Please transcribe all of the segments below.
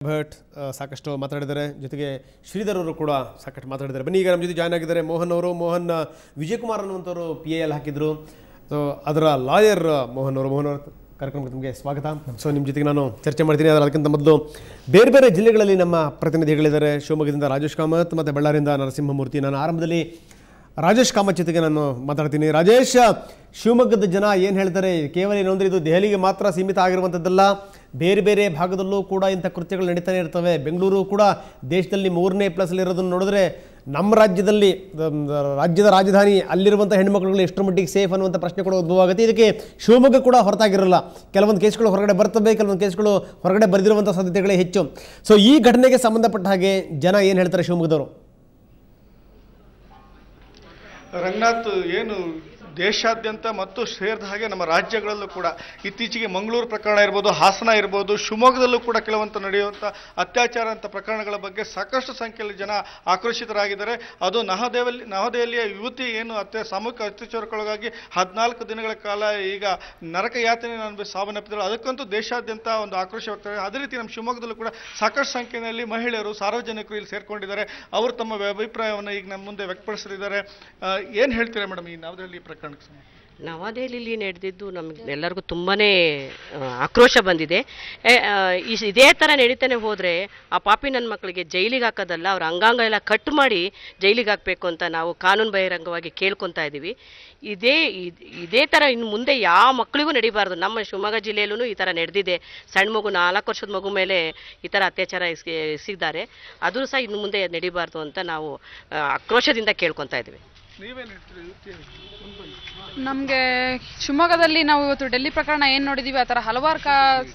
ಭಟ್ ಸಾಕಷ್ಟು ಮಾತಾಡಿದ್ದಾರೆ. ಜೊತೆಗೆ ಶ್ರೀಧರ್ ಅವರು ಕೂಡ ಸಾಕಷ್ಟು ಮಾತಾಡಿದ್ದಾರೆ. ಬನ್ನಿ, ಈಗ ನಮ್ಮ ಜೊತೆ ಜಾಯ್ನ್ ಆಗಿದ್ದಾರೆ ಮೋಹನ್ ಅವರು. ಮೋಹನ್ ವಿಜಯಕುಮಾರ್ ಅನ್ನುವಂಥವ್ರು PIL ಹಾಕಿದ್ರು. ಸೊ ಅದರ ಲಾಯರ್ ಮೋಹನ್ ಅವರು ಕಾರ್ಯಕ್ರಮಕ್ಕೆ ನಿಮಗೆ ಸ್ವಾಗತ. ಸೊ ನಿಮ್ಮ ಜೊತೆಗೆ ನಾನು ಚರ್ಚೆ ಮಾಡ್ತೀನಿ. ಅದಕ್ಕಿಂತ ಮೊದಲು ಬೇರೆ ಬೇರೆ ಜಿಲ್ಲೆಗಳಲ್ಲಿ ನಮ್ಮ ಪ್ರತಿನಿಧಿಗಳಿದ್ದಾರೆ. ಶಿವಮೊಗ್ಗದಿಂದ ರಾಜೇಶ್ ಕಾಮತ್ ಮತ್ತು ಬಳ್ಳಾರಿಯಿಂದ ನರಸಿಂಹಮೂರ್ತಿ. ನಾನು ಆರಂಭದಲ್ಲಿ ರಾಜೇಶ್ ಕಾಮತ್ ಜೊತೆಗೆ ನಾನು ಮಾತಾಡ್ತೀನಿ. ರಾಜೇಶ್, ಶಿವಮೊಗ್ಗದ ಜನ ಏನು ಹೇಳ್ತಾರೆ? ಕೇವಲ ಏನು ಅಂದರೆ ಇದು ದೆಹಲಿಗೆ ಮಾತ್ರ ಸೀಮಿತ ಆಗಿರುವಂಥದ್ದಲ್ಲ, ಬೇರೆ ಬೇರೆ ಭಾಗದಲ್ಲೂ ಕೂಡ ಇಂಥ ಕೃತ್ಯಗಳು ನಡೀತಾನೆ ಇರ್ತವೆ. ಬೆಂಗಳೂರು ಕೂಡ ದೇಶದಲ್ಲಿ 3ನೇ ಪ್ಲೇಸಲ್ಲಿರೋದನ್ನು ನೋಡಿದ್ರೆ ನಮ್ಮ ರಾಜ್ಯದ ರಾಜಧಾನಿ ಅಲ್ಲಿರುವಂಥ ಹೆಣ್ಮಕ್ಳುಗಳು ಎಷ್ಟರ ಮಟ್ಟಿಗೆ ಸೇಫ್ ಅನ್ನುವಂಥ ಪ್ರಶ್ನೆ ಕೂಡ ಉದ್ಭವ ಆಗುತ್ತೆ. ಇದಕ್ಕೆ ಶಿವಮೊಗ್ಗ ಕೂಡ ಹೊರತಾಗಿರಲ್ಲ. ಕೆಲವೊಂದು ಕೇಸ್ಗಳು ಹೊರಗಡೆ ಬರ್ತವೆ, ಕೆಲವೊಂದು ಕೇಸ್ಗಳು ಹೊರಗಡೆ ಬರೆದಿರುವಂಥ ಸಾಧ್ಯತೆಗಳೇ ಹೆಚ್ಚು. ಸೊ ಈ ಘಟನೆಗೆ ಸಂಬಂಧಪಟ್ಟ ಹಾಗೆ ಜನ ಏನು ಹೇಳ್ತಾರೆ ಶಿವಮೊಗ್ಗದವರು? ರಂಗನಾಥ್, ಏನು ದೇಶಾದ್ಯಂತ ಮತ್ತು ಸೇರಿದ ಹಾಗೆ ನಮ್ಮ ರಾಜ್ಯಗಳಲ್ಲೂ ಕೂಡ ಇತ್ತೀಚೆಗೆ ಮಂಗಳೂರು ಪ್ರಕರಣ ಇರ್ಬೋದು, ಹಾಸನ ಇರ್ಬೋದು, ಶಿವಮೊಗ್ಗದಲ್ಲೂ ಕೂಡ ಕೆಲವಂತ ನಡೆಯುವಂಥ ಅತ್ಯಾಚಾರ ಅಂತ ಪ್ರಕರಣಗಳ ಬಗ್ಗೆ ಸಾಕಷ್ಟು ಸಂಖ್ಯೆಯಲ್ಲಿ ಜನ ಆಕ್ರೋಶಿತರಾಗಿದ್ದಾರೆ. ಅದು ನವದೆಹಲಿಯ ಯುವತಿ ಏನು ಸಾಮೂಹಿಕ ಅತ್ಯಾಚಾರಕ್ಕೊಳಗಾಗಿ 14 ದಿನಗಳ ಕಾಲ ಈಗ ನರಕ ಯಾತನೆ ಅನುಭವಿಸಿ ಸಾವನ್ನಪ್ಪಿದ್ದಾರೆ. ಅದಕ್ಕಂತೂ ದೇಶಾದ್ಯಂತ ಒಂದು ಆಕ್ರೋಶ ವ್ಯಕ್ತವಾಗಿದೆ. ಅದೇ ರೀತಿ ನಮ್ಮ ಶಿವಮೊಗ್ಗದಲ್ಲೂ ಕೂಡ ಸಾಕಷ್ಟು ಸಂಖ್ಯೆಯಲ್ಲಿ ಮಹಿಳೆಯರು, ಸಾರ್ವಜನಿಕರು ಇಲ್ಲಿ ಸೇರ್ಕೊಂಡಿದ್ದಾರೆ. ಅವರು ತಮ್ಮ ಅಭಿಪ್ರಾಯವನ್ನು ಈಗ ನಮ್ಮ ಮುಂದೆ ವ್ಯಕ್ತಪಡಿಸಿದ್ದಾರೆ. ಏನು ಹೇಳ್ತೀರಾ ಮೇಡಮ್ ಈ ನವದೆಹಲಿ ಪ್ರಕರಣ? ನವದೆಹಲಿಯಲ್ಲಿ ನಡೆದಿದ್ದು ನಮಗೆ ಎಲ್ಲರಿಗೂ ತುಂಬಾ ಆಕ್ರೋಶ ಬಂದಿದೆ. ಇದೇ ಥರ ನಡೀತಾನೆ ಹೋದರೆ ಆ ಪಾಪಿ ನನ್ನ ಮಕ್ಕಳಿಗೆ ಜೈಲಿಗೆ ಹಾಕೋದಲ್ಲ, ಅವ್ರ ಅಂಗಾಂಗ ಎಲ್ಲ ಕಟ್ ಮಾಡಿ ಜೈಲಿಗೆ ಹಾಕಬೇಕು ಅಂತ ನಾವು ಕಾನೂನು ಬಹಿರಂಗವಾಗಿ ಕೇಳ್ಕೊತಾ ಇದ್ದೀವಿ. ಇದೇ ಥರ ಇನ್ನು ಮುಂದೆ ಯಾವ ಮಕ್ಕಳಿಗೂ ನಡೀಬಾರ್ದು. ನಮ್ಮ ಶಿವಮೊಗ್ಗ ಜಿಲ್ಲೆಯಲ್ಲೂ ಈ ಥರ ನಡೆದಿದೆ. ಸಣ್ಣ ಮಗು 4 ವರ್ಷದ ಮಗು ಮೇಲೆ ಈ ಥರ ಅತ್ಯಾಚಾರ ಎಸಗಿದ್ದಾರೆ. ಅದು ಸಹ ಇನ್ನು ಮುಂದೆ ನಡೀಬಾರ್ದು ಅಂತ ನಾವು ಆಕ್ರೋಶದಿಂದ ಕೇಳ್ಕೊತಾ ಇದ್ದೀವಿ. ನಮಗೆ ಶಿವಮೊಗ್ಗದಲ್ಲಿ ನಾವು ಇವತ್ತು ಡೆಲ್ಲಿ ಪ್ರಕರಣ ಏನು ನೋಡಿದ್ದೀವಿ, ಆ ಥರ ಹಲವಾರು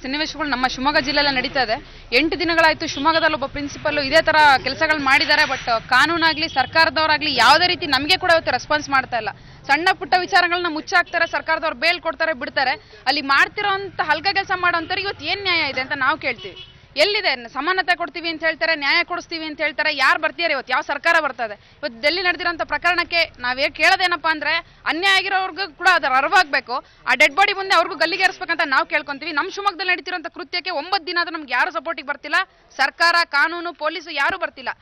ಸನ್ನಿವೇಶಗಳು ನಮ್ಮ ಶಿವಮೊಗ್ಗ ಜಿಲ್ಲೆಯಲ್ಲಿ ನಡೀತಾ ಇದೆ. 8 ದಿನಗಳಾಯಿತು ಶಿವಮೊಗ್ಗದಲ್ಲಿ ಒಬ್ಬ ಪ್ರಿನ್ಸಿಪಲ್ಲು ಇದೇ ಥರ ಕೆಲಸಗಳು ಮಾಡಿದ್ದಾರೆ. ಬಟ್ ಕಾನೂನಾಗಲಿ ಸರ್ಕಾರದವರಾಗಲಿ ಯಾವುದೇ ರೀತಿ ನಮಗೆ ಕೂಡ ಇವತ್ತು ರೆಸ್ಪಾನ್ಸ್ ಮಾಡ್ತಾ ಇಲ್ಲ. ಸಣ್ಣ ಪುಟ್ಟ ವಿಚಾರಗಳನ್ನ ಮುಚ್ಚಾಕ್ತಾರೆ, ಸರ್ಕಾರದವ್ರು ಬೇಲ್ ಕೊಡ್ತಾರೆ, ಬಿಡ್ತಾರೆ. ಅಲ್ಲಿ ಮಾಡ್ತಿರೋಂಥ ಹಲ್ಕ ಕೆಲಸ ಮಾಡೋಂಥವ್ರಿಗೆ ಇವತ್ತು ಏನು ನ್ಯಾಯ ಇದೆ ಅಂತ ನಾವು ಕೇಳ್ತೀವಿ. ಎಲ್ಲಿದೆ ಸಮಾನತೆ ಕೊಡ್ತೀವಿ ಅಂತ ಹೇಳ್ತಾರೆ, ನ್ಯಾಯ ಕೊಡಿಸ್ತೀವಿ ಅಂತ ಹೇಳ್ತಾರೆ. ಯಾರು ಬರ್ತೀಯಾರೆ? ಇವತ್ತು ಯಾವ ಸರ್ಕಾರ ಬರ್ತದೆ? ಇವತ್ತು ಡೆಲ್ಲಿ ನಡೆದಿರೋಂಥ ಪ್ರಕರಣಕ್ಕೆ ನಾವೇ ಕೇಳೋದೇನಪ್ಪ ಅಂದರೆ ಅನ್ಯಾಯ ಆಗಿರೋರ್ಗೂ ಕೂಡ ಅದರ ಅರಿವಾಗಬೇಕು. ಆ ಡೆಡ್ ಬಾಡಿ ಮುಂದೆ ಅವ್ರಿಗೂ ಗಲ್ಲಿಗೆ ಏರಿಸ್ಬೇಕಂತ ನಾವು ಕೇಳ್ಕೊಂತೀವಿ. ನಮ್ಮ ಶಿವಮೊಗ್ಗದಲ್ಲಿ ನಡೀತಿರೋಂಥ ಕೃತ್ಯಕ್ಕೆ 9 ದಿನ ಆದರೂ ನಮ್ಗೆ ಯಾರು ಸಪೋರ್ಟಿಗೆ ಬರ್ತಿಲ್ಲ. ಸರ್ಕಾರ, ಕಾನೂನು, ಪೊಲೀಸು ಯಾರೂ ಬರ್ತಿಲ್ಲ.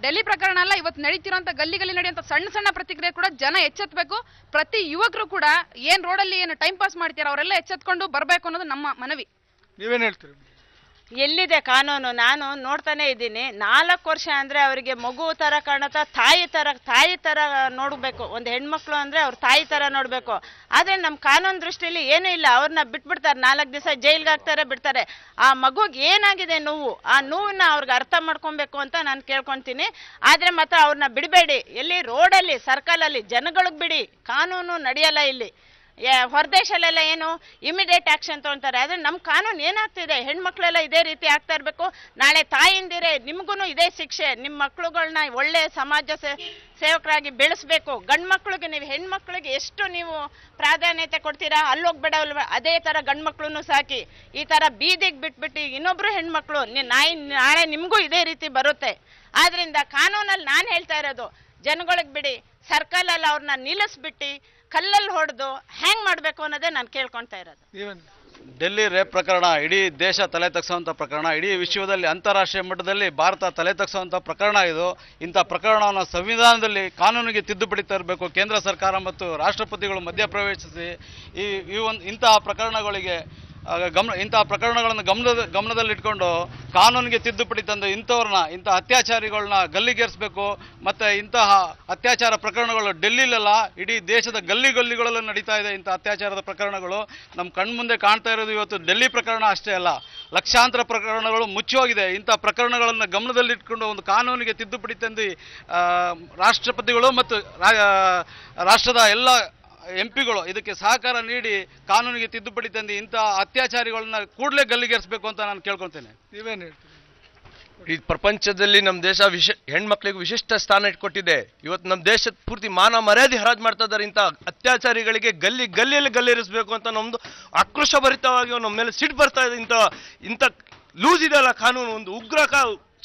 ಡೆಲ್ಲಿ ಪ್ರಕರಣ ಅಲ್ಲ, ಇವತ್ತು ನಡೀತಿರೋಂಥ ಗಲ್ಲಿ ನಡೆಯುವಂಥ ಸಣ್ಣ ಪ್ರತಿಕ್ರಿಯೆ ಕೂಡ ಜನ ಎಚ್ಚೆತ್ತಬೇಕು. ಪ್ರತಿ ಯುವಕರು ಕೂಡ ಏನು ರೋಡಲ್ಲಿ ಏನು ಟೈಮ್ ಪಾಸ್ ಮಾಡ್ತೀರಾ ಅವರೆಲ್ಲ ಎಚ್ಚೆತ್ಕೊಂಡು ಬರಬೇಕು ಅನ್ನೋದು ನಮ್ಮ ಮನವಿ. ನೀವೇನು ಹೇಳ್ತೀರಿ? ಎಲ್ಲಿದೆ ಕಾನೂನು? ನಾನು ನೋಡ್ತಾನೆ ಇದ್ದೀನಿ. 4 ವರ್ಷ ಅಂದರೆ ಅವರಿಗೆ ಮಗು ಥರ ಕಾಣುತ್ತಾ, ತಾಯಿ ಥರ ನೋಡಬೇಕು. ಒಂದು ಹೆಣ್ಮಕ್ಳು ಅಂದರೆ ಅವ್ರ ತಾಯಿ ಥರ ನೋಡಬೇಕು. ಆದರೆ ನಮ್ಮ ಕಾನೂನು ದೃಷ್ಟಿಯಲ್ಲಿ ಏನೂ ಇಲ್ಲ. ಅವ್ರನ್ನ ಬಿಟ್ಬಿಡ್ತಾರೆ, 4 ದಿವಸ ಜೈಲ್ಗೆ ಹಾಕ್ತಾರೆ, ಬಿಡ್ತಾರೆ. ಆ ಮಗುಗೆ ಏನಾಗಿದೆ ನೋವು, ಆ ನೋವನ್ನ ಅವ್ರಿಗೆ ಅರ್ಥ ಮಾಡ್ಕೊಬೇಕು ಅಂತ ನಾನು ಕೇಳ್ಕೊತೀನಿ. ಆದರೆ ಮತ್ತೆ ಅವ್ರನ್ನ ಬಿಡಬೇಡಿ. ಎಲ್ಲಿ ರೋಡಲ್ಲಿ, ಸರ್ಕಲಲ್ಲಿ ಜನಗಳಿಗೆ ಬಿಡಿ. ಕಾನೂನು ನಡೆಯಲ್ಲ ಇಲ್ಲಿ. ಹೊರದೇಶಲ್ಲೆಲ್ಲ ಏನು ಇಮಿಡಿಯೇಟ್ ಆಕ್ಷನ್ ತೊಗೊಳ್ತಾರೆ. ಆದರೆ ನಮ್ಮ ಕಾನೂನು ಏನಾಗ್ತಿದೆ? ಹೆಣ್ಮಕ್ಳೆಲ್ಲ ಇದೇ ರೀತಿ ಆಗ್ತಾ ಇರಬೇಕು. ನಾಳೆ ತಾಯಿಂದಿರೇ ನಿಮಗೂ ಇದೇ ಶಿಕ್ಷೆ. ನಿಮ್ಮ ಮಕ್ಳುಗಳನ್ನ ಒಳ್ಳೆ ಸಮಾಜ ಸೇವಕರಾಗಿ ಬೆಳೆಸಬೇಕು. ಗಂಡು ಮಕ್ಳಿಗೆ ನೀವು ಹೆಣ್ಮಕ್ಳಿಗೆ ಎಷ್ಟು ನೀವು ಪ್ರಾಧಾನ್ಯತೆ ಕೊಡ್ತೀರಾ? ಅಲ್ಲೋಗ್ಬೇಡಲ್ವ? ಅದೇ ಥರ ಗಂಡು ಮಕ್ಳನ್ನು ಸಾಕಿ. ಈ ಥರ ಬೀದಿಗೆ ಬಿಟ್ಬಿಟ್ಟು ಇನ್ನೊಬ್ರು ಹೆಣ್ಮಕ್ಳು ನಾಳೆ ನಿಮಗೂ ಇದೇ ರೀತಿ ಬರುತ್ತೆ. ಆದ್ರಿಂದ ಕಾನೂನಲ್ಲಿ ನಾನು ಹೇಳ್ತಾ ಇರೋದು, ಜನಗಳಿಗೆ ಬಿಡಿ. ಸರ್ಕಲಲ್ಲಿ ಅವ್ರನ್ನ ನಿಲ್ಲಿಸ್ಬಿಟ್ಟು ಕಲ್ಲಲ್ಲಿ ಹೊಡೆದು ಹ್ಯಾಂಗ್ ಮಾಡಬೇಕು ಅನ್ನೋದೇ ನಾನು ಕೇಳ್ಕೊಳ್ತಾ ಇರೋದು. ಡೆಲ್ಲಿ ರೇಪ್ ಪ್ರಕರಣ ಇಡೀ ದೇಶ ತಲೆ ತಗ್ಸುವಂಥ ಪ್ರಕರಣ. ಇಡೀ ವಿಶ್ವದಲ್ಲಿ ಅಂತಾರಾಷ್ಟ್ರೀಯ ಮಟ್ಟದಲ್ಲಿ ಭಾರತ ತಲೆ ತಗ್ಸುವಂಥ ಪ್ರಕರಣ ಇದು. ಇಂಥ ಪ್ರಕರಣವನ್ನು ಸಂವಿಧಾನದಲ್ಲಿ ಕಾನೂನಿಗೆ ತಿದ್ದುಪಡಿ ತರಬೇಕು. ಕೇಂದ್ರ ಸರ್ಕಾರ ಮತ್ತು ರಾಷ್ಟ್ರಪತಿಗಳು ಮಧ್ಯಪ್ರವೇಶಿಸಿ ಇಂತಹ ಪ್ರಕರಣಗಳಿಗೆ ಇಂತಹ ಪ್ರಕರಣಗಳನ್ನು ಗಮನದಲ್ಲಿಟ್ಕೊಂಡು ಕಾನೂನಿಗೆ ತಿದ್ದುಪಡಿ ತಂದು ಇಂಥ ಅತ್ಯಾಚಾರಿಗಳನ್ನ ಗಲ್ಲಿಗೇರಿಸಬೇಕು. ಮತ್ತು ಇಂತಹ ಅತ್ಯಾಚಾರ ಪ್ರಕರಣಗಳು ಡೆಲ್ಲಿಲೆಲ್ಲ ಇಡೀ ದೇಶದ ಗಲ್ಲಿಗಳಲ್ಲೂ ನಡೀತಾ ಇದೆ. ಇಂಥ ಅತ್ಯಾಚಾರದ ಪ್ರಕರಣಗಳು ನಮ್ಮ ಕಣ್ಮುಂದೆ ಕಾಣ್ತಾ ಇರೋದು. ಇವತ್ತು ಡೆಲ್ಲಿ ಪ್ರಕರಣ ಅಷ್ಟೇ ಅಲ್ಲ, ಲಕ್ಷಾಂತರ ಪ್ರಕರಣಗಳು ಮುಚ್ಚೋಗಿದೆ. ಇಂಥ ಪ್ರಕರಣಗಳನ್ನು ಗಮನದಲ್ಲಿಟ್ಕೊಂಡು ಒಂದು ಕಾನೂನಿಗೆ ತಿದ್ದುಪಡಿ ತಂದು ರಾಷ್ಟ್ರಪತಿಗಳು ಮತ್ತು ರಾಷ್ಟ್ರದ ಎಲ್ಲ MP ಗಳು ಇದಕ್ಕೆ ಸಹಕಾರ ನೀಡಿ ಕಾನೂನಿಗೆ ತಿದ್ದುಪಡಿ ತಂದು ಇಂಥ ಅತ್ಯಾಚಾರಿಗಳನ್ನ ಕೂಡಲೇ ಗಲ್ಲಿಗೇರಿಸಬೇಕು ಅಂತ ನಾನು ಕೇಳ್ಕೊಳ್ತೇನೆ. ನೀವೇನು ಹೇಳ್ತೀರಿ? ಈ ಪ್ರಪಂಚದಲ್ಲಿ ನಮ್ಮ ದೇಶ ಹೆಣ್ಮಕ್ಳಿಗೆ ವಿಶಿಷ್ಟ ಸ್ಥಾನ ಇಟ್ಕೊಟ್ಟಿದೆ. ಇವತ್ತು ನಮ್ಮ ದೇಶದ ಪೂರ್ತಿ ಮಾನ ಮರ್ಯಾದೆ ಹರಾಜು ಮಾಡ್ತಾ ಇದ್ದಾರೆ. ಇಂಥ ಅತ್ಯಾಚಾರಿಗಳಿಗೆ ಗಲ್ಲಿಯಲ್ಲಿ ಗಲ್ಲಿರಿಸಬೇಕು ಅಂತ ನಮ್ಮದು ಆಕ್ರೋಶ ಭರಿತವಾಗಿ ನಮ್ಮ ಮೇಲೆ ಸಿಟ್ಟು ಬರ್ತಾ ಇದೆ. ಇಂಥ ಲೂಸ್ ಇದೆಯಲ್ಲ ಕಾನೂನು, ಒಂದು ಉಗ್ರ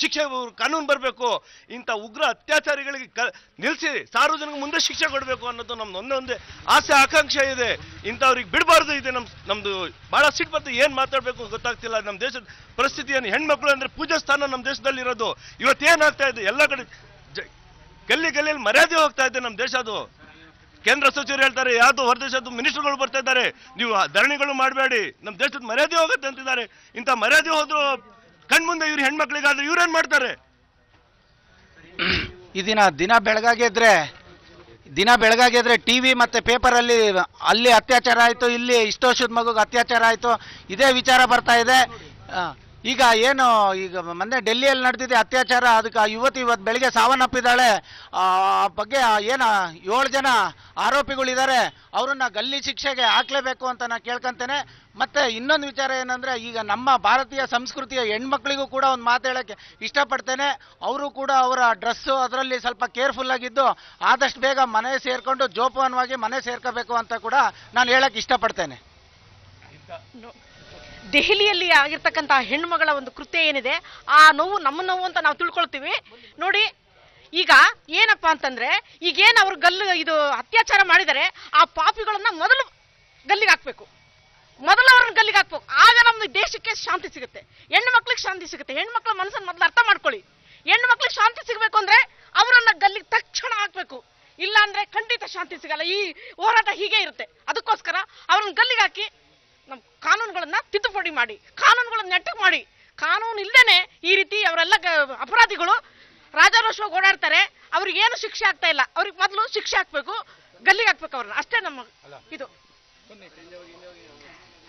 ಶಿಕ್ಷೆ ಕಾನೂನು ಬರಬೇಕು. ಇಂಥ ಉಗ್ರ ಅತ್ಯಾಚಾರಿಗಳಿಗೆ ನಿಲ್ಲಿಸಿ ಸಾರ್ವಜನಿಕ ಮುಂದೆ ಶಿಕ್ಷೆ ಕೊಡಬೇಕು ಅನ್ನೋದು ನಮ್ದು ಒಂದೇ ಆಸೆ ಆಕಾಂಕ್ಷೆ ಇದೆ. ಇಂಥವ್ರಿಗೆ ಬಿಡಬಾರ್ದು ಇದೆ. ನಮ್ದು ಬಹಳ ಸಿಟ್ಟು ಬರ್ತದೆ, ಏನು ಮಾತಾಡಬೇಕು ಗೊತ್ತಾಗ್ತಿಲ್ಲ. ನಮ್ಮ ದೇಶದ ಪರಿಸ್ಥಿತಿಯನ್ನು ಹೆಣ್ಮಕ್ಳು ಅಂದ್ರೆ ಪೂಜಾ ಸ್ಥಾನ ನಮ್ಮ ದೇಶದಲ್ಲಿ ಇರೋದು. ಇವತ್ತೇನಾಗ್ತಾ ಇದೆ, ಎಲ್ಲ ಕಡೆ ಗಲ್ಲಿಯಲ್ಲಿ ಮರ್ಯಾದೆ ಹೋಗ್ತಾ ಇದೆ ನಮ್ಮ ದೇಶದ್ದು. ಕೇಂದ್ರ ಸಚಿವರು ಹೇಳ್ತಾರೆ, ಯಾವುದು ಹೊರದೇಶದ್ದು ಮಿನಿಸ್ಟರ್ಗಳು ಬರ್ತಾ ಇದ್ದಾರೆ, ನೀವು ಧರಣಿಗಳು ಮಾಡಬೇಡಿ, ನಮ್ಮ ದೇಶದ ಮರ್ಯಾದೆ ಹೋಗುತ್ತೆ ಅಂತಿದ್ದಾರೆ. ಇಂಥ ಮರ್ಯಾದೆ ಹೋದ್ರು ಕಣ್ಮುಂದೆ ಇವ್ರು ಹೆಣ್ಮಕ್ಳಿಗಾದ್ರೆ ಇವ್ರೇನ್ ಮಾಡ್ತಾರೆ? ಈ ದಿನ ಬೆಳಗಾಗಿದ್ರೆ ಟಿವಿ ಮತ್ತೆ ಪೇಪರಲ್ಲಿ ಅಲ್ಲಿ ಅತ್ಯಾಚಾರ ಆಯಿತು, ಇಲ್ಲಿ ಇಷ್ಟು ವರ್ಷದ ಮಗುಗೆ ಅತ್ಯಾಚಾರ ಆಯಿತು, ಇದೇ ವಿಚಾರ ಬರ್ತಾ ಇದೆ. ಈಗ ಮೊನ್ನೆ ಡೆಲ್ಲಿಯಲ್ಲಿ ನಡೆದಿದೆ ಅತ್ಯಾಚಾರ, ಅದಕ್ಕೆ ಇವತ್ತು ಬೆಳಿಗ್ಗೆ ಸಾವನ್ನಪ್ಪಿದ್ದಾಳೆ. ಬಗ್ಗೆ 7 ಜನ ಆರೋಪಿಗಳಿದ್ದಾರೆ, ಅವರನ್ನ ಗಲ್ಲಿ ಶಿಕ್ಷೆಗೆ ಹಾಕ್ಲೇಬೇಕು ಅಂತ ನಾನು ಕೇಳ್ಕೊಂತೇನೆ. ಮತ್ತೆ ಇನ್ನೊಂದು ವಿಚಾರ ಏನಂದ್ರೆ, ಈಗ ನಮ್ಮ ಭಾರತೀಯ ಸಂಸ್ಕೃತಿಯ ಹೆಣ್ಮಕ್ಳಿಗೂ ಕೂಡ ಒಂದು ಮಾತು ಹೇಳಕ್ಕೆ ಇಷ್ಟಪಡ್ತೇನೆ. ಅವರು ಕೂಡ ಅವರ ಡ್ರೆಸ್ಸು ಅದರಲ್ಲಿ ಸ್ವಲ್ಪ ಕೇರ್ಫುಲ್ ಆಗಿದ್ದು ಆದಷ್ಟು ಬೇಗ ಮನೆ ಸೇರ್ಕೊಂಡು ಜೋಪಾನವಾಗಿ ಮನೆ ಸೇರ್ಕೋಬೇಕು ಅಂತ ಕೂಡ ನಾನು ಹೇಳಕ್ಕೆ ಇಷ್ಟಪಡ್ತೇನೆ. ದೆಹಲಿಯಲ್ಲಿ ಆಗಿರ್ತಕ್ಕಂಥ ಹೆಣ್ಣುಮಗಳ ಒಂದು ಕೃತ್ಯ ಏನಿದೆ, ಆ ನೋವು ನಮ್ಮ ನೋವು ಅಂತ ನಾವು ತಿಳ್ಕೊಳ್ತೀವಿ. ನೋಡಿ, ಈಗ ಏನಪ್ಪಾ ಅಂತಂದ್ರೆ, ಈಗೇನು ಅವ್ರು ಇದು ಅತ್ಯಾಚಾರ ಮಾಡಿದರೆ ಆ ಪಾಪಿಗಳನ್ನ ಮೊದಲು ಗಲ್ಲಿಗೆ ಹಾಕ್ಬೇಕು, ಮೊದಲು ಅವ್ರನ್ನ ಗಲ್ಲಿಗೆ ಹಾಕ್ಬೇಕು. ಆಗ ನಮ್ಮ ದೇಶಕ್ಕೆ ಶಾಂತಿ ಸಿಗುತ್ತೆ, ಹೆಣ್ಣು ಮಕ್ಳಿಗೆ ಶಾಂತಿ ಸಿಗುತ್ತೆ. ಹೆಣ್ಮಕ್ಳ ಮನಸ್ಸನ್ನು ಮೊದಲು ಅರ್ಥ ಮಾಡ್ಕೊಳ್ಳಿ. ಹೆಣ್ಣು ಮಕ್ಳಿಗೆ ಶಾಂತಿ ಸಿಗಬೇಕು ಅಂದ್ರೆ ಅವರನ್ನ ಗಲ್ಲಿಗೆ ತಕ್ಷಣ ಹಾಕ್ಬೇಕು, ಇಲ್ಲ ಅಂದ್ರೆ ಖಂಡಿತ ಶಾಂತಿ ಸಿಗಲ್ಲ. ಈ ಹೋರಾಟ ಹೀಗೆ ಇರುತ್ತೆ. ಅದಕ್ಕೋಸ್ಕರ ಅವ್ರನ್ನ ಗಲ್ಲಿಗೆ ಹಾಕಿ ನಮ್ಮ ಕಾನೂನುಗಳನ್ನ ತಿದ್ದುಪಡಿ ಮಾಡಿ, ಕಾನೂನುಗಳನ್ನ ನೆಟ್ಟಗೆ ಮಾಡಿ. ಕಾನೂನು ಇಲ್ಲದೇನೆ ಈ ರೀತಿ ಅವರೆಲ್ಲ ಅಪರಾಧಿಗಳು ರಾಜಾರೋಷವಾಗಿ ಓಡಾಡ್ತಾರೆ. ಅವ್ರಿಗೇನು ಶಿಕ್ಷೆ ಆಗ್ತಾ ಇಲ್ಲ. ಅವ್ರಿಗೆ ಮೊದಲು ಶಿಕ್ಷೆ ಹಾಕ್ಬೇಕು, ಗಲ್ಲಿಗೆ ಹಾಕ್ಬೇಕು ಅವ್ರನ್ನ. ಅಷ್ಟೇ ನಮ್ಮ ಇದು.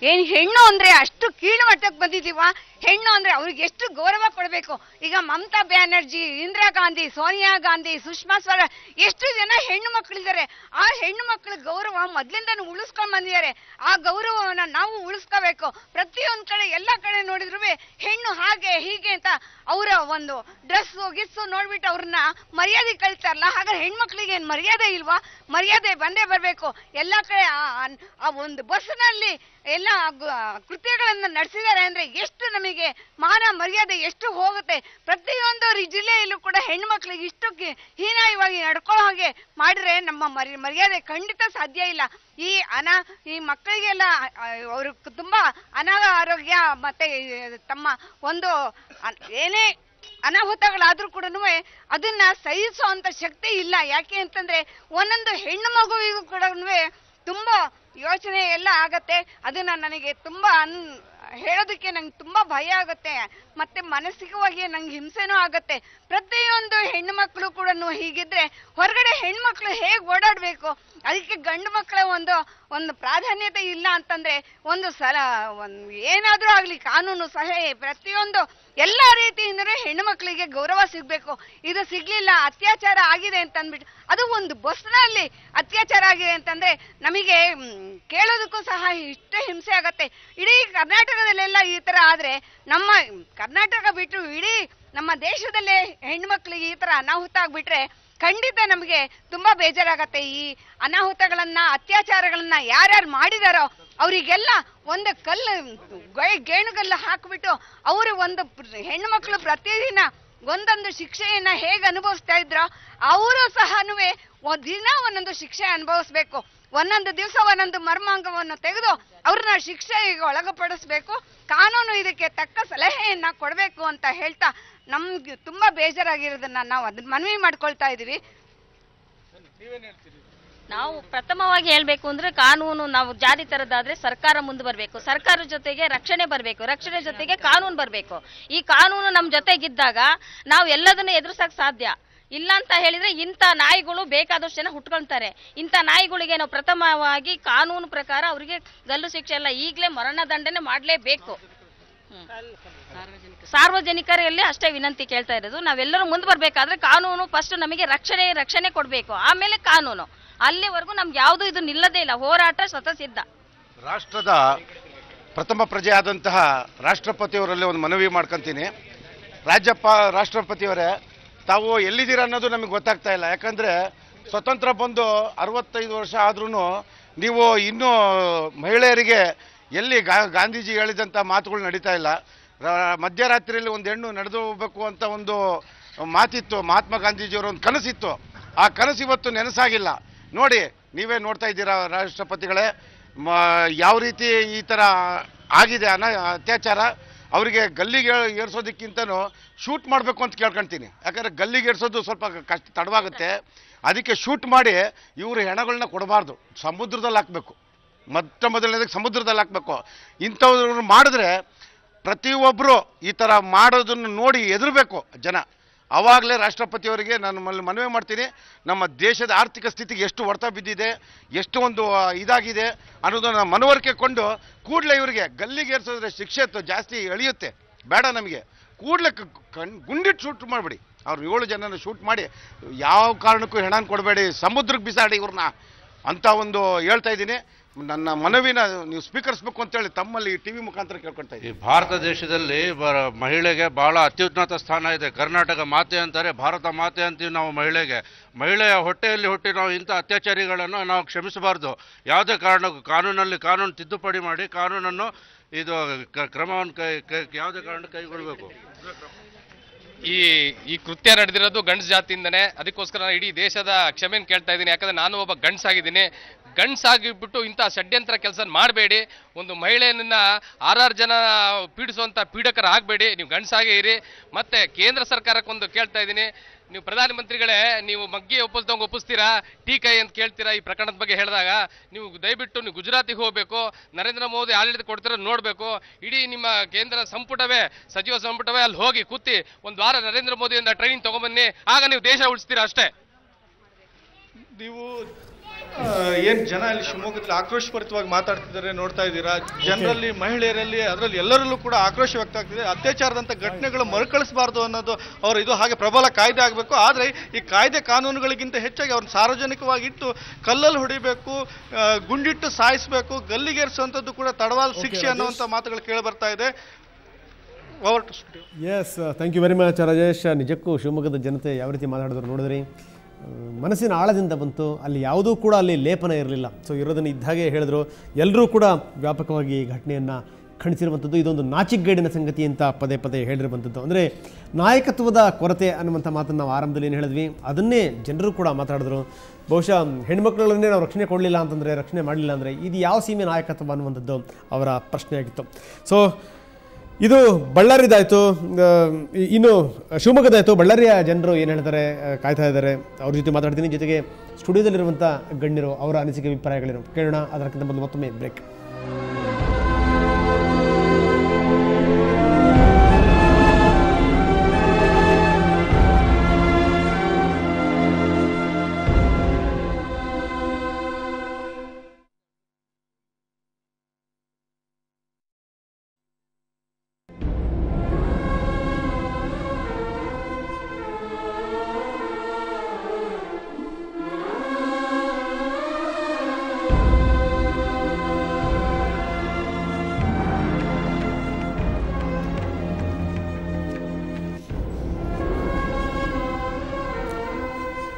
ಏನ್ ಹೆಣ್ಣು ಅಂದ್ರೆ ಅಷ್ಟು ಕೀಳು ಮಟ್ಟಕ್ಕೆ ಬಂದಿದೀವ. ಹೆಣ್ಣು ಅಂದ್ರೆ ಅವ್ರಿಗೆ ಎಷ್ಟು ಗೌರವ ಕೊಡಬೇಕು. ಈಗ ಮಮತಾ ಬ್ಯಾನರ್ಜಿ, ಇಂದಿರಾ ಗಾಂಧಿ, ಸೋನಿಯಾ ಗಾಂಧಿ, ಸುಷ್ಮಾ ಸ್ವರಾಜ್, ಎಷ್ಟು ಜನ ಹೆಣ್ಣು ಮಕ್ಕಳಿದ್ದಾರೆ. ಆ ಹೆಣ್ಣು ಮಕ್ಕಳ ಗೌರವ ಮೊದ್ಲಿಂದಾನು ಉಳಿಸ್ಕೊಂಡ್ ಬಂದಿದ್ದಾರೆ. ಆ ಗೌರವವನ್ನ ನಾವು ಉಳಿಸ್ಕೋಬೇಕು. ಪ್ರತಿಯೊಂದ್ ಕಡೆ ಎಲ್ಲ ಕಡೆ ನೋಡಿದ್ರು ಹೆಣ್ಣು ಹಾಗೆ ಹೀಗೆ ಅಂತ ಅವರ ಒಂದು ಡ್ರೆಸ್ಸು ಗಿಸ್ಸು ನೋಡ್ಬಿಟ್ಟು ಅವ್ರನ್ನ ಮರ್ಯಾದೆ ಕಳ್ತಾರಲ್ಲ. ಹಾಗಾದ್ರೆ ಹೆಣ್ಮಕ್ಳಿಗೆ ಏನ್ ಮರ್ಯಾದೆ ಇಲ್ವಾ? ಮರ್ಯಾದೆ ಬಂದೇ ಬರ್ಬೇಕು. ಎಲ್ಲ ಕಡೆ ಆ ಒಂದು ಬಸ್ನಲ್ಲಿ ಎಲ್ಲ ಕೃತ್ಯಗಳನ್ನ ನಡೆಸಿದ್ದಾರೆ ಅಂದ್ರೆ ಎಷ್ಟು ನಮಗೆ ಮಾನ ಮರ್ಯಾದೆ ಎಷ್ಟು ಹೋಗುತ್ತೆ. ಪ್ರತಿಯೊಂದು ಜಿಲ್ಲೆಯಲ್ಲೂ ಕೂಡ ಹೆಣ್ಣು ಮಕ್ಳಿಗೆ ಇಷ್ಟು ಹೀನಾಯವಾಗಿ ನಡ್ಕೊಳ್ಳೋ ಹಾಗೆ ಮಾಡಿದ್ರೆ ನಮ್ಮ ಮರ್ಯಾದೆ ಖಂಡಿತ ಸಾಧ್ಯ ಇಲ್ಲ. ಈ ಮಕ್ಕಳಿಗೆಲ್ಲ ಅವರು ತುಂಬಾ ಅನಾರೋಗ್ಯ ಮತ್ತೆ ತಮ್ಮ ಒಂದು ಏನೇ ಅನಾಹುತಗಳಾದ್ರೂ ಕೂಡ ಅದನ್ನ ಸಹಿಸುವಂತ ಶಕ್ತಿ ಇಲ್ಲ. ಯಾಕೆ ಅಂತಂದ್ರೆ ಒಂದೊಂದು ಹೆಣ್ಣು ಮಗುವಿಗೂ ಕೂಡ ತುಂಬಾ ಯೋಚನೆ ಎಲ್ಲ ಆಗತ್ತೆ. ಅದನ್ನ ನನಗೆ ತುಂಬಾ ಹೇಳೋದಕ್ಕೆ ನಂಗೆ ತುಂಬಾ ಭಯ ಆಗತ್ತೆ. ಮತ್ತೆ ಮಾನಸಿಕವಾಗಿ ನಂಗೆ ಹಿಂಸೆನೂ ಆಗತ್ತೆ. ಪ್ರತಿಯೊಂದು ಹೆಣ್ಣು ಮಕ್ಕಳು ಕೂಡ ಹೀಗಿದ್ರೆ ಹೊರಗಡೆ ಹೆಣ್ಮಕ್ಳು ಹೇಗ್ ಓಡಾಡ್ಬೇಕು? ಅದಕ್ಕೆ ಗಂಡು ಮಕ್ಕಳ ಒಂದು ಪ್ರಾಧಾನ್ಯತೆ ಇಲ್ಲ ಅಂತಂದ್ರೆ ಏನಾದ್ರೂ ಆಗ್ಲಿ ಕಾನೂನು ಸಲಹೆ ಪ್ರತಿಯೊಂದು ಎಲ್ಲ ರೀತಿಯಿಂದಲೂ ಹೆಣ್ಣು ಮಕ್ಕಳಿಗೆ ಗೌರವ ಸಿಗ್ಬೇಕು. ಇದು ಸಿಗ್ಲಿಲ್ಲ, ಅತ್ಯಾಚಾರ ಆಗಿದೆ ಅಂತ ಅಂದ್ಬಿಟ್ಟು, ಅದು ಒಂದು ಬಸ್ನಲ್ಲಿ ಅತ್ಯಾಚಾರ ಆಗಿದೆ ಅಂತಂದ್ರೆ ನಮಗೆ ಕೇಳೋದಕ್ಕೂ ಸಹ ಇಷ್ಟೇ ಹಿಂಸೆ ಆಗತ್ತೆ. ಇಡೀ ಕರ್ನಾಟಕದಲ್ಲೆಲ್ಲ ಈ ತರ ಆದ್ರೆ ನಮ್ಮ ಕರ್ನಾಟಕ ಬಿಟ್ಟು ಇಡೀ ನಮ್ಮ ದೇಶದಲ್ಲೇ ಹೆಣ್ಮಕ್ಳಿಗೆ ಈ ತರ ಅನಾಹುತ ಆಗ್ಬಿಟ್ರೆ ಖಂಡಿತ ನಮಗೆ ತುಂಬಾ ಬೇಜಾರಾಗತ್ತೆ. ಈ ಅನಾಹುತಗಳನ್ನ ಅತ್ಯಾಚಾರಗಳನ್ನ ಯಾರ್ಯಾರು ಮಾಡಿದಾರೋ ಅವರಿಗೆಲ್ಲ ಒಂದು ಗೇಣುಗಲ್ಲ ಹಾಕ್ಬಿಟ್ಟು ಅವರು ಒಂದು ಹೆಣ್ಣು ಮಕ್ಕಳು ಪ್ರತಿದಿನ ಒಂದೊಂದು ಶಿಕ್ಷೆಯನ್ನ ಹೇಗೆ ಅನುಭವಿಸ್ತಾ ಇದ್ರೋ ಅವರು ಸಹ ದಿನ ಒಂದೊಂದು ಶಿಕ್ಷೆ ಅನುಭವಿಸ್ಬೇಕು. ಒಂದೊಂದು ದಿವಸ ಒಂದೊಂದು ಮರ್ಮಾಂಗವನ್ನು ತೆಗೆದು ಅವ್ರನ್ನ ಶಿಕ್ಷೆಗೆ ಒಳಗಪಡಿಸ್ಬೇಕು. ಕಾನೂನು ಇದಕ್ಕೆ ತಕ್ಕ ಸಲಹೆಯನ್ನ ಕೊಡಬೇಕು ಅಂತ ಹೇಳ್ತಾ ನಮ್ಗೆ ತುಂಬಾ ಬೇಜಾರಾಗಿರೋದನ್ನ ನಾವು ಅದನ್ನ ಮನವಿ ಮಾಡ್ಕೊಳ್ತಾ ಇದೀವಿ. ನಾವು ಪ್ರಥಮವಾಗಿ ಹೇಳ್ಬೇಕು ಅಂದ್ರೆ ಕಾನೂನು ನಾವು ಜಾರಿ ತರದಾದ್ರೆ ಸರ್ಕಾರ ಮುಂದೆ ಬರಬೇಕು, ಸರ್ಕಾರ ಜೊತೆಗೆ ರಕ್ಷಣೆ ಬರಬೇಕು, ರಕ್ಷಣೆ ಜೊತೆಗೆ ಕಾನೂನು ಬರಬೇಕು. ಈ ಕಾನೂನು ನಮ್ಮ ಜೊತೆಗಿದ್ದಾಗ ನಾವು ಎಲ್ಲದನ್ನು ಎದುರಿಸಕ್ ಸಾಧ್ಯ. ಇಲ್ಲ ಅಂತ ಹೇಳಿದ್ರೆ ಇಂಥ ನಾಯಿಗಳು ಬೇಕಾದಷ್ಟು ಜನ ಹುಟ್ಕೊಳ್ತಾರೆ. ಇಂಥ ನಾಯಿಗಳಿಗೆ ನಾವು ಪ್ರಥಮವಾಗಿ ಕಾನೂನು ಪ್ರಕಾರ ಅವರಿಗೆ ಗಲ್ಲು ಶಿಕ್ಷೆ ಅಲ್ಲ, ಈಗಲೇ ಮರಣ ದಂಡನೆ ಮಾಡಲೇಬೇಕು. ಸಾರ್ವಜನಿಕರಲ್ಲಿ ಅಷ್ಟೇ ವಿನಂತಿ ಕೇಳ್ತಾ ಇರೋದು, ನಾವೆಲ್ಲರೂ ಮುಂದೆ ಬರ್ಬೇಕಾದ್ರೆ ಕಾನೂನು ಫಸ್ಟ್ ನಮಗೆ ರಕ್ಷಣೆ ಕೊಡಬೇಕು, ಆಮೇಲೆ ಕಾನೂನು. ಅಲ್ಲಿವರೆಗೂ ನಮ್ಗೆ ಯಾವುದು ಇದು ನಿಲ್ಲದೇ ಇಲ್ಲ. ಹೋರಾಟ ಸ್ವತಃಸಿದ್ಧ. ರಾಷ್ಟ್ರದ ಪ್ರಥಮ ಪ್ರಜೆ ಆದಂತಹ ರಾಷ್ಟ್ರಪತಿಯವರಲ್ಲಿ ಒಂದು ಮನವಿ ಮಾಡ್ಕೊಂತೀನಿ. ರಾಷ್ಟ್ರಪತಿಯವರೇ, ತಾವು ಎಲ್ಲಿದ್ದೀರಾ ಅನ್ನೋದು ನಮಗೆ ಗೊತ್ತಾಗ್ತಾ ಇಲ್ಲ. ಯಾಕಂದರೆ ಸ್ವತಂತ್ರ ಬಂದು 65 ವರ್ಷ ಆದ್ರೂ ನೀವು ಇನ್ನೂ ಮಹಿಳೆಯರಿಗೆ ಎಲ್ಲಿ ಗಾಂಧೀಜಿ ಹೇಳಿದಂಥ ಮಾತುಗಳು ನಡೀತಾ ಇಲ್ಲ. ಮಧ್ಯರಾತ್ರಿಯಲ್ಲಿ ಒಂದು ಹೆಣ್ಣು ನಡೆದು ಹೋಗ್ಬೇಕು ಅಂತ ಒಂದು ಮಾತಿತ್ತು, ಮಹಾತ್ಮ ಗಾಂಧೀಜಿಯವರ ಒಂದು ಕನಸಿತ್ತು. ಆ ಕನಸು ಇವತ್ತು ನೆನಸಾಗಿಲ್ಲ. ನೋಡಿ, ನೀವೇ ನೋಡ್ತಾ ಇದ್ದೀರಾ ರಾಷ್ಟ್ರಪತಿಗಳೇ, ಯಾವ ರೀತಿ ಈ ಥರ ಆಗಿದೆ ಅತ್ಯಾಚಾರ. ಅವರಿಗೆ ಗಲ್ಲಿಗೆ ಏರಿಸೋದಕ್ಕಿಂತನೂ ಶೂಟ್ ಮಾಡಬೇಕು ಅಂತ ಕೇಳ್ಕೊಳ್ತೀನಿ. ಯಾಕಂದರೆ ಗಲ್ಲಿಗೆ ಏರಿಸೋದು ಸ್ವಲ್ಪ ಕಷ್ಟ ತಡವಾಗುತ್ತೆ. ಅದಕ್ಕೆ ಶೂಟ್ ಮಾಡಿ ಇವರು ಹೆಣಗಳನ್ನ ಕೊಡಬಾರ್ದು, ಸಮುದ್ರದಲ್ಲಿ ಹಾಕಬೇಕು. ಮೊದಲನೇದಕ್ಕೆ ಸಮುದ್ರದಲ್ಲಿ ಹಾಕಬೇಕು. ಇಂಥವ್ರು ಮಾಡಿದ್ರೆ ಪ್ರತಿಯೊಬ್ಬರು ಈ ಥರ ಮಾಡೋದನ್ನು ನೋಡಿ ಹೆದರಬೇಕು ಜನ. ಆವಾಗಲೇ ರಾಷ್ಟ್ರಪತಿಯವರಿಗೆ ನಾನು ಮನವಿ ಮಾಡ್ತೀನಿ, ನಮ್ಮ ದೇಶದ ಆರ್ಥಿಕ ಸ್ಥಿತಿಗೆ ಎಷ್ಟು ಹೊಡೆತ ಬಿದ್ದಿದೆ, ಎಷ್ಟು ಒಂದು ಇದಾಗಿದೆ ಅನ್ನೋದನ್ನು ಮನವರಿಕೆ ಕೊಂಡು ಕೂಡಲೇ ಇವರಿಗೆ ಗಲ್ಲಿಗೆ ಏರಿಸೋದ್ರೆ ಶಿಕ್ಷೆ ಜಾಸ್ತಿ ಎಳೆಯುತ್ತೆ. ಬೇಡ ನಮಗೆ, ಕೂಡಲೇ ಗುಂಡಿಟ್ಟು ಶೂಟ್ ಮಾಡಿಬಿಡಿ. ಅವ್ರು 7 ಜನನ ಶೂಟ್ ಮಾಡಿ ಯಾವ ಕಾರಣಕ್ಕೂ ಹೆಣನ ಕೊಡಬೇಡಿ, ಸಮುದ್ರಕ್ಕೆ ಬಿಸಾಡಿ ಇವ್ರನ್ನ ಅಂತ ಒಂದು ಹೇಳ್ತಾ ಇದ್ದೀನಿ. ನನ್ನ ಮನವಿನ ನೀವು ಸ್ವೀಕರಿಸಬೇಕು ಅಂತೇಳಿ ತಮ್ಮಲ್ಲಿ ಟಿವಿ ಮುಖಾಂತರ ಕೇಳ್ಕೊಳ್ತಾ ಇದ್ದೀನಿ. ಈ ಭಾರತ ದೇಶದಲ್ಲಿ ಮಹಿಳೆಗೆ ಬಹಳ ಅತ್ಯುನ್ನತ ಸ್ಥಾನ ಇದೆ. ಕರ್ನಾಟಕ ಮಾತೆ ಅಂತಾರೆ, ಭಾರತ ಮಾತೆ ಅಂತೀವಿ ನಾವು ಮಹಿಳೆಗೆ. ಮಹಿಳೆಯ ಹೊಟ್ಟೆಯಲ್ಲಿ ಹುಟ್ಟಿ ನಾವು ಇಂಥ ಅತ್ಯಾಚಾರಿಗಳನ್ನು ನಾವು ಕ್ಷಮಿಸಬಾರ್ದು. ಯಾವುದೇ ಕಾರಣಕ್ಕೂ ಕಾನೂನು ತಿದ್ದುಪಡಿ ಮಾಡಿ ಕಾನೂನನ್ನು ಇದು ಕ್ರಮವನ್ನು ಯಾವುದೇ ಕಾರಣಕ್ಕೆ ಕೈಗೊಳ್ಳಬೇಕು. ಈ ಕೃತ್ಯ ನಡೆದಿರೋದು ಗಂಡ್ಸ್ ಜಾತಿಯಿಂದನೇ. ಅದಕ್ಕೋಸ್ಕರ ನಾನು ಇಡೀ ದೇಶದ ಕ್ಷಮೆಯನ್ನು ಕೇಳ್ತಾ ಇದ್ದೀನಿ. ಯಾಕಂದರೆ ನಾನು ಒಬ್ಬ ಗಂಡ್ಸಾಗಿದ್ದೀನಿ. ಗಂಡ್ಸಾಗಿಬಿಟ್ಟು ಇಂಥ ಷಡ್ಯಂತ್ರ ಕೆಲಸ ಮಾಡಬೇಡಿ. ಒಂದು ಮಹಿಳೆಯನ್ನ 6 ಜನ ಪೀಡಿಸುವಂಥ ಪೀಡಕರಾಗಬೇಡಿ. ನೀವು ಗಂಡ್ಸಾಗೇ ಇರಿ. ಮತ್ತು ಕೇಂದ್ರ ಸರ್ಕಾರಕ್ಕೊಂದು ಕೇಳ್ತಾ ಇದ್ದೀನಿ, ನೀವು ಪ್ರಧಾನಮಂತ್ರಿಗಳೇ, ನೀವು ಮಗ್ಗಿ ಒಪ್ಪಿಸ್ತೀರಾ, ಟೀಕೈ ಅಂತ ಕೇಳ್ತೀರಾ ಈ ಪ್ರಕರಣದ ಬಗ್ಗೆ ಹೇಳಿದಾಗ, ನೀವು ದಯವಿಟ್ಟು ನೀವು ಗುಜರಾತಿಗೆ ಹೋಗಬೇಕು, ನರೇಂದ್ರ ಮೋದಿ ಆಡಳಿತ ಕೊಡ್ತಿರೋ ನೋಡಬೇಕು. ಇಡೀ ನಿಮ್ಮ ಕೇಂದ್ರ ಸಂಪುಟವೇ, ಸಚಿವ ಸಂಪುಟವೇ ಅಲ್ಲಿ ಹೋಗಿ ಕೂತಿ 1 ವಾರ ನರೇಂದ್ರ ಮೋದಿಯಿಂದ ಟ್ರೈನಿಂಗ್ ತಗೊಂಬನ್ನಿ. ಆಗ ನೀವು ದೇಶ ಉಳಿಸ್ತೀರಾ ಅಷ್ಟೇ. ನೀವು ಏನ್ ಜನ ಇಲ್ಲಿ ಶಿವಮೊಗ್ಗದಲ್ಲಿ ಆಕ್ರೋಶಭರಿತವಾಗಿ ಮಾತಾಡ್ತಿದ್ದಾರೆ ನೋಡ್ತಾ ಇದ್ದೀರಾ. ಜನರಲ್ಲಿ, ಮಹಿಳೆಯರಲ್ಲಿ, ಅದರಲ್ಲಿ ಎಲ್ಲರಲ್ಲೂ ಕೂಡ ಆಕ್ರೋಶ ವ್ಯಕ್ತ ಆಗ್ತಿದೆ. ಅತ್ಯಾಚಾರದಂತ ಘಟನೆಗಳು ಮರುಕಳಿಸಬಾರ್ದು ಅನ್ನೋದು ಅವರು ಇದು ಹಾಗೆ ಪ್ರಬಲ ಕಾಯ್ದೆ ಆಗಬೇಕು. ಆದರೆ ಈ ಕಾಯ್ದೆ ಕಾನೂನುಗಳಿಗಿಂತ ಹೆಚ್ಚಾಗಿ ಅವ್ರನ್ನ ಸಾರ್ವಜನಿಕವಾಗಿ ಇಟ್ಟು ಕಲ್ಲಲ್ಲಿ ಹೊಡಿಬೇಕು, ಗುಂಡಿಟ್ಟು ಸಾಯಿಸಬೇಕು, ಗಲ್ಲಿಗೇರಿಸುವಂಥದ್ದು ಕೂಡ ತಡವಾದ ಶಿಕ್ಷೆ ಅನ್ನುವಂಥ ಮಾತುಗಳು ಕೇಳಿ ಬರ್ತಾ ಇದೆ. Yes, thank you very much Rajesh. ನಿಜಕ್ಕೂ ಶಿವಮೊಗ್ಗದ ಜನತೆ ಯಾವ ರೀತಿ ಮಾತಾಡಿದ್ರು ನೋಡಿದ್ರಿ, ಮನಸ್ಸಿನ ಆಳದಿಂದ ಬಂತು. ಅಲ್ಲಿ ಯಾವುದೂ ಕೂಡ ಅಲ್ಲಿ ಲೇಪನ ಇರಲಿಲ್ಲ. ಸೊ ಇರೋದನ್ನು ಇದ್ದಾಗೆ ಹೇಳಿದ್ರು. ಎಲ್ಲರೂ ಕೂಡ ವ್ಯಾಪಕವಾಗಿ ಈ ಘಟನೆಯನ್ನು ಖಂಡಿಸಿರುವಂಥದ್ದು. ಇದೊಂದು ನಾಚಿಕೆಗೇಡಿನ ಸಂಗತಿ ಅಂತ ಪದೇ ಪದೇ ಹೇಳಿರುವಂಥದ್ದು. ಅಂದರೆ ನಾಯಕತ್ವದ ಕೊರತೆ ಅನ್ನುವಂಥ ಮಾತನ್ನು ನಾವು ಆರಂಭದಲ್ಲಿ ಏನು ಹೇಳಿದ್ವಿ, ಅದನ್ನೇ ಜನರು ಕೂಡ ಮಾತಾಡಿದ್ರು. ಬಹುಶಃ ಹೆಣ್ಮಕ್ಳುಗಳನ್ನೇ ನಾವು ರಕ್ಷಣೆ ಕೊಡಲಿಲ್ಲ ಅಂತಂದರೆ, ರಕ್ಷಣೆ ಮಾಡಲಿಲ್ಲ ಅಂದರೆ ಇದು ಯಾವ ಸೀಮೆ ನಾಯಕತ್ವ ಅನ್ನುವಂಥದ್ದು ಅವರ ಪ್ರಶ್ನೆಯಾಗಿತ್ತು. ಸೊ ಇದು ಬಳ್ಳಾರಿದಾಯಿತು, ಇನ್ನು ಶಿವಮೊಗ್ಗದಾಯಿತು. ಬಳ್ಳಾರಿಯ ಜನರು ಏನು ಹೇಳ್ತಾರೆ ಕಾಯ್ತಾ ಇದ್ದಾರೆ, ಅವ್ರ ಜೊತೆ ಮಾತಾಡ್ತೀನಿ. ಜೊತೆಗೆ ಸ್ಟುಡಿಯೋದಲ್ಲಿರುವಂಥ ಗಣ್ಯರು ಅವರ ಅನಿಸಿಕೆ ಅಭಿಪ್ರಾಯಗಳೇನು ಕೇಳೋಣ. ಅದಕ್ಕಿಂತ ಮೊದಲು ಮತ್ತೊಮ್ಮೆ ಬ್ರೇಕ್.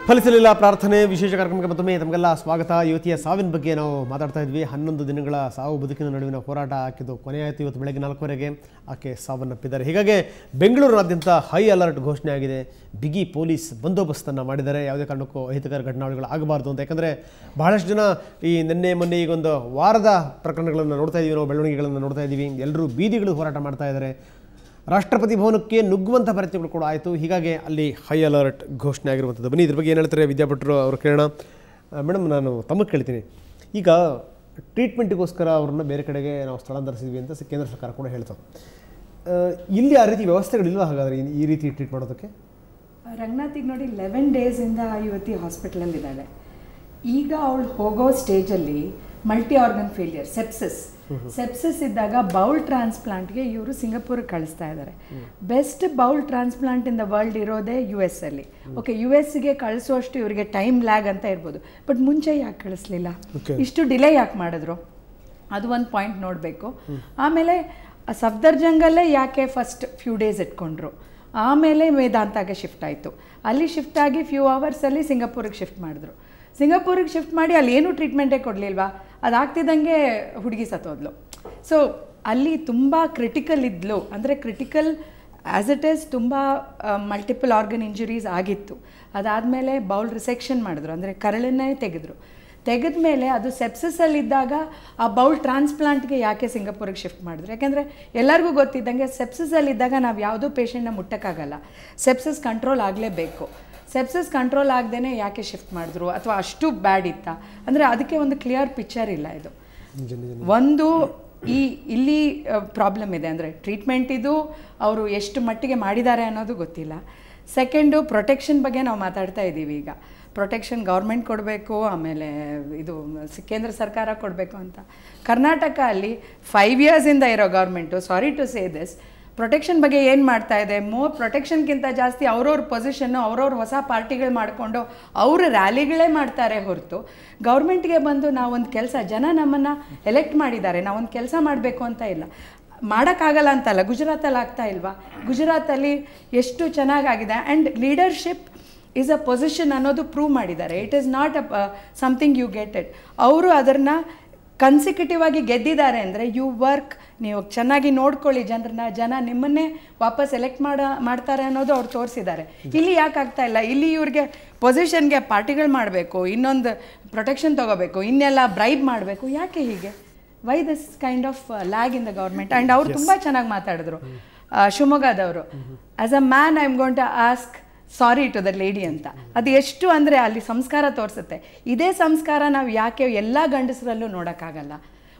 ಫಲಿಸಲಿಲ್ಲ ಪ್ರಾರ್ಥನೆ ವಿಶೇಷ ಕಾರ್ಯಕ್ರಮಕ್ಕೆ ಮತ್ತೊಮ್ಮೆ ತಮಗೆಲ್ಲ ಸ್ವಾಗತ. ಯುವತಿಯ ಸಾವಿನ ಬಗ್ಗೆ ನಾವು ಮಾತಾಡ್ತಾ ಇದ್ವಿ. 11 ದಿನಗಳ ಸಾವು ಬದುಕಿನ ನಡುವಿನ ಹೋರಾಟ ಆಕಿದ್ದು ಕೊನೆಯಾಯಿತು. ಇವತ್ತು ಬೆಳಗ್ಗೆ 4:15 ಆಕೆ ಸಾವನ್ನಪ್ಪಿದ್ದಾರೆ. ಹೀಗಾಗಿ ಬೆಂಗಳೂರಿನಾದ್ಯಂತ ಹೈ ಅಲರ್ಟ್ ಘೋಷಣೆ ಆಗಿದೆ. ಬಿಗಿ ಪೊಲೀಸ್ ಬಂದೋಬಸ್ತನ್ನು ಮಾಡಿದ್ದಾರೆ. ಯಾವುದೇ ಕಾರಣಕ್ಕೂ ಅಹಿತಕರ ಘಟನಾವಳಿಗಳು ಆಗಬಾರ್ದು ಅಂತ. ಯಾಕಂದರೆ ಬಹಳಷ್ಟು ಜನ ಈ ನಿನ್ನೆ ಮೊನ್ನೆ ಈಗೊಂದು ವಾರದ ಪ್ರಕರಣಗಳನ್ನು ನೋಡ್ತಾ ಇದ್ದೀವಿ, ನಾವು ಬೆಳವಣಿಗೆಗಳನ್ನು ನೋಡ್ತಾ ಇದ್ದೀವಿ. ಎಲ್ಲರೂ ಬೀದಿಗಳು ಹೋರಾಟ ಮಾಡ್ತಾ ಇದ್ದಾರೆ. ರಾಷ್ಟ್ರಪತಿ ಭವನಕ್ಕೆ ನುಗ್ಗುವಂಥ ಪ್ರಯತ್ನಗಳು ಕೂಡ ಆಯಿತು. ಹೀಗಾಗಿ ಅಲ್ಲಿ ಹೈ ಅಲರ್ಟ್ ಘೋಷಣೆ ಆಗಿರುವಂಥದ್ದು. ಬನ್ನಿ ಇದ್ರ ಬಗ್ಗೆ ಏನು ಹೇಳ್ತಾರೆ ವಿದ್ಯಾಭಟ್ರು ಅವರು ಕೇಳೋಣ. ಮೇಡಮ್, ನಾನು ತಮಗೆ ಕೇಳ್ತೀನಿ, ಈಗ ಟ್ರೀಟ್ಮೆಂಟಿಗೋಸ್ಕರ ಅವ್ರನ್ನ ಬೇರೆ ಕಡೆಗೆ ನಾವು ಸ್ಥಳಾಂತರಿಸಿದ್ವಿ ಅಂತ ಕೇಂದ್ರ ಸರ್ಕಾರ ಕೂಡ ಹೇಳ್ತಾರೆ. ಇಲ್ಲಿ ಆ ರೀತಿ ವ್ಯವಸ್ಥೆಗಳಿಲ್ವ ಹಾಗಾದರೆ ಈ ರೀತಿ ಟ್ರೀಟ್ ಮಾಡೋದಕ್ಕೆ? ರಂಗನಾಥಿಗೆ ನೋಡಿ 11 ಡೇಸಿಂದ ಯುವತಿ ಹಾಸ್ಪಿಟಲಲ್ಲಿದ್ದಾಳೆ. ಈಗ ಅವಳು ಹೋಗೋ ಸ್ಟೇಜಲ್ಲಿ ಮಲ್ಟಿ ಆರ್ಗನ್ ಫೇಲಿಯರ್, ಸೆಪ್ಸಿಸ್ ಇದ್ದಾಗ ಬೌಲ್ ಟ್ರಾನ್ಸ್ಪ್ಲಾಂಟ್ಗೆ ಇವರು ಸಿಂಗಾಪುರ್ಗೆ ಕಳಿಸ್ತಾ ಇದ್ದಾರೆ. Best bowl transplant in the world ಇರೋದೇ US ಅಲ್ಲಿ. ಓಕೆ, US ಗೆ ಕಳಿಸುವಷ್ಟು ಇವರಿಗೆ ಟೈಮ್ ಲ್ಯಾಗ್ ಅಂತ ಇರ್ಬೋದು. ಬಟ್ ಮುಂಚೆ ಯಾಕೆ ಕಳಿಸ್ಲಿಲ್ಲ, ಇಷ್ಟು ಡಿಲೇ ಯಾಕೆ ಮಾಡಿದ್ರು, ಅದು ಒಂದು ಪಾಯಿಂಟ್ ನೋಡಬೇಕು. ಆಮೇಲೆ ಸಫ್ದರ್ಜಂಗಲ್ಲೇ ಯಾಕೆ ಫಸ್ಟ್ ಫ್ಯೂ ಡೇಸ್ ಇಟ್ಕೊಂಡ್ರು, ಆಮೇಲೆ ವೇದಾಂತಾಗೆ ಶಿಫ್ಟ್ ಆಯಿತು. ಅಲ್ಲಿ ಶಿಫ್ಟ್ ಆಗಿ ಫ್ಯೂ ಅವರ್ಸಲ್ಲಿ ಸಿಂಗಾಪುರಿಗೆ ಶಿಫ್ಟ್ ಮಾಡಿದ್ರು. ಸಿಂಗಾಪುರಿಗೆ ಶಿಫ್ಟ್ ಮಾಡಿ ಅಲ್ಲಿ ಏನೂ ಟ್ರೀಟ್ಮೆಂಟೇ ಕೊಡಲಿಲ್ವಾ, ಅದಾಗ್ತಿದ್ದಂಗೆ ಹುಡುಗಿ ಸತ್ತೋದ್ಲು. ಸೊ ಅಲ್ಲಿ ತುಂಬ ಕ್ರಿಟಿಕಲ್ ಇದ್ಲು, ಅಂದರೆ ಕ್ರಿಟಿಕಲ್ ಆ್ಯಸ್ ಇಟ್ ಈಸ್ ತುಂಬ ಮಲ್ಟಿಪಲ್ ಆರ್ಗನ್ ಇಂಜುರೀಸ್ ಆಗಿತ್ತು. ಅದಾದಮೇಲೆ ಬೌಲ್ ರಿಸೆಕ್ಷನ್ ಮಾಡಿದ್ರು, ಅಂದರೆ ಕರಳನ್ನೇ ತೆಗೆದ ಮೇಲೆ ಅದು ಸೆಪ್ಸಿಸಲ್ಲಿದ್ದಾಗ ಆ ಬೌಲ್ ಟ್ರಾನ್ಸ್ಪ್ಲಾಂಟ್ಗೆ ಯಾಕೆ ಸಿಂಗಾಪುರಿಗೆ ಶಿಫ್ಟ್ ಮಾಡಿದ್ರು? ಯಾಕೆಂದರೆ ಎಲ್ಲರಿಗೂ ಗೊತ್ತಿದ್ದಂಗೆ ಸೆಪ್ಸಿಸಲ್ಲಿದ್ದಾಗ ನಾವು ಯಾವುದೋ ಪೇಷಂಟ್ನ ಮುಟ್ಟಕ್ಕಾಗಲ್ಲ, ಸೆಪ್ಸಿಸ್ ಕಂಟ್ರೋಲ್ ಆಗಲೇಬೇಕು. ಸೆಪ್ಸಿಸ್ ಕಂಟ್ರೋಲ್ ಆಗದೇ ಯಾಕೆ ಶಿಫ್ಟ್ ಮಾಡಿದ್ರು, ಅಥವಾ ಅಷ್ಟು ಬ್ಯಾಡ್ ಇತ್ತಾ ಅಂದರೆ ಅದಕ್ಕೆ ಒಂದು ಕ್ಲಿಯರ್ ಪಿಕ್ಚರ್ ಇಲ್ಲ. ಇದು ಒಂದು ಇಲ್ಲಿ ಪ್ರಾಬ್ಲಮ್ ಇದೆ, ಅಂದರೆ ಟ್ರೀಟ್ಮೆಂಟ್ ಇದು ಅವರು ಎಷ್ಟು ಮಟ್ಟಿಗೆ ಮಾಡಿದ್ದಾರೆ ಅನ್ನೋದು ಗೊತ್ತಿಲ್ಲ. ಸೆಕೆಂಡು ಪ್ರೊಟೆಕ್ಷನ್ ಬಗ್ಗೆ ನಾವು ಮಾತಾಡ್ತಾ ಇದ್ದೀವಿ. ಈಗ ಪ್ರೊಟೆಕ್ಷನ್ ಗೌರ್ಮೆಂಟ್ ಕೊಡಬೇಕು, ಆಮೇಲೆ ಇದು ಕೇಂದ್ರ ಸರ್ಕಾರ ಕೊಡಬೇಕು ಅಂತ. ಕರ್ನಾಟಕ ಅಲ್ಲಿ 5 ಇಯರ್ಸಿಂದ ಇರೋ government, sorry to say this, protection ಬಗ್ಗೆ ಏನು ಮಾಡ್ತಾ ಇದೆ, ಮೋರ್ ಪ್ರೊಟೆಕ್ಷನ್ಗಿಂತ ಜಾಸ್ತಿ ಅವ್ರವ್ರ ಪೊಸಿಷನ್ನು ಅವ್ರವ್ರ ಹೊಸ ಪಾರ್ಟಿಗಳು ಮಾಡಿಕೊಂಡು ಅವ್ರ ರ್ಯಾಲಿಗಳೇ ಮಾಡ್ತಾರೆ ಹೊರತು ಗೌರ್ಮೆಂಟ್ಗೆ ಬಂದು ನಾವೊಂದು ಕೆಲಸ, ಜನ ನಮ್ಮನ್ನು ಎಲೆಕ್ಟ್ ಮಾಡಿದ್ದಾರೆ, ನಾವೊಂದು ಕೆಲಸ ಮಾಡಬೇಕು ಅಂತ ಇಲ್ಲ. ಮಾಡೋಕ್ಕಾಗಲ್ಲ ಅಂತಲ್ಲ, ಗುಜರಾತಲ್ಲಿ ಆಗ್ತಾ ಇಲ್ವಾ? ಗುಜರಾತಲ್ಲಿ ಎಷ್ಟು ಚೆನ್ನಾಗಾಗಿದೆ. And leadership is a position ಅನ್ನೋದು ಪ್ರೂವ್ ಮಾಡಿದ್ದಾರೆ. It is not something you get it. ಅವರು ಅದನ್ನು ಕನ್ಸಿಕ್ಯೂಟಿವ್ ಆಗಿ ಗೆದ್ದಿದ್ದಾರೆ ಅಂದರೆ ಯು ವರ್ಕ್, ನೀವು ಚೆನ್ನಾಗಿ ನೋಡ್ಕೊಳ್ಳಿ ಜನರನ್ನ, ಜನ ನಿಮ್ಮನ್ನೇ ವಾಪಸ್ ಎಲೆಕ್ಟ್ ಮಾಡ್ತಾರೆ ಅನ್ನೋದು ಅವ್ರು ತೋರಿಸಿದ್ದಾರೆ. ಇಲ್ಲಿ ಯಾಕೆ ಆಗ್ತಾ ಇಲ್ಲ? ಇಲ್ಲಿ ಇವ್ರಿಗೆ ಪೊಸಿಷನ್ಗೆ ಪಾರ್ಟಿಗಳು ಮಾಡಬೇಕು, ಇನ್ನೊಂದು ಪ್ರೊಟೆಕ್ಷನ್ ತೊಗೋಬೇಕು, ಇನ್ನೆಲ್ಲ ಬ್ರೈಬ್ ಮಾಡಬೇಕು. ಯಾಕೆ ಹೀಗೆ? Why this kind of lag in the government? And ಅವ್ರು ತುಂಬ ಚೆನ್ನಾಗಿ ಮಾತಾಡಿದ್ರು ಶಿವಮೊಗ್ಗದವರು. As a man I am going to ask sorry to the lady ಅಂತ. ಅದು ಎಷ್ಟು ಅಂದರೆ ಅಲ್ಲಿ ಸಂಸ್ಕಾರ ತೋರಿಸುತ್ತೆ. ಇದೇ ಸಂಸ್ಕಾರ ನಾವು ಯಾಕೆ ಎಲ್ಲ ಗಂಡಸರಲ್ಲೂ ನೋಡೋಕ್ಕಾಗಲ್ಲ?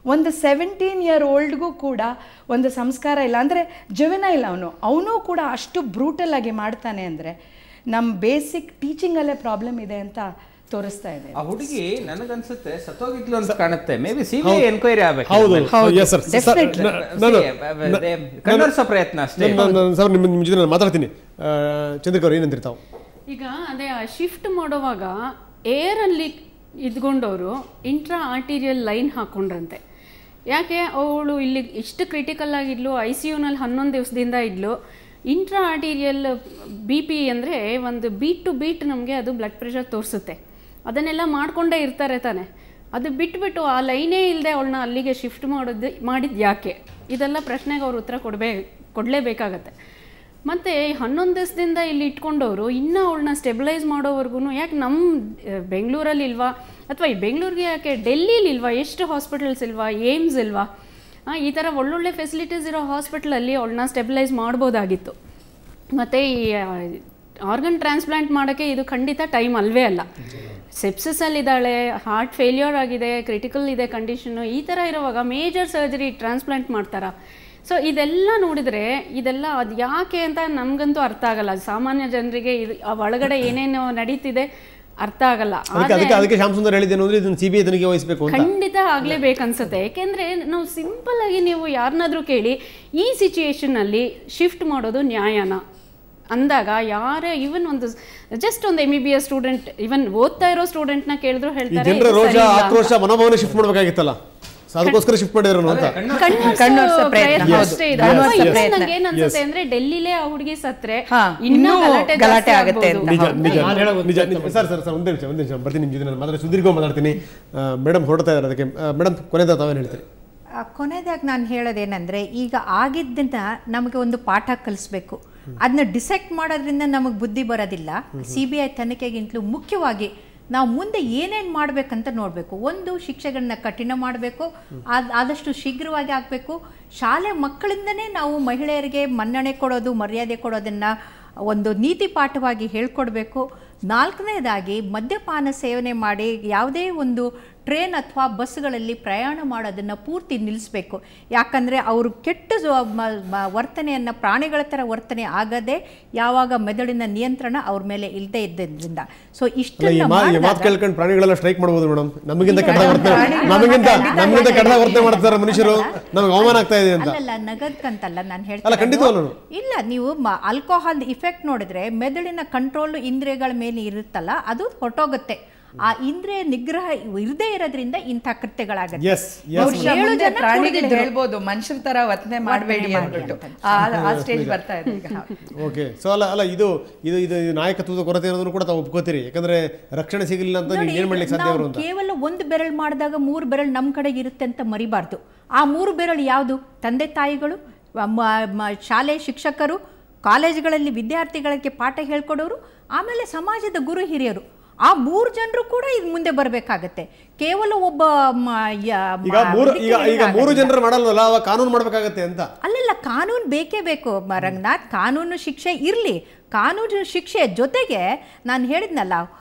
ಒಂದು 17 ಇಯರ್ ಓಲ್ಡ್ಗೂ ಕೂಡ ಒಂದು ಸಂಸ್ಕಾರ ಇಲ್ಲ. ಅಂದರೆ ಜುವೆನೈಲ್ ಅವನು ಕೂಡ ಅಷ್ಟು ಬ್ರೂಟಲ್ ಆಗಿ ಮಾಡ್ತಾನೆ ಅಂದರೆ ನಮ್ಮ ಬೇಸಿಕ್ ಟೀಚಿಂಗಲ್ಲೇ ಪ್ರಾಬ್ಲಮ್ ಇದೆ ಅಂತ ತೋರಿಸ್ತಾ ಇದೆ. ಆ ಹುಡುಗಿ ನನಗನ್ಸುತ್ತೆ ಸತ್ತೋಗಿದ್ಲು ಅಂತ ಕಾಣುತ್ತೆ. ಮೇ ಬಿ ಸಿಬಿಐ ಎನ್ಕ್ವೈರಿ ಆಗಬೇಕು. ಕನ್ನಡಿಸೋ ಪ್ರಯತ್ನ ಅಷ್ಟೇ. ಸರ್ ನಿಮ್ಮ ಜೊತೆ ನಾನು ಮಾತಾಡ್ತೀನಿ. ಚಂದ್ರಿಕಾ ಅವ್ರು ಏನಂತಿರ್ತಾವೆ? ಈಗ ಅದೇ ಶಿಫ್ಟ್ ಮಾಡುವಾಗ ಏರಲ್ಲಿ ಇದ್ಕೊಂಡವರು ಇಂಟ್ರಾ ಆರ್ಟೀರಿಯಲ್ ಲೈನ್ ಹಾಕ್ಕೊಂಡ್ರಂತೆ. ಯಾಕೆ ಅವಳು ಇಲ್ಲಿ ಇಷ್ಟು ಕ್ರಿಟಿಕಲ್ ಆಗಿದ್ಲು, ICUನಲ್ಲಿ 11 ದಿವಸದಿಂದ ಇದ್ಲು. ಇಂಟ್ರಾ ಆರ್ಟೀರಿಯಲ್ BP ಅಂದರೆ ಒಂದು ಬೀಟ್ ಟು ಬೀಟ್ ನಮಗೆ ಅದು ಬ್ಲಡ್ ಪ್ರೆಷರ್ ತೋರಿಸುತ್ತೆ. ಅದನ್ನೆಲ್ಲ ಮಾಡಿಕೊಂಡೇ ಇರ್ತಾರೆ ತಾನೆ. ಅದು ಬಿಟ್ಬಿಟ್ಟು ಆ ಲೈನೇ ಇಲ್ಲದೆ ಅವಳನ್ನ ಅಲ್ಲಿಗೆ ಶಿಫ್ಟ್ ಮಾಡಿದ್ದು ಯಾಕೆ? ಇದೆಲ್ಲ ಪ್ರಶ್ನೆಗೆ ಅವ್ರು ಉತ್ತರ ಕೊಡಲೇಬೇಕಾಗತ್ತೆ. ಮತ್ತು 11 ದಿವಸದಿಂದ ಇಲ್ಲಿ ಇಟ್ಕೊಂಡವರು ಇನ್ನೂ ಅವಳನ್ನ ಸ್ಟೆಬಿಲೈಸ್ ಮಾಡೋವರೆಗೂ ಯಾಕೆ ನಮ್ಮ ಬೆಂಗಳೂರಲ್ಲಿ ಇಲ್ವಾ, ಅಥವಾ ಈ ಬೆಂಗಳೂರಿಗೆ ಯಾಕೆ ಡೆಲ್ಲಿಲಿ ಇಲ್ವಾ? ಎಷ್ಟು ಹಾಸ್ಪಿಟಲ್ಸ್ ಇಲ್ವಾ? ಏಮ್ಸ್ ಇಲ್ವಾ? ಈ ಥರ ಒಳ್ಳೊಳ್ಳೆ ಫೆಸಿಲಿಟೀಸ್ ಇರೋ ಹಾಸ್ಪಿಟಲಲ್ಲಿ ಅವಳನ್ನ ಸ್ಟೆಬಿಲೈಸ್ ಮಾಡ್ಬೋದಾಗಿತ್ತು. ಮತ್ತು ಈ ಆರ್ಗನ್ ಟ್ರಾನ್ಸ್ಪ್ಲಾಂಟ್ ಮಾಡೋಕ್ಕೆ ಇದು ಖಂಡಿತ ಟೈಮ್ ಅಲ್ವೇ ಅಲ್ಲ. ಸೆಪ್ಸಿಸಲ್ಲಿದ್ದಾಳೆ, ಹಾರ್ಟ್ ಫೇಲ್ಯೂರ್ ಆಗಿದೆ, ಕ್ರಿಟಿಕಲ್ ಇದೆ ಕಂಡೀಷನ್ನು. ಈ ಥರ ಇರುವಾಗ ಮೇಜರ್ ಸರ್ಜರಿ ಟ್ರಾನ್ಸ್ಪ್ಲಾಂಟ್ ಮಾಡ್ತಾರಾ? ಸೊ ಇದೆಲ್ಲ ನೋಡಿದರೆ ಇದೆಲ್ಲ ಅದು ಯಾಕೆ ಅಂತ ನಮಗಂತೂ ಅರ್ಥ ಆಗಲ್ಲ. ಸಾಮಾನ್ಯ ಜನರಿಗೆ ಇದು ಒಳಗಡೆ ಏನೇನು ನಡೀತಿದೆ ಅರ್ಥ ಆಗಲ್ಲ. ಅದಕ್ಕೆ ಶ್ಯಾಮ್ ಸುಂದರ್ ಹೇಳಿದ್ದೇನು ಅಂದರೆ ಇದನ್ನು CBI ತನಿಖೆ ವಹಿಸಬೇಕು, ಖಂಡಿತ ಆಗಲೇಬೇಕನ್ಸುತ್ತೆ. ಯಾಕೆಂದರೆ ನಾವು ಸಿಂಪಲ್ ಆಗಿ ನೀವು ಯಾರನ್ನಾದ್ರೂ ಕೇಳಿ ಈ ಸಿಚುಯೇಷನಲ್ಲಿ ಶಿಫ್ಟ್ ಮಾಡೋದು ನ್ಯಾಯನ ಅಂದಾಗ ಯಾರೇ ಈವನ್ ಒಂದು ಜಸ್ಟ್ ಒಂದು MBBS ಸ್ಟೂಡೆಂಟ್, ಇವನ್ ಓದ್ತಾ ಇರೋ ಸ್ಟೂಡೆಂಟ್ನ ಕೇಳಿದ್ರು ಹೇಳ್ತಾರೆ ಜನರ ರೋಷ ಆಕ್ರೋಶ ಮನೋಭಾವನೆ ಶಿಫ್ಟ್ ಮಾಡಬೇಕಾಗಿತ್ತಲ್ಲ, ಅದಕ್ಕೋಸ್ಕರ ಶಿಫ್ಟ್ ಮಾಡಿದ್ರು ಅಂತ. ಏನನ್ಸುತ್ತೆ ಅಂದ್ರೆ ಡೆಲ್ಲಿಲೇ ಆ ಹುಡುಗಿ ಸತ್ರೆ ಇನ್ನೂ ಗಲಾಟೆ ಆಗುತ್ತೆ. ಸರ್ ಒಂದೇ ನಿಮಿಷ ಬರ್ತೀನಿ ನಿಮ್ಮ ಜೊತೆ. ನಾನು ಮಾತ್ರ ಸುದೀರ್ಘ ಮಾತಾಡ್ತೀನಿ. ಮೇಡಮ್ ಹೊರಡ್ತಾ ಇದ್ದಾರೆ, ಅದಕ್ಕೆ ಮೇಡಮ್ ಕೊನೆಯದ ತಾವೇನು ಹೇಳ್ತೀರಿ? ಕೊನೆಯದಾಗಿ ನಾನು ಹೇಳೋದೇನೆಂದರೆ, ಈಗ ಆಗಿದ್ದರಿಂದ ನಮಗೆ ಒಂದು ಪಾಠ ಕಲಿಸ್ಬೇಕು. ಅದನ್ನ ಡಿಸೆಕ್ಟ್ ಮಾಡೋದ್ರಿಂದ ನಮಗೆ ಬುದ್ಧಿ ಬರೋದಿಲ್ಲ. CBI ತನಿಖೆಗಿಂತಲೂ ಮುಖ್ಯವಾಗಿ ನಾವು ಮುಂದೆ ಏನೇನು ಮಾಡಬೇಕಂತ ನೋಡಬೇಕು. ಒಂದು, ಶಿಕ್ಷೆಗಳನ್ನ ಕಠಿಣ ಮಾಡಬೇಕು, ಆದಷ್ಟು ಶೀಘ್ರವಾಗಿ ಆಗಬೇಕು. ಶಾಲೆ ಮಕ್ಕಳಿಂದನೇ ನಾವು ಮಹಿಳೆಯರಿಗೆ ಮನ್ನಣೆ ಕೊಡೋದು, ಮರ್ಯಾದೆ ಕೊಡೋದನ್ನು ಒಂದು ನೀತಿ ಪಾಠವಾಗಿ ಹೇಳ್ಕೊಡ್ಬೇಕು. 4ನೇದಾಗಿ, ಮದ್ಯಪಾನ ಸೇವನೆ ಮಾಡಿ ಯಾವುದೇ ಒಂದು ಟ್ರೈನ್ ಅಥವಾ ಬಸ್ಗಳಲ್ಲಿ ಪ್ರಯಾಣ ಮಾಡೋದನ್ನು ಪೂರ್ತಿ ನಿಲ್ಲಿಸಬೇಕು. ಯಾಕಂದರೆ ಅವರು ಕೆಟ್ಟ ವರ್ತನೆಯನ್ನು, ಪ್ರಾಣಿಗಳ ಥರ ವರ್ತನೆ ಆಗದೆ ಯಾವಾಗ ಮೆದುಳಿನ ನಿಯಂತ್ರಣ ಅವ್ರ ಮೇಲೆ ಇಲ್ಲದೆ ಇದ್ದರಿಂದ. ಸೊ ಇಷ್ಟೆಲ್ಲ ಮಾತು ಕೇಳ್ಕೊಂಡು ಪ್ರಾಣಿಗಳೆಲ್ಲ ಸ್ಟ್ರೈಕ್ ಮಾಡ್ಬೋದು ಮೇಡಮ್. ನಮಗಿಂತ ಕೆಟ್ಟ ವರ್ತನೆ ಮಾಡ್ತಾರೆ ಮನುಷ್ಯರು, ನಮಗೆ ಅವಮಾನ ಆಗ್ತಾ ಇದೆ ಅಂತ. ಅಲ್ಲ, ನಗದ್ಕಂತಲ್ಲ ನಾನು ಹೇಳ್ತೀನಿ. ಇಲ್ಲ, ನೀವು ಆಲ್ಕೋಹಾಲ್ ಇಫೆಕ್ಟ್ ನೋಡಿದ್ರೆ ಮೆದುಳಿನ ಕಂಟ್ರೋಲ್ ಇಂದ್ರಿಯಗಳ ಮೇಲೆ ಇರುತ್ತಲ್ಲ, ಅದು ಹೊರಟೋಗುತ್ತೆ. ಆ ಇಂದ್ರಿಯ ನಿಗ್ರಹ ಇರದೇ ಇರೋದ್ರಿಂದ ಇಂಥ ಕೃತ್ಯಗಳಾಗುತ್ತೆ. ಹೇಳ್ಬೋದು ಮನುಷ್ಯರ ತರ ವರ್ತನೆ ಮಾಡಬೇಡಿ ಅಂದ್ಬಿಟ್ಟು ಆ ಸ್ಟೇಜ್ ಬರ್ತಾ ಇದೆ ಈಗ. ಓಕೆ, ಸೊ ಅಲ್ಲ ಇದು ಇದು ಇದು ನಾಯಕತ್ವದ ಕೊರತೆ ಅನ್ನೋದನ್ನು ಕೂಡ ತಾವು ಒಪ್ಕೋತೀರಿ. ಯಾಕಂದ್ರೆ ರಕ್ಷಣೆ ಸಿಗಲಿಲ್ಲ ಅಂತ ನೀವು ಏನು ಮಾಡ್ಲಿಕ್ಕೆ ಸಾಧ್ಯ ಅವರು ಅಂತ. ಕೇವಲ ಒಂದು ಬೆರಳು ಮಾಡಿದಾಗ 3 ಬೆರಳು ನಮ್ಮ ಕಡೆಗೆ ಇರುತ್ತೆ ಅಂತ ಮರಿಬಾರ್ದು. ಆ 3 ಬೆರಳು ಯಾವುದು? ತಂದೆ ತಾಯಿಗಳು, ಶಾಲೆ ಶಿಕ್ಷಕರು, ಕಾಲೇಜುಗಳಲ್ಲಿ ವಿದ್ಯಾರ್ಥಿಗಳಿಗೆ ಪಾಠ ಹೇಳ್ಕೊಡೋರು, ಆಮೇಲೆ ಸಮಾಜದ ಗುರು ಹಿರಿಯರು. ಆ 3 ಜನರು ಕೂಡ ಇದು ಮುಂದೆ ಬರಬೇಕಾಗತ್ತೆ. ಕೇವಲ ಒಬ್ಬ ಈಗ 3 ಜನರು ಮಾಡಲ್ವಲ್ಲ, ಅವಾಗ ಕಾನೂನು ಮಾಡಬೇಕಾಗತ್ತೆ ಅಂತ. ಅಲ್ಲೆಲ್ಲ ಕಾನೂನು ಬೇಕೇ ಬೇಕು ರಂಗನಾಥ್. ಕಾನೂನು ಶಿಕ್ಷೆ ಇರಲಿ, ಕಾನೂನು ಶಿಕ್ಷೆ ಜೊತೆಗೆ ನಾನು ಹೇಳಿದ್ನಲ್ಲ,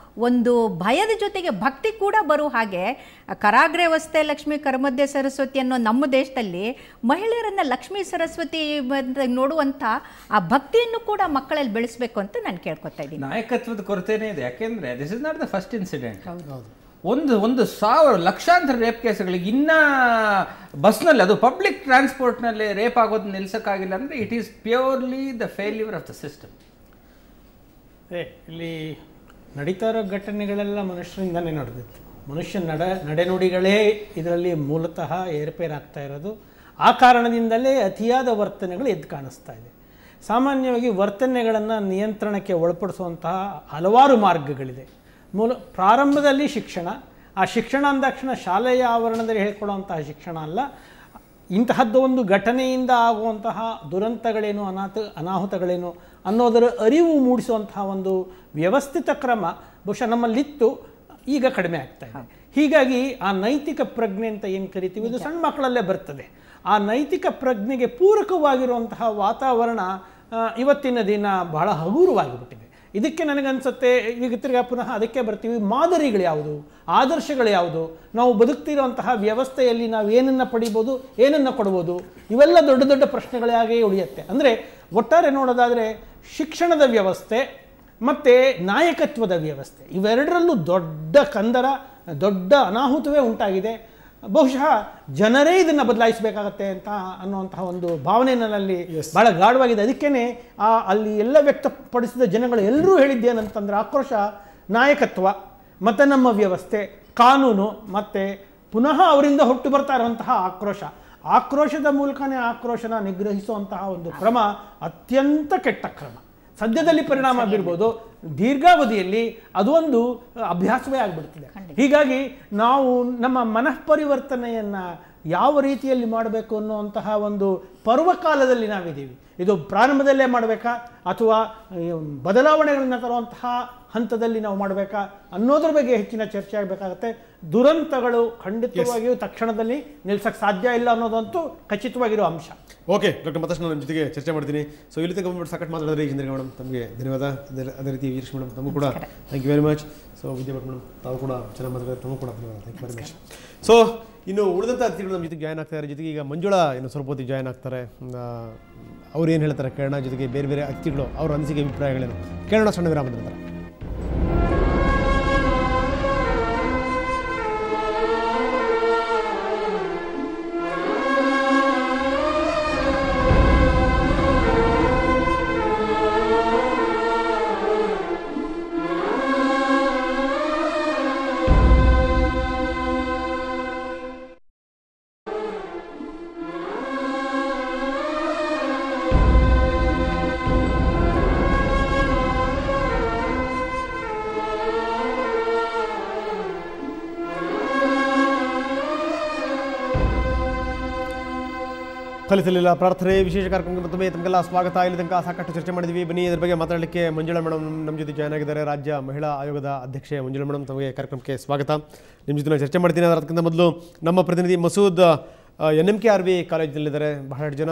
ಒಂದು ಭಯದ ಜೊತೆಗೆ ಭಕ್ತಿ ಕೂಡ ಬರುವ ಹಾಗೆ ಕರಾಗ್ರೆ ವಸ್ತೆ ಲಕ್ಷ್ಮೀ ಕರಮಧ್ಯೆ ಸರಸ್ವತಿ ಅನ್ನೋ ನಮ್ಮ ದೇಶದಲ್ಲಿ ಮಹಿಳೆಯರನ್ನ ಲಕ್ಷ್ಮೀ ಸರಸ್ವತಿ ನೋಡುವಂಥ ಆ ಭಕ್ತಿಯನ್ನು ಕೂಡ ಮಕ್ಕಳಲ್ಲಿ ಬೆಳೆಸಬೇಕು ಅಂತ ನಾನು ಕೇಳ್ಕೊತಾ ಇದ್ದೀನಿ. ನಾಯಕತ್ವದ ಕೊರತೆನೇ ಇದೆ. ಯಾಕೆಂದ್ರೆ this is not the first incident. ಒಂದು ಲಕ್ಷಾಂತರ ರೇಪ್ ಕೇಸ್ಗಳಿಗೆ ಇನ್ನ ಬಸ್ನಲ್ಲಿ, ಅದು ಪಬ್ಲಿಕ್ ಟ್ರಾನ್ಸ್ಪೋರ್ಟ್ನಲ್ಲಿ ರೇಪ್ ಆಗೋದು ನಿಲ್ಸಕ್ಕಾಗಿಲ್ಲ ಅಂದರೆ it is purely the failure of the system. ಇಲ್ಲಿ ನಡೀತಾ ಇರೋ ಘಟನೆಗಳೆಲ್ಲ ಮನುಷ್ಯರಿಂದನೇ ನಡೆದಿತ್ತು. ಮನುಷ್ಯ ನಡೆನುಡಿಗಳೇ ಇದರಲ್ಲಿ ಮೂಲತಃ ಏರ್ಪೇರಾಗ್ತಾ ಇರೋದು. ಆ ಕಾರಣದಿಂದಲೇ ಅತಿಯಾದ ವರ್ತನೆಗಳು ಎದ್ದು ಕಾಣಿಸ್ತಾ ಇದೆ. ಸಾಮಾನ್ಯವಾಗಿ ವರ್ತನೆಗಳನ್ನು ನಿಯಂತ್ರಣಕ್ಕೆ ಒಳಪಡಿಸುವಂತಹ ಹಲವಾರು ಮಾರ್ಗಗಳಿದೆ. ಪ್ರಾರಂಭದಲ್ಲಿ ಶಿಕ್ಷಣ, ಆ ಶಿಕ್ಷಣ ಅಂದಾಕ್ಷಣ ಶಾಲೆಯ ಆವರಣದಲ್ಲಿ ಹೇಳ್ಕೊಳ್ಳುವಂತಹ ಶಿಕ್ಷಣ ಅಲ್ಲ, ಇಂತಹದ್ದು ಒಂದು ಘಟನೆಯಿಂದ ಆಗುವಂತಹ ದುರಂತಗಳೇನು, ಅನಾಹುತಗಳೇನು ಅನ್ನೋದರ ಅರಿವು ಮೂಡಿಸುವಂತಹ ಒಂದು ವ್ಯವಸ್ಥಿತ ಕ್ರಮ ಬಹುಶಃ ನಮ್ಮಲ್ಲಿತ್ತು, ಈಗ ಕಡಿಮೆ ಆಗ್ತಾ ಇದೆ. ಹೀಗಾಗಿ ಆ ನೈತಿಕ ಪ್ರಜ್ಞೆ ಅಂತ ಏನು ಕರಿತೀವಿ, ಇದು ಸಣ್ಣ ಮಕ್ಕಳಲ್ಲೇ ಬರ್ತದೆ. ಆ ನೈತಿಕ ಪ್ರಜ್ಞೆಗೆ ಪೂರಕವಾಗಿರುವಂತಹ ವಾತಾವರಣ ಇವತ್ತಿನ ದಿನ ಬಹಳ ಹಗುರವಾಗಿಬಿಟ್ಟಿದೆ. ಇದಕ್ಕೆ ನನಗನ್ಸುತ್ತೆ, ಈಗ ತಿರ್ಗಾ ಪುನಃ ಅದಕ್ಕೆ ಬರ್ತೀವಿ, ಮಾದರಿಗಳು ಯಾವುದು, ಆದರ್ಶಗಳು ಯಾವುದು, ನಾವು ಬದುಕ್ತಿರುವಂತಹ ವ್ಯವಸ್ಥೆಯಲ್ಲಿ ನಾವು ಏನನ್ನು ಪಡಿಬೋದು, ಏನನ್ನು ಕೊಡ್ಬೋದು, ಇವೆಲ್ಲ ದೊಡ್ಡ ದೊಡ್ಡ ಪ್ರಶ್ನೆಗಳಾಗೇ ಉಳಿಯುತ್ತೆ. ಅಂದರೆ ಒಟ್ಟಾರೆ ನೋಡೋದಾದರೆ ಶಿಕ್ಷಣದ ವ್ಯವಸ್ಥೆ ಮತ್ತು ನಾಯಕತ್ವದ ವ್ಯವಸ್ಥೆ ಇವೆರಡರಲ್ಲೂ ದೊಡ್ಡ ಕಂದರ, ದೊಡ್ಡ ಅನಾಹುತವೇ ಉಂಟಾಗಿದೆ. ಬಹುಶಃ ಜನರೇ ಇದನ್ನು ಬದಲಾಯಿಸಬೇಕಾಗತ್ತೆ ಅಂತ ಅನ್ನುವಂತಹ ಒಂದು ಭಾವನೆ ನನ್ನಲ್ಲಿ ಭಾಳ ಗಾಢವಾಗಿದೆ. ಅದಕ್ಕೇ ಅಲ್ಲಿ ಎಲ್ಲ ವ್ಯಕ್ತಪಡಿಸಿದ ಜನಗಳು ಎಲ್ಲರೂ ಹೇಳಿದ್ದೇನಂತಂದ್ರೆ ಆಕ್ರೋಶ, ನಾಯಕತ್ವ ಮತ್ತು ನಮ್ಮ ವ್ಯವಸ್ಥೆ, ಕಾನೂನು ಮತ್ತು ಪುನಃ ಅವರಿಂದ ಹುಟ್ಟು ಬರ್ತಾ ಇರುವಂತಹ ಆಕ್ರೋಶದ ಮೂಲಕನೇ ಆಕ್ರೋಶನ ನಿಗ್ರಹಿಸುವಂತಹ ಒಂದು ಕ್ರಮ ಅತ್ಯಂತ ಕೆಟ್ಟ ಕ್ರಮ. ಸದ್ಯದಲ್ಲಿ ಪರಿಣಾಮ ಬೀರ್ಬೋದು, ದೀರ್ಘಾವಧಿಯಲ್ಲಿ ಅದು ಒಂದು ಅಭ್ಯಾಸವೇ ಆಗಿಬಿಡ್ತಿದೆ. ಹೀಗಾಗಿ ನಾವು ನಮ್ಮ ಮನಃಪರಿವರ್ತನೆಯನ್ನು ಯಾವ ರೀತಿಯಲ್ಲಿ ಮಾಡಬೇಕು ಅನ್ನುವಂತಹ ಒಂದು ಪರ್ವಕಾಲದಲ್ಲಿ ನಾವಿದ್ದೀವಿ. ಇದು ಪ್ರಾರಂಭದಲ್ಲೇ ಮಾಡಬೇಕಾ ಅಥವಾ ಬದಲಾವಣೆಗಳನ್ನು ತರುವಂತಹ ಹಂತದಲ್ಲಿ ನಾವು ಮಾಡಬೇಕಾ ಅನ್ನೋದ್ರ ಬಗ್ಗೆ ಹೆಚ್ಚಿನ ಚರ್ಚೆ ಆಗಬೇಕಾಗತ್ತೆ. ದುರಂತಗಳು ಖಂಡಿತವಾಗಿಯೂ ತಕ್ಷಣದಲ್ಲಿ ನಿಲ್ಸಕ್ಕೆ ಸಾಧ್ಯ ಇಲ್ಲ ಅನ್ನೋದಂತೂ ಖಚಿತವಾಗಿರೋ ಅಂಶ. ಓಕೆ ಡಾಕ್ಟರ್, ಮತ್ತಷ್ಟು ನಾನು ನಿಮ್ಮ ಜೊತೆಗೆ ಚರ್ಚೆ ಮಾಡ್ತೀನಿ. ಸೊ ಇಲ್ಲಿ ತಗೊಂಡ್ಬಿಟ್ಟು ಸಾಕಷ್ಟು ಮಾತಾಡಿದ್ರೆ ಚಂದ್ರಿಕಾ ಮೇಡಮ್, ತಮಗೆ ಧನ್ಯವಾದ. ಅದೇ ರೀತಿ ವೀರೇಶ್ ಮೇಡಮ್, ತಮಗೂ ಕೂಡ thank you very much. So Vidyabhat madam, ತಾವು ಕೂಡ ಚೆನ್ನಾಗಿ ಮಾತಾಡಿದ್ರೆ, ತಮಗೂ ಕೂಡ ಧನ್ಯವಾದ, thank you very much. So ಇನ್ನು ಉಳಿದಂಥ ಅತಿಥಿಗಳು ನಮ್ಮ ಜೊತೆಗೆ ಜಾಯ್ನ್ ಆಗ್ತಾರೆ. ಜೊತೆಗೆ ಈಗ ಮಂಜುಳಾ ಇನ್ನು ಸ್ವಲ್ಪ ಹೊತ್ತಿಗೆ ಜಾಯ್ನ್ ಆಗ್ತಾರೆ. ಅವ್ರು ಏನು ಹೇಳ್ತಾರೆ ಕೇಳೋಣ. ಜೊತೆಗೆ ಬೇರೆ ಬೇರೆ ಅತಿಥಿಗಳು ಅವ್ರ ಅನಿಸಿಕೆ ಅಭಿಪ್ರಾಯಗಳೇನು ಕೇಳೋಣ. ಸಣ್ಣ ವಿರಾಮದ ನಂತರ ಫಲಿಸಲಿಲ್ಲ ಪ್ರಾರ್ಥನೆ ವಿಶೇಷ ಕಾರ್ಯಕ್ರಮಕ್ಕೆ ಮತ್ತೊಮ್ಮೆ ತಮಗೆಲ್ಲ ಸ್ವಾಗತ. ಇಲ್ಲಿ ತನಕ ಸಾಕಷ್ಟು ಚರ್ಚೆ ಮಾಡಿದ್ವಿ. ಬನ್ನಿ ಇದ್ರ ಬಗ್ಗೆ ಮಾತಾಡಲಿಕ್ಕೆ ಮಂಜುಳಾ ಮೇಡಮ್ ನಮ್ಮ ಜೊತೆ ಜಾಯ್ನ್ ಆಗಿದ್ದಾರೆ. ರಾಜ್ಯ ಮಹಿಳಾ ಆಯೋಗದ ಅಧ್ಯಕ್ಷೆ ಮಂಜುಳಾ ಮೇಡಮ್, ತಮಗೆ ಕಾರ್ಯಕ್ರಮಕ್ಕೆ ಸ್ವಾಗತ. ನಿಮ್ಮ ಜೊತೆ ನಾನು ಚರ್ಚೆ ಮಾಡ್ತೀನಿ. ಅದಕ್ಕಿಂತ ಮೊದಲು ನಮ್ಮ ಪ್ರತಿನಿಧಿ ಮಸೂದ್ NMKRV ಕಾಲೇಜಿನಲ್ಲಿದ್ದಾರೆ. ಬಹಳಷ್ಟು ಜನ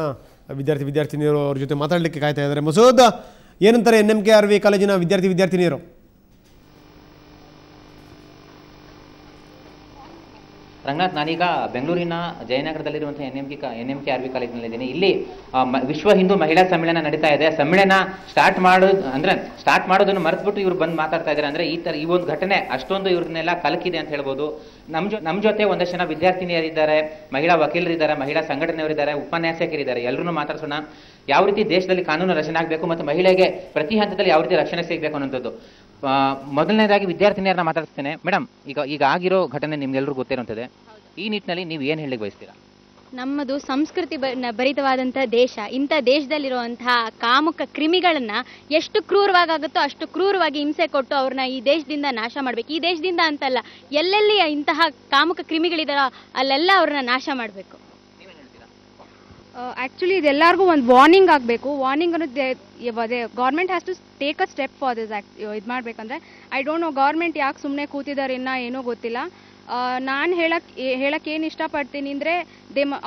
ವಿದ್ಯಾರ್ಥಿನಿಯರು ಅವ್ರ ಜೊತೆ ಮಾತಾಡಲಿಕ್ಕೆ ಕಾಯ್ತಾ ಇದ್ದಾರೆ. ಮಸೂದ್, ಏನಂತಾರೆ NMKRV ಕಾಲೇಜಿನ ವಿದ್ಯಾರ್ಥಿನಿಯರು? ರಂಗನಾಥ್, ನಾನೀಗ ಬೆಂಗಳೂರಿನ ಜಯನಗರದಲ್ಲಿರುವಂತಹ NMKRV ಕಾಲೇಜಿನಲ್ಲಿದ್ದೀನಿ. ಇಲ್ಲಿ ವಿಶ್ವ ಹಿಂದೂ ಮಹಿಳಾ ಸಮ್ಮೇಳನ ನಡೀತಾ ಇದೆ. ಸಮ್ಮೇಳನ ಸ್ಟಾರ್ಟ್ ಮಾಡೋದನ್ನು ಮರೆತುಬಿಟ್ಟು ಇವ್ರು ಬಂದು ಮಾತಾಡ್ತಾ ಇದ್ದಾರೆ. ಅಂದ್ರೆ ಈ ಒಂದು ಘಟನೆ ಅಷ್ಟೊಂದು ಇವ್ರನ್ನೆಲ್ಲ ಕಲಕಿದೆ ಅಂತ ಹೇಳ್ಬೋದು. ನಮ್ಮ ಜೊತೆ ಒಂದಷ್ಟು ಜನ ವಿದ್ಯಾರ್ಥಿನಿಯರಿದ್ದಾರೆ, ಮಹಿಳಾ ವಕೀಲರಿದ್ದಾರೆ, ಮಹಿಳಾ ಸಂಘಟನೆಯವರಿದ್ದಾರೆ, ಉಪನ್ಯಾಸಕರಿದ್ದಾರೆ. ಎಲ್ಲರೂ ಮಾತಾಡ್ಸೋಣ. ಯಾವ ರೀತಿ ದೇಶದಲ್ಲಿ ಕಾನೂನು ರಚನೆ ಆಗಬೇಕು ಮತ್ತು ಮಹಿಳೆಗೆ ಪ್ರತಿ ಹಂತದಲ್ಲಿ ಯಾವ ರೀತಿ ರಕ್ಷಣೆ ಸಿಗಬೇಕು ಅನ್ನೋಂಥದ್ದು. ಮೊದಲನೇದಾಗಿ ವಿದ್ಯಾರ್ಥಿನಿಯರನ್ನ ಮಾತಾಡ್ತೇನೆ. ಮೇಡಮ್, ಈಗ ಆಗಿರೋ ಘಟನೆ ನಿಮ್ಗೆಲ್ಲರೂ ಗೊತ್ತಿರುವಂಥದ್ದೇ. ಈ ನಿಟ್ಟಿನಲ್ಲಿ ನೀವು ಏನು ಹೇಳಲಿಕ್ಕೆ ಬಯಸ್ತೀರಾ? ನಮ್ಮದು ಸಂಸ್ಕೃತಿ ಭರಿತವಾದಂತಹ ದೇಶ. ಇಂಥ ದೇಶದಲ್ಲಿರುವಂತಹ ಕಾಮುಕ ಕ್ರಿಮಿಗಳನ್ನ ಎಷ್ಟು ಕ್ರೂರವಾಗುತ್ತೋ ಅಷ್ಟು ಕ್ರೂರವಾಗಿ ಹಿಂಸೆ ಕೊಟ್ಟು ಅವ್ರನ್ನ ಈ ದೇಶದಿಂದ ನಾಶ ಮಾಡಬೇಕು. ಈ ದೇಶದಿಂದ ಅಂತಲ್ಲ, ಎಲ್ಲೆಲ್ಲಿ ಇಂತಹ ಕಾಮುಕ ಕ್ರಿಮಿಗಳಿದಾರೋ ಅಲ್ಲೆಲ್ಲ ಅವ್ರನ್ನ ನಾಶ ಮಾಡಬೇಕು. ಆ್ಯಕ್ಚುಲಿ ಇದೆಲ್ಲರಿಗೂ ಒಂದು ವಾರ್ನಿಂಗ್ ಆಗಬೇಕು. ವಾರ್ನಿಂಗ್ ಅನ್ನೋದು government has to take a step for this ಇದು ಮಾಡಬೇಕಂದ್ರೆ ಐ ಡೋಂಟ್ ನೋ ಗೌರ್ಮೆಂಟ್ ಯಾಕೆ ಸುಮ್ಮನೆ ಕೂತಿದ್ದಾರೆ ಇನ್ನೂ ಏನೂ ಗೊತ್ತಿಲ್ಲ. ನಾನು ಹೇಳಕ್ಕೆ ಏನು ಇಷ್ಟಪಡ್ತೀನಿ ಅಂದರೆ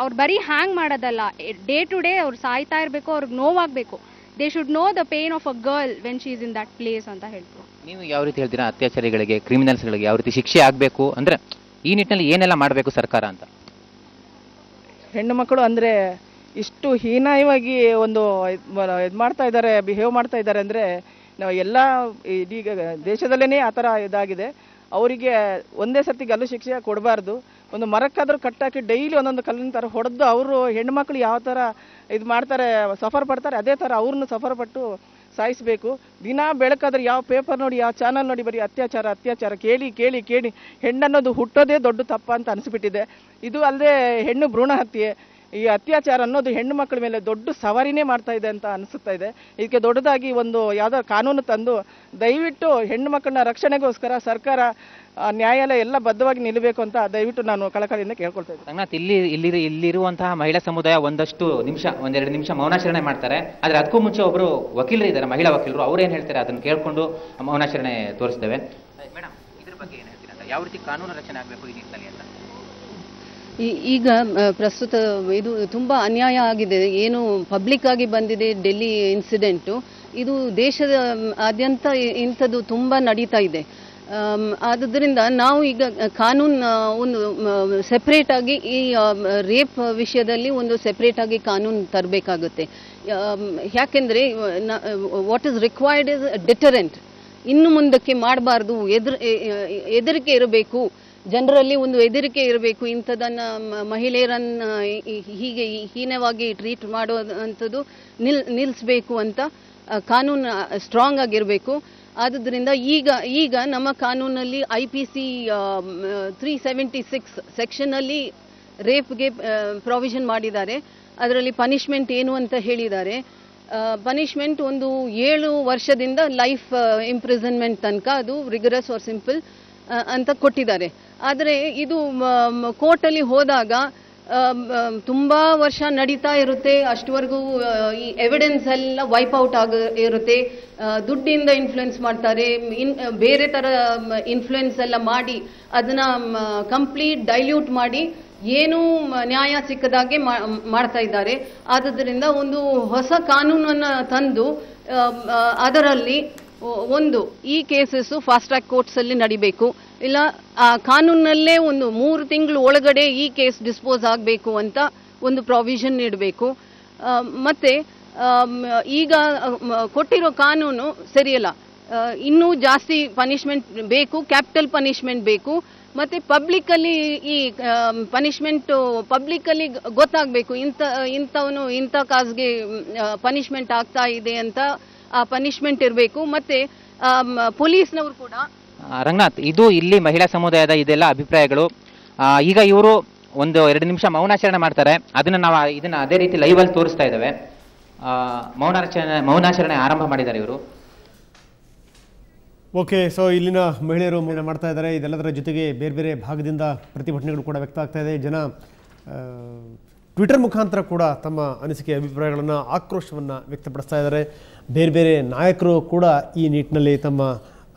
ಅವ್ರು ಬರೀ ಹ್ಯಾಂಗ್ ಮಾಡೋದಲ್ಲ, ಡೇ ಟು ಡೇ ಅವ್ರು ಸಾಯ್ತಾ ಇರಬೇಕು, ಅವ್ರಿಗೆ ನೋವಾಗಬೇಕು. They should know the pain of a girl when she is in that place ಅಂತ ಹೇಳ್ತಾರೆ. ನೀವು ಯಾವ ರೀತಿ ಹೇಳ್ತೀರಾ ಅತ್ಯಾಚಾರಿಗಳಿಗೆ, ಕ್ರಿಮಿನಲ್ಸ್ಗಳಿಗೆ ಯಾವ ರೀತಿ ಶಿಕ್ಷೆ ಆಗಬೇಕು ಅಂದರೆ ಈ ನಿಟ್ಟಿನಲ್ಲಿ ಏನೆಲ್ಲ ಮಾಡಬೇಕು ಸರ್ಕಾರ ಅಂತ? ಹೆಣ್ಣು ಮಕ್ಕಳು ಅಂದರೆ ಇಷ್ಟು ಹೀನಾಯವಾಗಿ ಒಂದು ಇದು ಮಾಡ್ತಾ ಇದ್ದಾರೆ, ಬಿಹೇವ್ ಮಾಡ್ತಾ ಇದ್ದಾರೆ ಅಂದರೆ ನಾವು ಎಲ್ಲ ಇದೀಗ ದೇಶದಲ್ಲೇ ಆ ಥರ ಇದಾಗಿದೆ. ಅವರಿಗೆ ಒಂದೇ ಸರ್ತಿ ಗಲ್ಲು ಶಿಕ್ಷೆ ಕೊಡಬಾರ್ದು. ಒಂದು ಮರಕ್ಕಾದರೂ ಕಟ್ಟಾಕಿ ಡೈಲಿ ಒಂದೊಂದು ಕಲ್ಲಿನ ಥರ ಹೊಡೆದು ಅವರು ಹೆಣ್ಮಕ್ಳು ಯಾವ ಥರ ಇದು ಮಾಡ್ತಾರೆ, ಸಫರ್ ಪಡ್ತಾರೆ, ಅದೇ ಥರ ಅವ್ರನ್ನ ಸಫರ್ ಪಟ್ಟು ಸಾಯಿಸಬೇಕು. ದಿನ ಬೆಳಕಾದ್ರೆ ಯಾವ ಪೇಪರ್ ನೋಡಿ, ಯಾವ ಚಾನಲ್ ನೋಡಿ ಬರೀ ಅತ್ಯಾಚಾರ ಅತ್ಯಾಚಾರ ಕೇಳಿ ಕೇಳಿ ಕೇಳಿ ಹೆಣ್ಣನ್ನೋದು ಹುಟ್ಟೋದೇ ದೊಡ್ಡ ತಪ್ಪ ಅಂತ ಅನಿಸ್ಬಿಟ್ಟಿದೆ. ಇದು ಅಲ್ಲದೆ ಹೆಣ್ಣು ಭ್ರೂಣ ಹತ್ಯೆ, ಈ ಅತ್ಯಾಚಾರ ಅನ್ನೋದು ಹೆಣ್ಣು ಮಕ್ಕಳ ಮೇಲೆ ದೊಡ್ಡ ಸವಾರಿನೇ ಮಾಡ್ತಾ ಇದೆ ಅಂತ ಅನಿಸುತ್ತಾ ಇದೆ. ಇದಕ್ಕೆ ದೊಡ್ಡದಾಗಿ ಒಂದು ಯಾವುದೋ ಕಾನೂನು ತಂದು ದಯವಿಟ್ಟು ಹೆಣ್ಣು ಮಕ್ಕಳನ್ನ ರಕ್ಷಣೆಗೋಸ್ಕರ ಸರ್ಕಾರ ನ್ಯಾಯಾಲಯ ಎಲ್ಲ ಬದ್ಧವಾಗಿ ನಿಲ್ಲಬೇಕು ಅಂತ ದಯವಿಟ್ಟು ನಾನು ಕಳಕಳಿಯಿಂದ ಕೇಳ್ಕೊಳ್ತಾ ಇದ್ದೀನಿ. ರಂಗನಾಥ್, ಇಲ್ಲಿರುವಂತಹ ಮಹಿಳಾ ಸಮುದಾಯ ಒಂದೆರಡು ನಿಮಿಷ ಮೌನಾಚರಣೆ ಮಾಡ್ತಾರೆ. ಆದರೆ ಅದಕ್ಕೂ ಮುಂಚೆ ಒಬ್ಬರು ವಕೀಲರು ಇದ್ದಾರೆ, ಮಹಿಳಾ ವಕೀಲರು, ಅವ್ರು ಏನು ಹೇಳ್ತಾರೆ ಅದನ್ನು ಕೇಳಿಕೊಂಡು ಮೌನಾಚರಣೆ ತೋರಿಸ್ತೇವೆ. ಮೇಡಮ್, ಇದ್ರ ಬಗ್ಗೆ ಏನು ಹೇಳ್ತೀರಾ ಅಂತ, ಯಾವ ರೀತಿ ಕಾನೂನು ರಚನೆ ಆಗಬೇಕು ಈ ನಿಟ್ಟಿನಲ್ಲಿ ಅಂತ? ಈಗ ಪ್ರಸ್ತುತ ಇದು ತುಂಬ ಅನ್ಯಾಯ ಆಗಿದೆ. ಏನು ಪಬ್ಲಿಕ್ ಆಗಿ ಬಂದಿದೆ ಡೆಲ್ಲಿ ಇನ್ಸಿಡೆಂಟು, ಇದು ದೇಶದ ಆದ್ಯಂತ ಇಂಥದ್ದು ತುಂಬ ನಡೀತಾ ಇದೆ. ಆದುದರಿಂದ ನಾವು ಈಗ ಕಾನೂನು ಒಂದು ಸೆಪ್ರೇಟಾಗಿ ಈ ರೇಪ್ ವಿಷಯದಲ್ಲಿ ಒಂದು ಸೆಪ್ರೇಟಾಗಿ ಕಾನೂನು ತರಬೇಕಾಗುತ್ತೆ. ಯಾಕೆಂದರೆ what is required is deterrent. ಇನ್ನು ಮುಂದಕ್ಕೆ ಮಾಡಬಾರ್ದು, ಹೆದರಿಕೆ ಇರಬೇಕು, ಜನರಲ್ಲಿ ಒಂದು ಹೆದರಿಕೆ ಇರಬೇಕು. ಇಂಥದನ್ನು ಮಹಿಳೆಯರನ್ನು ಹೀಗೆ ಹೀನವಾಗಿ ಟ್ರೀಟ್ ಮಾಡೋವಂಥದ್ದು ನಿಲ್ಲಿಸಬೇಕು ಅಂತ ಕಾನೂನು ಸ್ಟ್ರಾಂಗ್ ಆಗಿರಬೇಕು. ಆದುದರಿಂದ ಈಗ ನಮ್ಮ ಕಾನೂನಲ್ಲಿ IPC 376 ಸೆಕ್ಷನಲ್ಲಿ ರೇಪ್ಗೆ ಪ್ರಾವಿಷನ್ ಮಾಡಿದ್ದಾರೆ. ಅದರಲ್ಲಿ ಪನಿಷ್ಮೆಂಟ್ ಏನು ಅಂತ ಹೇಳಿದ್ದಾರೆ. ಪನಿಷ್ಮೆಂಟ್ ಒಂದು 7 ವರ್ಷದಿಂದ ಲೈಫ್ ಇಂಪ್ರಿಸನ್ಮೆಂಟ್ ತನಕ, ಅದು ರಿಗರಸ್ ಆರ್ ಸಿಂಪಲ್ ಅಂತ ಕೊಟ್ಟಿದ್ದಾರೆ. ಆದರೆ ಇದು ಕೋರ್ಟಲ್ಲಿ ಹೋದಾಗ ತುಂಬ ವರ್ಷ ನಡೀತಾ ಇರುತ್ತೆ. ಅಷ್ಟವರೆಗೂ ಈ ಎವಿಡೆನ್ಸ್ ಎಲ್ಲ ವೈಪ್ ಔಟ್ ಇರುತ್ತೆ. ದುಡ್ಡಿಂದ ಇನ್ಫ್ಲುಯೆನ್ಸ್ ಮಾಡ್ತಾರೆ, ಬೇರೆ ಥರ ಇನ್ಫ್ಲುಯೆನ್ಸ್ ಎಲ್ಲ ಮಾಡಿ ಅದನ್ನ ಕಂಪ್ಲೀಟ್ ಡೈಲ್ಯೂಟ್ ಮಾಡಿ ಏನೂ ನ್ಯಾಯ ಸಿಕ್ಕದಾಗೆ ಮಾಡ್ತಾ ಇದ್ದಾರೆ. ಆದುದರಿಂದ ಒಂದು ಹೊಸ ಕಾನೂನನ್ನು ತಂದು ಅದರಲ್ಲಿ ಒಂದು ಈ ಕೇಸಸ್ಸು ಫಾಸ್ಟ್ ಟ್ರ್ಯಾಕ್ ಕೋರ್ಟ್ಸಲ್ಲಿ ನಡಿಬೇಕು, ಇಲ್ಲ ಆ ಕಾನೂನಲ್ಲೇ ಒಂದು 3 ತಿಂಗಳು ಒಳಗಡೆ ಈ ಕೇಸ್ ಡಿಸ್ಪೋಸ್ ಆಗಬೇಕು ಅಂತ ಒಂದು ಪ್ರಾವಿಷನ್ ನೀಡಬೇಕು. ಮತ್ತು ಈಗ ಕೊಟ್ಟಿರೋ ಕಾನೂನು ಸರಿಯಲ್ಲ, ಇನ್ನೂ ಜಾಸ್ತಿ ಪನಿಷ್ಮೆಂಟ್ ಬೇಕು, ಕ್ಯಾಪಿಟಲ್ ಪನಿಷ್ಮೆಂಟ್ ಬೇಕು. ಮತ್ತು ಪಬ್ಲಿಕ್ಕಲ್ಲಿ ಈ ಪನಿಷ್ಮೆಂಟು ಪಬ್ಲಿಕ್ಕಲ್ಲಿ ಗೊತ್ತಾಗಬೇಕು, ಇಂಥವನು ಇಂಥ ಕಾಸ್ಗೆ ಪನಿಷ್ಮೆಂಟ್ ಆಗ್ತಾ ಇದೆ ಅಂತ ಆ ಪನಿಷ್ಮೆಂಟ್ ಇರಬೇಕು. ಮತ್ತು ಪೊಲೀಸ್ನವರು ಕೂಡ. ರಂಗನಾಥ್, ಇದು ಇಲ್ಲಿ ಮಹಿಳಾ ಸಮುದಾಯದ ಇದೆಲ್ಲ ಅಭಿಪ್ರಾಯಗಳು. ಈಗ ಇವರು 1-2 ನಿಮಿಷ ಮೌನಾಚರಣೆ ಮಾಡ್ತಾರೆ. ಇದನ್ನ ಅದೇ ರೀತಿ ಲೈವಲ್ಲಿ ತೋರಿಸ್ತಾ ಇದ್ದಾವೆ. ಮೌನಾಚರಣೆ ಆರಂಭ ಮಾಡಿದ್ದಾರೆ ಇವರು. ಓಕೆ, ಸೊ ಇಲ್ಲಿನ ಮಹಿಳೆಯರು ಮಾಡ್ತಾ ಇದ್ದಾರೆ. ಇದೆಲ್ಲದರ ಜೊತೆಗೆ ಬೇರೆ ಬೇರೆ ಭಾಗದಿಂದ ಪ್ರತಿಭಟನೆಗಳು ಕೂಡ ವ್ಯಕ್ತ ಆಗ್ತಾ ಇದೆ. ಜನ ಟ್ವಿಟರ್ ಮುಖಾಂತರ ಕೂಡ ತಮ್ಮ ಅನಿಸಿಕೆ ಅಭಿಪ್ರಾಯಗಳನ್ನು, ಆಕ್ರೋಶವನ್ನು ವ್ಯಕ್ತಪಡಿಸ್ತಾ ಇದ್ದಾರೆ. ಬೇರೆ ಬೇರೆ ನಾಯಕರು ಕೂಡ ಈ ನಿಟ್ಟಿನಲ್ಲಿ ತಮ್ಮ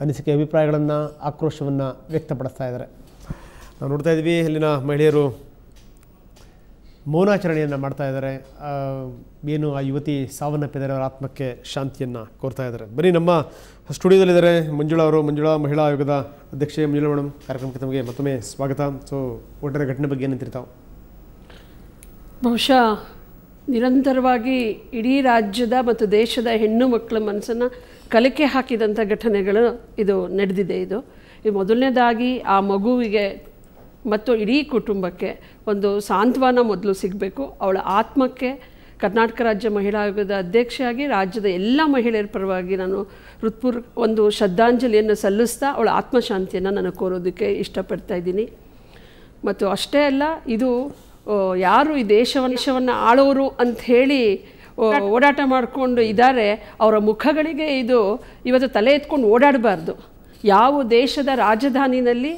ಅನಿಸಿಕೆ ಅಭಿಪ್ರಾಯಗಳನ್ನು, ಆಕ್ರೋಶವನ್ನು ವ್ಯಕ್ತಪಡಿಸ್ತಾ ಇದ್ದಾರೆ. ನಾವು ನೋಡ್ತಾ ಇದ್ವಿ, ಇಲ್ಲಿನ ಮಹಿಳೆಯರು ಮೌನಾಚರಣೆಯನ್ನು ಮಾಡ್ತಾ ಇದ್ದಾರೆ. ಏನು ಆ ಯುವತಿ ಸಾವನ್ನಪ್ಪಿದ್ದಾರೆ, ಅವರ ಆತ್ಮಕ್ಕೆ ಶಾಂತಿಯನ್ನು ಕೋರ್ತಾ ಇದ್ದಾರೆ. ಬರೀ ನಮ್ಮ ಸ್ಟುಡಿಯೋದಲ್ಲಿದ್ದಾರೆ ಮಂಜುಳಾ ಅವರು. ಮಂಜುಳಾ, ಮಹಿಳಾ ಆಯೋಗದ ಅಧ್ಯಕ್ಷೆ ಮಂಜುಳಾ ಮೇಡಮ್, ಕಾರ್ಯಕ್ರಮಕ್ಕೆ ತಮಗೆ ಮತ್ತೊಮ್ಮೆ ಸ್ವಾಗತ. ಸೊ ಒಟ್ಟಾರೆ ಘಟನೆ ಬಗ್ಗೆ ಏನಂತಿರ್ತಾವೆ? ಬಹುಶಃ ನಿರಂತರವಾಗಿ ಇಡೀ ರಾಜ್ಯದ ಮತ್ತು ದೇಶದ ಹೆಣ್ಣು ಮಕ್ಕಳ ಮನಸ್ಸನ್ನು ಕಲಕೆ ಹಾಕಿದಂಥ ಘಟನೆಗಳು ಇದು ನಡೆದಿದೆ. ಇದು ಮೊದಲನೇದಾಗಿ ಆ ಮಗುವಿಗೆ ಮತ್ತು ಇಡೀ ಕುಟುಂಬಕ್ಕೆ ಒಂದು ಸಾಂತ್ವನ ಮೊದಲು ಸಿಗಬೇಕು. ಅವಳ ಆತ್ಮಕ್ಕೆ ಕರ್ನಾಟಕ ರಾಜ್ಯ ಮಹಿಳಾ ಆಯೋಗದ ಅಧ್ಯಕ್ಷೆಯಾಗಿ ರಾಜ್ಯದ ಎಲ್ಲ ಮಹಿಳೆಯರ ಪರವಾಗಿ ನಾನು ಒಂದು ಶ್ರದ್ಧಾಂಜಲಿಯನ್ನು ಸಲ್ಲಿಸ್ತಾ ಅವಳ ಆತ್ಮಶಾಂತಿಯನ್ನು ನಾನು ಕೋರೋದಕ್ಕೆ ಇಷ್ಟಪಡ್ತಾ ಇದ್ದೀನಿ. ಮತ್ತು ಅಷ್ಟೇ ಅಲ್ಲ, ಇದು ಯಾರು ಈ ದೇಶವನ್ನು ಆಳೋರು ಅಂಥೇಳಿ ಓಡಾಟ ಮಾಡಿಕೊಂಡು ಇದ್ದಾರೆ, ಅವರ ಮುಖಗಳಿಗೆ ಇದು ಇವತ್ತು ತಲೆ ಎತ್ಕೊಂಡು ಓಡಾಡಬಾರ್ದು. ಯಾವ ದೇಶದ ರಾಜಧಾನಿನಲ್ಲಿ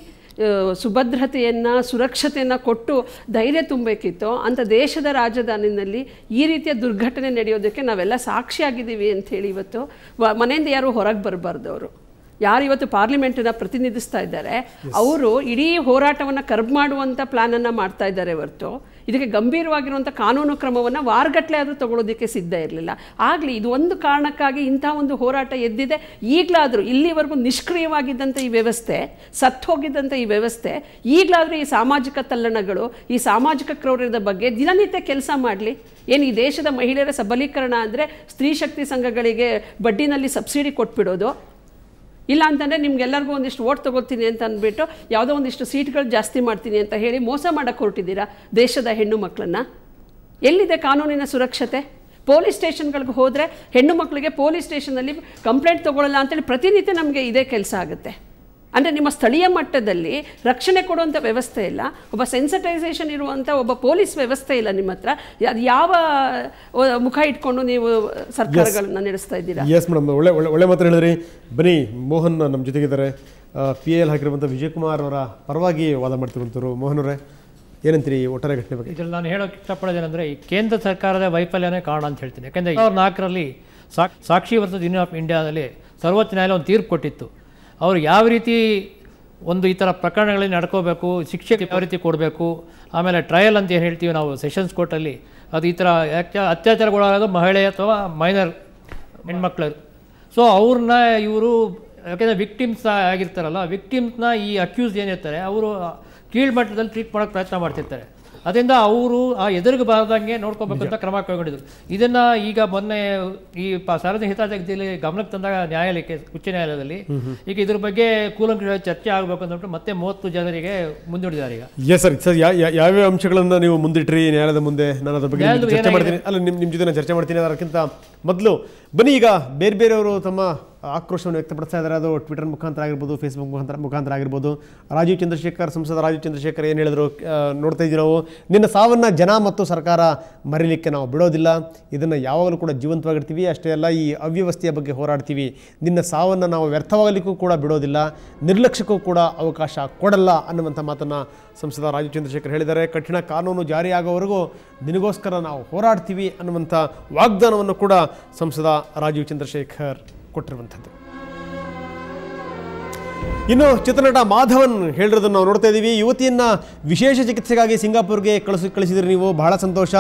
ಸುಭದ್ರತೆಯನ್ನು ಸುರಕ್ಷತೆಯನ್ನು ಕೊಟ್ಟು ಧೈರ್ಯ ತುಂಬಬೇಕಿತ್ತು. ಅಂಥ ದೇಶದ ರಾಜಧಾನಿನಲ್ಲಿ ಈ ರೀತಿಯ ದುರ್ಘಟನೆ ನಡೆಯೋದಕ್ಕೆ ನಾವೆಲ್ಲ ಸಾಕ್ಷಿಯಾಗಿದ್ದೀವಿ ಅಂಥೇಳಿ ಇವತ್ತು ಮನೆಯಿಂದ ಯಾರು ಹೊರಗೆ ಬರಬಾರ್ದು. ಅವರು ಯಾರು ಇವತ್ತು ಪಾರ್ಲಿಮೆಂಟನ್ನು ಪ್ರತಿನಿಧಿಸ್ತಾ ಇದ್ದಾರೆ ಅವರು ಇಡೀ ಹೋರಾಟವನ್ನು ಕರ್ಬ್ ಮಾಡುವಂಥ ಪ್ಲ್ಯಾನನ್ನು ಮಾಡ್ತಾ ಇದ್ದಾರೆ ಹೊರತು ಇದಕ್ಕೆ ಗಂಭೀರವಾಗಿರುವಂಥ ಕಾನೂನು ಕ್ರಮವನ್ನು ವಾರಗಟ್ಟಲೆ ಆದರೂ ತಗೊಳ್ಳೋದಕ್ಕೆ ಸಿದ್ಧ ಇರಲಿಲ್ಲ. ಆಗಲಿ ಇದು ಒಂದು ಕಾರಣಕ್ಕಾಗಿ ಇಂಥ ಒಂದು ಹೋರಾಟ ಎದ್ದಿದೆ. ಈಗಲಾದರೂ ಇಲ್ಲಿವರೆಗೂ ನಿಷ್ಕ್ರಿಯವಾಗಿದ್ದಂಥ ಈ ವ್ಯವಸ್ಥೆ, ಸತ್ತು ಹೋಗಿದ್ದಂಥ ಈ ವ್ಯವಸ್ಥೆ ಈಗಲಾದರೂ ಈ ಸಾಮಾಜಿಕ ತಲ್ಲಣಗಳು, ಈ ಸಾಮಾಜಿಕ ಕ್ರೌರ್ಯದ ಬಗ್ಗೆ ದಿನನಿತ್ಯ ಕೆಲಸ ಮಾಡಲಿ. ಏನು ಈ ದೇಶದ ಮಹಿಳೆಯರ ಸಬಲೀಕರಣ ಅಂದರೆ ಸ್ತ್ರೀ ಶಕ್ತಿ ಸಂಘಗಳಿಗೆ ಬಡ್ಡಿನಲ್ಲಿ ಸಬ್ಸಿಡಿ ಕೊಟ್ಬಿಡೋದು, ಇಲ್ಲ ಅಂತಂದರೆ ನಿಮ್ಗೆಲ್ಲರಿಗೂ ಒಂದಿಷ್ಟು ಓಟ್ ತೊಗೊಳ್ತೀನಿ ಅಂತ ಅಂದ್ಬಿಟ್ಟು ಯಾವುದೋ ಒಂದಿಷ್ಟು ಸೀಟ್ಗಳು ಜಾಸ್ತಿ ಮಾಡ್ತೀನಿ ಅಂತ ಹೇಳಿ ಮೋಸ ಮಾಡೋಕ್ಕೆ ಹೊರಟಿದ್ದೀರಾ ದೇಶದ ಹೆಣ್ಣು ಮಕ್ಕಳನ್ನು. ಎಲ್ಲಿದೆ ಕಾನೂನಿನ ಸುರಕ್ಷತೆ? ಪೊಲೀಸ್ ಸ್ಟೇಷನ್ಗಳಿಗೆ ಹೋದರೆ ಹೆಣ್ಣು ಮಕ್ಕಳಿಗೆ ಪೊಲೀಸ್ ಸ್ಟೇಷನಲ್ಲಿ ಕಂಪ್ಲೇಂಟ್ ತೊಗೊಳ್ಳಲ್ಲ ಅಂತೇಳಿ ಪ್ರತಿನಿತ್ಯ ನಮಗೆ ಇದೇ ಕೆಲಸ ಆಗುತ್ತೆ. ಅಂದರೆ ನಿಮ್ಮ ಸ್ಥಳೀಯ ಮಟ್ಟದಲ್ಲಿ ರಕ್ಷಣೆ ಕೊಡುವಂಥ ವ್ಯವಸ್ಥೆ ಇಲ್ಲ, ಒಬ್ಬ ಸೆನ್ಸಿಟೈಸೇಷನ್ ಇರುವಂಥ ಒಬ್ಬ ಪೊಲೀಸ್ ವ್ಯವಸ್ಥೆ ಇಲ್ಲ ನಿಮ್ಮ ಹತ್ರ. ಅದು ಯಾವ ಮುಖ ಇಟ್ಕೊಂಡು ನೀವು ಸರ್ಕಾರಗಳನ್ನು ನಡೆಸ್ತಾ ಇದ್ದೀರಾ? ಎಸ್ ಮೇಡಮ್, ಒಳ್ಳೆ ಮಾತು ಹೇಳಿದ್ರಿ. ಬನ್ನಿ, ಮೋಹನ್ ನಮ್ಮ ಜೊತೆಗಿದ್ದಾರೆ. PIL ಹಾಕಿರುವಂಥ ವಿಜಯಕುಮಾರ್ ಅವರ ಪರವಾಗಿ ವಾದ ಮಾಡ್ತಿರುವಂಥವ್ರು. ಮೋಹನ್ ಅವರೇ, ಏನಂತೀರಿ ಒಟ್ಟಾರೆ ಘಟನೆ ಬಗ್ಗೆ? ಇದರಲ್ಲಿ ನಾನು ಹೇಳೋಕ್ಕೆ ಇಷ್ಟಪಡೋದೇನೆಂದರೆ ಈ ಕೇಂದ್ರ ಸರ್ಕಾರದ ವೈಫಲ್ಯನೇ ಕಾರಣ ಅಂತ ಹೇಳ್ತೀನಿ. ಯಾಕೆಂದರೆ 2004ರಲ್ಲಿ ಸಾಕ್ಷಿ ವರ್ಸಸ್ ಯೂನಿಯನ್ ಆಫ್ ಇಂಡಿಯಾದಲ್ಲಿ ಸರ್ವೋಚ್ಚ ನ್ಯಾಯಾಲಯ ಒಂದು ತೀರ್ಪು ಕೊಟ್ಟಿತ್ತು. ಅವರು ಯಾವ ರೀತಿ ಒಂದು ಈ ಥರ ಪ್ರಕರಣಗಳಲ್ಲಿ ನಡ್ಕೋಬೇಕು, ಶಿಕ್ಷೆ ಯಾವ ರೀತಿ ಕೊಡಬೇಕು, ಆಮೇಲೆ ಟ್ರಯಲ್ ಅಂತ ಏನು ಹೇಳ್ತೀವಿ ನಾವು ಸೆಷನ್ಸ್ ಕೋರ್ಟಲ್ಲಿ, ಅದು ಈ ಥರ ಅತ್ಯಾಚಾರಗೊಳಗಾಗೋದು ಮಹಿಳೆ ಅಥವಾ ಮೈನರ್ ಹೆಣ್ಮಕ್ಳು. ಸೊ ಅವ್ರನ್ನ ಇವರು ಯಾಕೆಂದರೆ ವಿಕ್ಟಿಮ್ಸ್ ಆಗಿರ್ತಾರಲ್ಲ, ವಿಕ್ಟಿಮ್ಸ್ನ ಈ ಅಕ್ಯೂಸ್ ಏನಿರ್ತಾರೆ ಅವರು ಕೀಳ್ಮಟ್ಟದಲ್ಲಿ ಟ್ರೀಟ್ ಮಾಡೋಕ್ಕೆ ಪ್ರಯತ್ನ ಮಾಡ್ತಿರ್ತಾರೆ. ಅದರಿಂದ ಅವರು ಆ ಎದುರಿಗೆ ಬಾರದಂಗೆ ನೋಡ್ಕೋಬೇಕು ಅಂತ ಕ್ರಮ ಕೈಗೊಂಡಿದ್ರು. ಇದನ್ನು ಈಗ ಮೊನ್ನೆ ಈ ಸಾರ್ವಜನಿಕ ಹಿತಾಸಕ್ತಿಯಲ್ಲಿ ಗಮನಕ್ಕೆ ತಂದಾಗ ನ್ಯಾಯಾಲಯಕ್ಕೆ, ಉಚ್ಚ ನ್ಯಾಯಾಲಯದಲ್ಲಿ ಈಗ ಇದ್ರ ಬಗ್ಗೆ ಕೂಲಂಕಷ ಚರ್ಚೆ ಆಗಬೇಕು ಅಂದ್ಬಿಟ್ಟು ಮತ್ತೆ 30 ಜನರಿಗೆ ಮುಂದೂಡಿದ್ದಾರೆ. ಈಗ ಸರ್ ಯಾವ್ಯಾವ ಅಂಶಗಳನ್ನು ನೀವು ಮುಂದಿಟ್ರಿ ನ್ಯಾಯಾಲಯದ ಮುಂದೆ? ನಾನು ಅದ್ರ ಬಗ್ಗೆ ಚರ್ಚೆ ಮಾಡ್ತೀನಿ. ಅಲ್ಲ, ನಿಮ್ಮ ಜೊತೆ ನಾನು ಚರ್ಚೆ ಮಾಡ್ತೀನಿ. ಅದಕ್ಕಿಂತ ಮೊದಲು ಬನ್ನಿ, ಈಗ ಬೇರೆ ಬೇರೆಯವರು ತಮ್ಮ ಆಕ್ರೋಶವನ್ನು ವ್ಯಕ್ತಪಡಿಸ್ತಾ ಇದ್ದಾರೆ. ಅದು ಟ್ವಿಟರ್ ಮುಖಾಂತರ ಆಗಿರ್ಬೋದು, ಫೇಸ್ಬುಕ್ ಮುಖಾಂತರ ಆಗಿರ್ಬೋದು. ರಾಜೀವ್ ಚಂದ್ರಶೇಖರ್, ಸಂಸದ ರಾಜೀವ್ ಚಂದ್ರಶೇಖರ್ ಏನು ಹೇಳಿದ್ರು ನೋಡ್ತಾ ಇದ್ದೀವಿ ನಾವು. ನಿನ್ನ ಸಾವನ್ನು ಜನ ಮತ್ತು ಸರ್ಕಾರ ಮರೀಲಿಕ್ಕೆ ನಾವು ಬಿಡೋದಿಲ್ಲ, ಇದನ್ನು ಯಾವಾಗಲೂ ಕೂಡ ಜೀವಂತವಾಗಿರ್ತೀವಿ. ಅಷ್ಟೇ ಅಲ್ಲ, ಈ ಅವ್ಯವಸ್ಥೆಯ ಬಗ್ಗೆ ಹೋರಾಡ್ತೀವಿ. ನಿನ್ನ ಸಾವನ್ನು ನಾವು ವ್ಯರ್ಥವಾಗಲಿಕ್ಕೂ ಕೂಡ ಬಿಡೋದಿಲ್ಲ, ನಿರ್ಲಕ್ಷ್ಯಕ್ಕೂ ಕೂಡ ಅವಕಾಶ ಕೊಡಲ್ಲ ಅನ್ನುವಂಥ ಮಾತನ್ನು ಸಂಸದ ರಾಜೀವ್ ಚಂದ್ರಶೇಖರ್ ಹೇಳಿದ್ದಾರೆ. ಕಠಿಣ ಕಾನೂನು ಜಾರಿಯಾಗೋವರೆಗೂ ನಿನಗೋಸ್ಕರ ನಾವು ಹೋರಾಡ್ತೀವಿ ಅನ್ನುವಂಥ ವಾಗ್ದಾನವನ್ನು ಕೂಡ ಸಂಸದ ರಾಜೀವ್ ಚಂದ್ರಶೇಖರ್ ಕೊಟ್ಟಿರುವಂಥದ್ದು. ಇನ್ನು ಚಿತ್ರನಟ ಮಾಧವನ್ ಹೇಳಿರೋದನ್ನು ನಾವು ನೋಡ್ತಾ ಇದ್ದೀವಿ. ಯುವತಿಯನ್ನು ವಿಶೇಷ ಚಿಕಿತ್ಸೆಗಾಗಿ ಸಿಂಗಾಪುರ್ಗೆ ಕಳಿಸಿದ್ರಿ ನೀವು, ಬಹಳ ಸಂತೋಷ.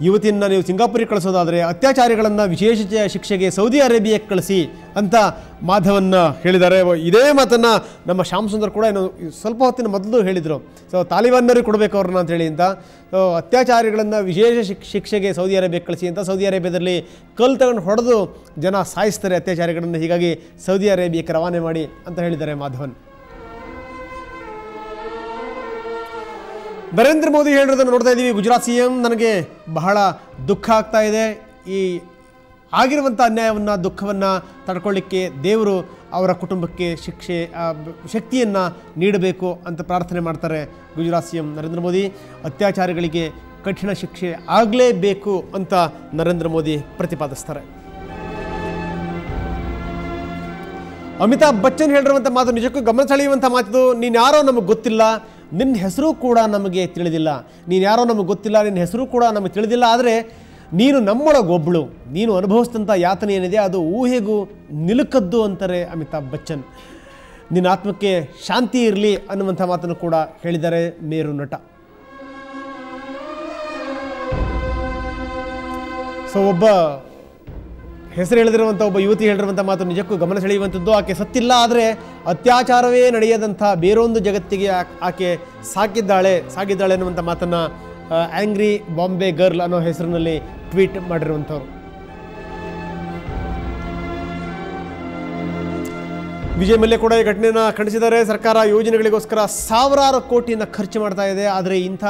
ಯುವತಿಯನ್ನು ನೀವು ಸಿಂಗಾಪುರಿಗೆ ಕಳಿಸೋದಾದರೆ ಅತ್ಯಾಚಾರಿಗಳನ್ನು ವಿಶೇಷ ಶಿಕ್ಷೆಗೆ ಸೌದಿ ಅರೇಬಿಯಾಕ್ಕೆ ಕಳಿಸಿ ಅಂತ ಮಾಧವನ್ ಹೇಳಿದ್ದಾರೆ. ಇದೇ ಮಾತನ್ನು ನಮ್ಮ ಶ್ಯಾಮ್ ಸುಂದರ್ ಕೂಡ ಏನು ಸ್ವಲ್ಪ ಹೊತ್ತಿನ ಮೊದಲು ಹೇಳಿದರು. ಸೊ ತಾಲಿಬಾನ್ನವ್ರಿಗೆ ಕೊಡಬೇಕು ಅವ್ರನ್ನ ಅಂತೇಳಿ ಅಂತ. ಸೊ ಅತ್ಯಾಚಾರಿಗಳನ್ನು ವಿಶೇಷ ಶಿಕ್ಷೆಗೆ ಸೌದಿ ಅರೇಬಿಯಾಕ್ಕೆ ಕಳಿಸಿ ಅಂತ. ಸೌದಿ ಅರೇಬಿಯಾದಲ್ಲಿ ಕಲ್ಲು ತಗೊಂಡು ಹೊಡೆದು ಜನ ಸಾಯಿಸ್ತಾರೆ ಅತ್ಯಾಚಾರಿಗಳನ್ನು, ಹೀಗಾಗಿ ಸೌದಿ ಅರೇಬಿಯಾಕ್ಕೆ ರವಾನೆ ಮಾಡಿ ಅಂತ ಹೇಳಿದ್ದಾರೆ ಮಾಧವನ್. ನರೇಂದ್ರ ಮೋದಿ ಹೇಳಿರೋದನ್ನು ನೋಡ್ತಾ ಇದ್ದೀವಿ. ಗುಜರಾತ್ CM, ನನಗೆ ಬಹಳ ದುಃಖ ಆಗ್ತಾ ಇದೆ. ಈ ಆಗಿರುವಂಥ ಅನ್ಯಾಯವನ್ನು, ದುಃಖವನ್ನು ತಡ್ಕೊಳ್ಳಿಕ್ಕೆ ದೇವರು ಅವರ ಕುಟುಂಬಕ್ಕೆ ಶಕ್ತಿಯನ್ನು ನೀಡಬೇಕು ಅಂತ ಪ್ರಾರ್ಥನೆ ಮಾಡ್ತಾರೆ ಗುಜರಾತ್ CM ನರೇಂದ್ರ ಮೋದಿ. ಅತ್ಯಾಚಾರಿಗಳಿಗೆ ಕಠಿಣ ಶಿಕ್ಷೆ ಆಗಲೇಬೇಕು ಅಂತ ನರೇಂದ್ರ ಮೋದಿ ಪ್ರತಿಪಾದಿಸ್ತಾರೆ. ಅಮಿತಾಬ್ ಬಚ್ಚನ್ ಹೇಳಿರುವಂಥ ಮಾತು ನಿಜಕ್ಕೂ ಗಮನ ಸೆಳೆಯುವಂಥ ಮಾತಿದು. ನೀನು ಯಾರೋ ನಮಗೆ ಗೊತ್ತಿಲ್ಲ, ನಿನ್ನ ಹೆಸರು ಕೂಡ ನಮಗೆ ತಿಳಿದಿಲ್ಲ. ನೀನು ಯಾರೋ ನಮಗೆ ಗೊತ್ತಿಲ್ಲ, ನಿನ್ನ ಹೆಸರು ಕೂಡ ನಮಗೆ ತಿಳಿದಿಲ್ಲ, ಆದರೆ ನೀನು ನಮ್ಮೊಳಗೊಬ್ಬಳು. ನೀನು ಅನುಭವಿಸಿದಂಥ ಯಾತನೆ ಏನಿದೆ ಅದು ಊಹೆಗೂ ನಿಲುಕದ್ದು ಅಂತಾರೆ ಅಮಿತಾಬ್ ಬಚ್ಚನ್. ನಿನ್ನ ಆತ್ಮಕ್ಕೆ ಶಾಂತಿ ಇರಲಿ ಅನ್ನುವಂಥ ಮಾತನ್ನು ಕೂಡ ಹೇಳಿದ್ದಾರೆ ಮೇರು ನಟ. ಸೊ ಒಬ್ಬ ಹೆಸರು ಹೇಳಿದಿರುವಂಥ ಒಬ್ಬ ಯುವತಿ ಹೇಳಿರುವಂಥ ಮಾತು ನಿಜಕ್ಕೂ ಗಮನ ಸೆಳೆಯುವಂಥದ್ದು. ಆಕೆ ಸತ್ತಿಲ್ಲ, ಆದರೆ ಅತ್ಯಾಚಾರವೇ ನಡೆಯದಂಥ ಬೇರೊಂದು ಜಗತ್ತಿಗೆ ಆಕೆ ಸಾಗಿದ್ದಾಳೆ ಅನ್ನುವಂಥ ಮಾತನ್ನು ಆ್ಯಂಗ್ರಿ ಬಾಂಬೆ ಗರ್ಲ್ ಅನ್ನೋ ಹೆಸರಿನಲ್ಲಿ ಟ್ವೀಟ್ ಮಾಡಿರುವಂಥವ್ರು. ವಿಜಯ್ ಮಲ್ಯ ಕೂಡ ಈ ಘಟನೆಯನ್ನು ಖಂಡಿಸಿದ್ದಾರೆ. ಸರ್ಕಾರ ಯೋಜನೆಗಳಿಗೋಸ್ಕರ ಸಾವಿರಾರು ಕೋಟಿಯನ್ನು ಖರ್ಚು ಮಾಡ್ತಾ ಇದೆ, ಆದರೆ ಇಂಥ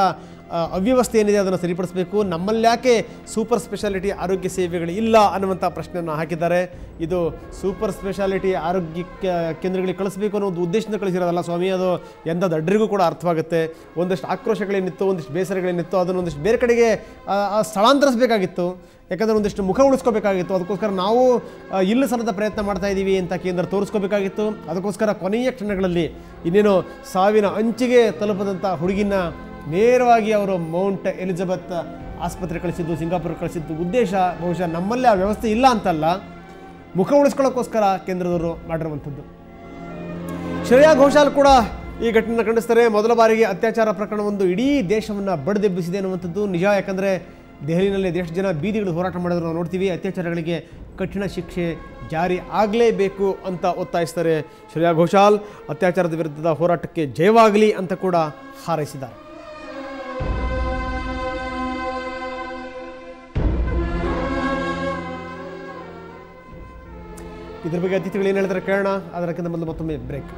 ಅವ್ಯವಸ್ಥೆ ಏನಿದೆ ಅದನ್ನು ಸರಿಪಡಿಸಬೇಕು. ನಮ್ಮಲ್ಯಾಕೆ ಸೂಪರ್ ಸ್ಪೆಷಾಲಿಟಿ ಆರೋಗ್ಯ ಸೇವೆಗಳು ಇಲ್ಲ ಅನ್ನುವಂಥ ಪ್ರಶ್ನೆಯನ್ನು ಹಾಕಿದ್ದಾರೆ. ಇದು ಸೂಪರ್ ಸ್ಪೆಷಾಲಿಟಿ ಆರೋಗ್ಯ ಕೇಂದ್ರಗಳಿಗೆ ಕಳಿಸಬೇಕು ಅನ್ನೋ ಒಂದು ಉದ್ದೇಶದಿಂದ ಕಳಿಸಿರೋದಲ್ಲ ಸ್ವಾಮಿ. ಅದು ಎಂಥ ದಡ್ಡರಿಗೂ ಕೂಡ ಅರ್ಥವಾಗುತ್ತೆ. ಒಂದಷ್ಟು ಆಕ್ರೋಶಗಳೇನಿತ್ತು, ಒಂದಿಷ್ಟು ಬೇಸರಗಳೇನಿತ್ತು, ಅದನ್ನು ಒಂದಿಷ್ಟು ಬೇರೆ ಕಡೆಗೆ ಸ್ಥಳಾಂತರಿಸಬೇಕಾಗಿತ್ತು. ಯಾಕಂದರೆ ಒಂದಿಷ್ಟು ಮುಖ ಉಳಿಸ್ಕೋಬೇಕಾಗಿತ್ತು. ಅದಕ್ಕೋಸ್ಕರ ನಾವು ಇಲ್ಲ ಸಲ್ಲದ ಪ್ರಯತ್ನ ಮಾಡ್ತಾ ಇದ್ದೀವಿ ಅಂತ ಕೇಂದ್ರ ತೋರಿಸ್ಕೋಬೇಕಾಗಿತ್ತು. ಅದಕ್ಕೋಸ್ಕರ ಕೊನೆಯ ಕ್ಷಣಗಳಲ್ಲಿ ಇನ್ನೇನು ಸಾವಿನ ಅಂಚಿಗೆ ತಲುಪದಂಥ ಹುಡುಗಿನ ನೇರವಾಗಿ ಅವರು ಮೌಂಟ್ ಎಲಿಜಬೆತ್ ಆಸ್ಪತ್ರೆ ಕಳಿಸಿದ್ದು, ಸಿಂಗಾಪುರ್ ಕಳಿಸಿದ್ದು ಉದ್ದೇಶ ಬಹುಶಃ ನಮ್ಮಲ್ಲಿ ಆ ವ್ಯವಸ್ಥೆ ಇಲ್ಲ ಅಂತಲ್ಲ, ಮುಖ ಉಳಿಸ್ಕೊಳ್ಳೋಕ್ಕೋಸ್ಕರ ಕೇಂದ್ರದವರು ಮಾಡಿರುವಂಥದ್ದು. ಶ್ರೇಯಾ ಘೋಷಾಲ್ ಕೂಡ ಈ ಘಟನೆ ಖಂಡಿಸ್ತಾರೆ. ಮೊದಲ ಬಾರಿಗೆ ಅತ್ಯಾಚಾರ ಪ್ರಕರಣವೊಂದು ಇಡೀ ದೇಶವನ್ನು ಬಡಿದೆಬ್ಬಿಸಿದೆ ಅನ್ನುವಂಥದ್ದು ನಿಜ. ಯಾಕಂದರೆ ದೆಹಲಿನಲ್ಲಿ ಎಷ್ಟು ಜನ ಬೀದಿಗಳು ಹೋರಾಟ ಮಾಡಿದ್ರು ನಾವು ನೋಡ್ತೀವಿ. ಅತ್ಯಾಚಾರಗಳಿಗೆ ಕಠಿಣ ಶಿಕ್ಷೆ ಜಾರಿ ಆಗಲೇಬೇಕು ಅಂತ ಒತ್ತಾಯಿಸ್ತಾರೆ ಶ್ರೇಯಾ ಘೋಷಾಲ್. ಅತ್ಯಾಚಾರದ ವಿರುದ್ಧದ ಹೋರಾಟಕ್ಕೆ ಜಯವಾಗಲಿ ಅಂತ ಕೂಡ ಹಾರೈಸಿದ್ದಾರೆ. ಇದ್ರ ಬಗ್ಗೆ ಅತಿಥಿಗಳು ಏನು ಹೇಳಿದ್ರೆ ಕೇಳೋಣ. ಅದಕ್ಕಿಂತ ಮೊದಲು ಮತ್ತೊಮ್ಮೆ ಬ್ರೇಕ್.